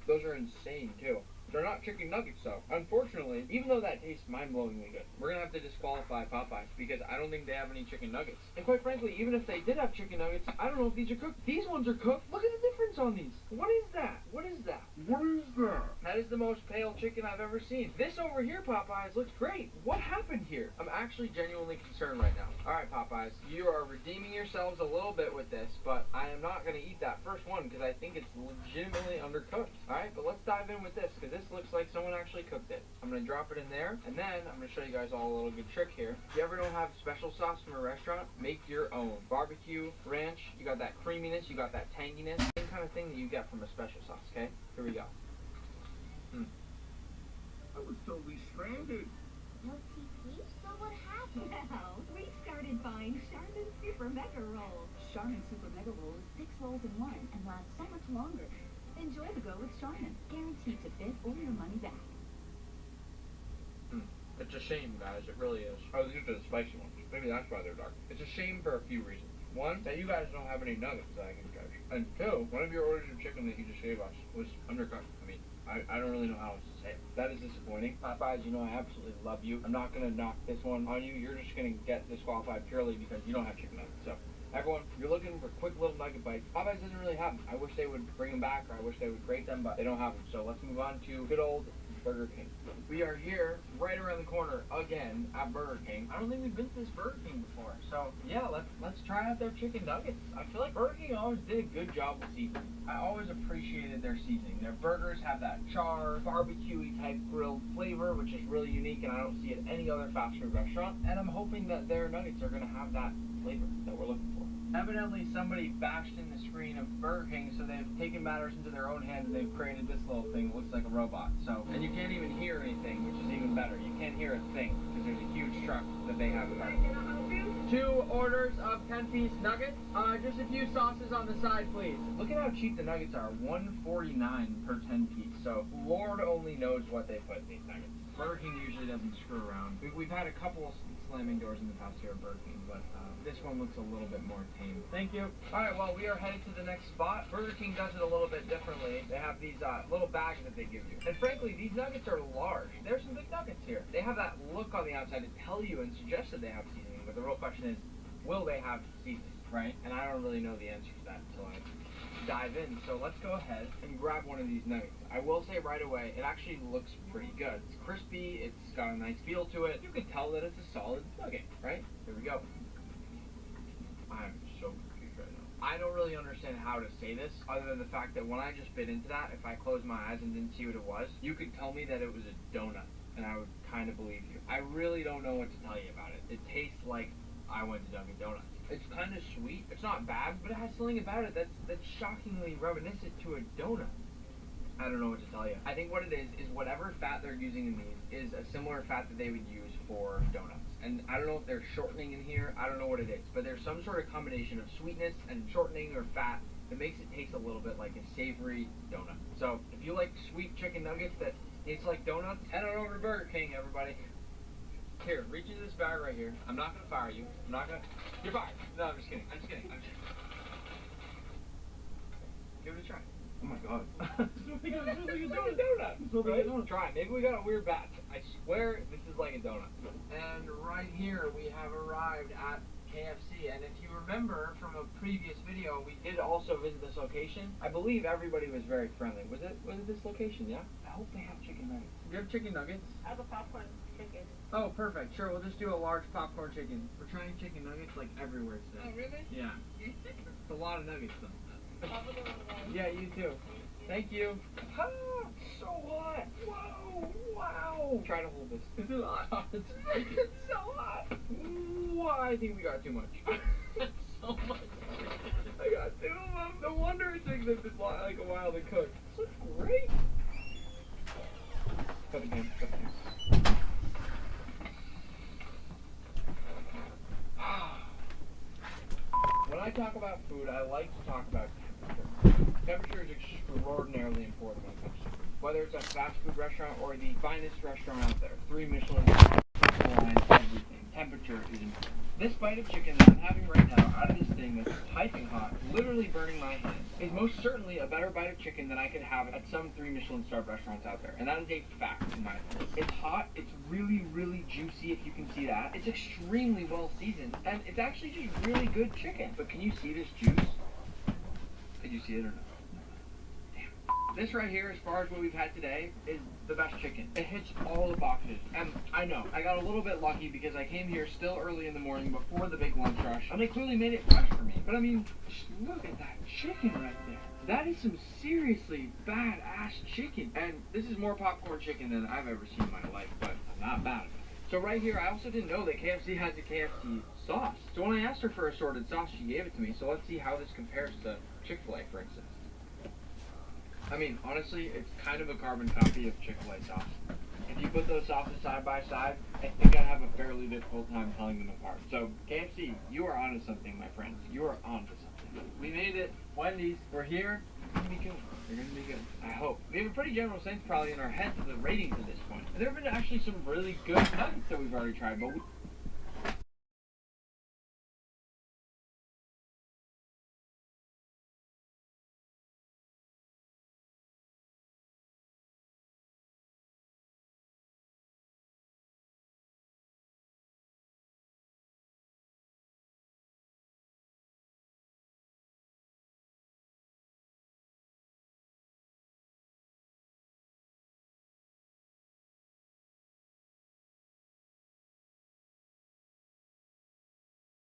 Those are insane too. They're not chicken nuggets though. Unfortunately, even though that tastes mind-blowingly good, we're gonna have to disqualify Popeyes because I don't think they have any chicken nuggets. And quite frankly, even if they did have chicken nuggets, I don't know if these are cooked. These ones are cooked. Look at the difference on these. What is that? What is that? What is that? That is the most pale chicken I've ever seen. This over here, Popeyes, looks great. What happened here? I'm actually genuinely concerned right now. Alright, Popeyes, you are redeeming yourselves a little bit with this, but I am not gonna eat that first one because I think it's legitimately undercooked. Alright, but let's dive in with this because this looks like someone actually cooked it. I'm going to drop it in there, and then I'm going to show you guys all a little good trick here. If you ever don't have special sauce from a restaurant, make your own. Barbecue, ranch, you got that creaminess, you got that tanginess, same kind of thing that you get from a special sauce, okay? Here we go. I was totally stranded. No TP? So what happened? Well, we started buying Charmin Super Mega Rolls. Charmin Super Mega Roll is 6 rolls in 1 and lasts so much longer. Enjoy the go with Charmin. Guaranteed to fit or your money back. It's a shame, guys. It really is. Oh, these are the spicy ones. Maybe that's why they're dark. It's a shame for a few reasons. 1, that you guys don't have any nuggets that I can judge. And 2, one of your orders of chicken that you just gave us was undercooked. I mean, I don't really know how else to say it. That is disappointing. Popeyes, you know I absolutely love you. I'm not going to knock this one on you. You're just going to get disqualified purely because you don't have chicken nuggets. So, everyone, you're looking for quick little nugget bites. Popeyes doesn't really have them. I wish they would bring them back, or I wish they would grate them, but they don't have them. So let's move on to good old Burger King. We are here, right around the corner, again, at Burger King. I don't think we've been to this Burger King before. So, yeah, let's try out their chicken nuggets. I feel like Burger King always did a good job with seasoning. I always appreciated their seasoning. Their burgers have that char, barbecue-y type grilled flavor, which is really unique, and I don't see it at any other fast food restaurant. And I'm hoping that their nuggets are going to have that flavor that we're looking for. Evidently, somebody bashed in the screen of Burger King, so they've taken matters into their own hands and they've created this little thing that looks like a robot. So, and you can't even hear anything, which is even better. You can't hear a thing because there's a huge truck that they have there. 2 orders of 10-piece nuggets. Just a few sauces on the side, please. Look at how cheap the nuggets are. $1.49 per 10-piece. So, Lord only knows what they put in these nuggets. Burger King usually doesn't screw around. We've had a couple slamming doors in the past here at Burger King, but this one looks a little bit more tame. Thank you. Alright, well, we are headed to the next spot. Burger King does it a little bit differently. They have these little bags that they give you. And frankly, these nuggets are large. There's some big nuggets here. They have that look on the outside to tell you and suggest that they have seasoning, but the real question is, will they have seasoning, right? And I don't really know the answer to that until I dive in. So let's go ahead and grab one of these nuggets. I will say right away, it actually looks pretty good. It's crispy, it's got a nice feel to it. You can tell that it's a solid nugget, right? Here we go. I'm so confused right now. I don't really understand how to say this, other than the fact that when I just bit into that, if I closed my eyes and didn't see what it was, you could tell me that it was a donut, and I would kind of believe you. I really don't know what to tell you about it. It tastes like I went to Dunkin' Donuts. It's kind of sweet. It's not bad, but it has something about it that's shockingly reminiscent to a donut. I don't know what to tell you. I think what it is whatever fat they're using in these is a similar fat that they would use for donuts. And I don't know if they're shortening in here. I don't know what it is. But there's some sort of combination of sweetness and shortening or fat it makes it taste a little bit like a savory donut. So if you like sweet chicken nuggets that taste like donuts, head on over to Burger King, everybody. Here, reach into this bag right here. I'm not gonna fire you. I'm not gonna. You're fired. No, I'm just kidding. I'm just kidding. I'm just. Give it a try. Oh my god. It's like a donut. It's like a donut. Try it. Maybe we got a weird batch. I swear this is like a donut. And right here we have arrived at KFC, and if you remember from a previous video, we did also visit this location. I believe everybody was very friendly. Was it this location? Yeah. I hope they have chicken nuggets. Do you have chicken nuggets? I have a popcorn chicken. Oh, perfect. Sure, we'll just do a large popcorn chicken. We're trying chicken nuggets like everywhere today. Oh, really? Yeah. It's a lot of nuggets though. Yeah, you too. Thank you. Ah, so hot. Whoa, wow. Try to hold this. Is it hot? It's so hot. Wow, I think we got too much. So much. I got 2 of them. No wonder it takes them this long, like a while to cook. This looks great. Cut again. Cut again. When I talk about food, I like to talk about temperature. Temperature is extraordinarily important when it comes to food. Whether it's a fast food restaurant or the finest restaurant out there, 3 Michelin stars, everything. Temperature is important. This bite of chicken that I'm having right now out of this thing that's piping hot, literally burning my hands, is most certainly a better bite of chicken than I could have at some 3 Michelin star restaurants out there. And that is a fact in my opinion. It's hot, it's really, really juicy if you can see that. It's extremely well seasoned, and it's actually just really good chicken. But can you see this juice? Could you see it or not? This right here, as far as what we've had today, is the best chicken. It hits all the boxes. And I know, I got a little bit lucky because I came here still early in the morning before the big lunch rush, and they clearly made it fresh for me. But I mean, just look at that chicken right there. That is some seriously badass chicken. And this is more popcorn chicken than I've ever seen in my life, but I'm not mad at it. So right here, I also didn't know that KFC has a KFC sauce. So when I asked her for assorted sauce, she gave it to me. So let's see how this compares to Chick-fil-A, for instance. I mean, honestly, it's kind of a carbon copy of Chick-fil-A sauce. If you put those sauces side by side, I think I'd have a fairly difficult time telling them apart. So, KFC, you are onto something, my friends. You are onto something. We made it. Wendy's, we're here. We're going to be good. We're going to be good. I hope. We have a pretty general sense probably in our heads of the ratings at this point. And there have been actually some really good nuggets that we've already tried, but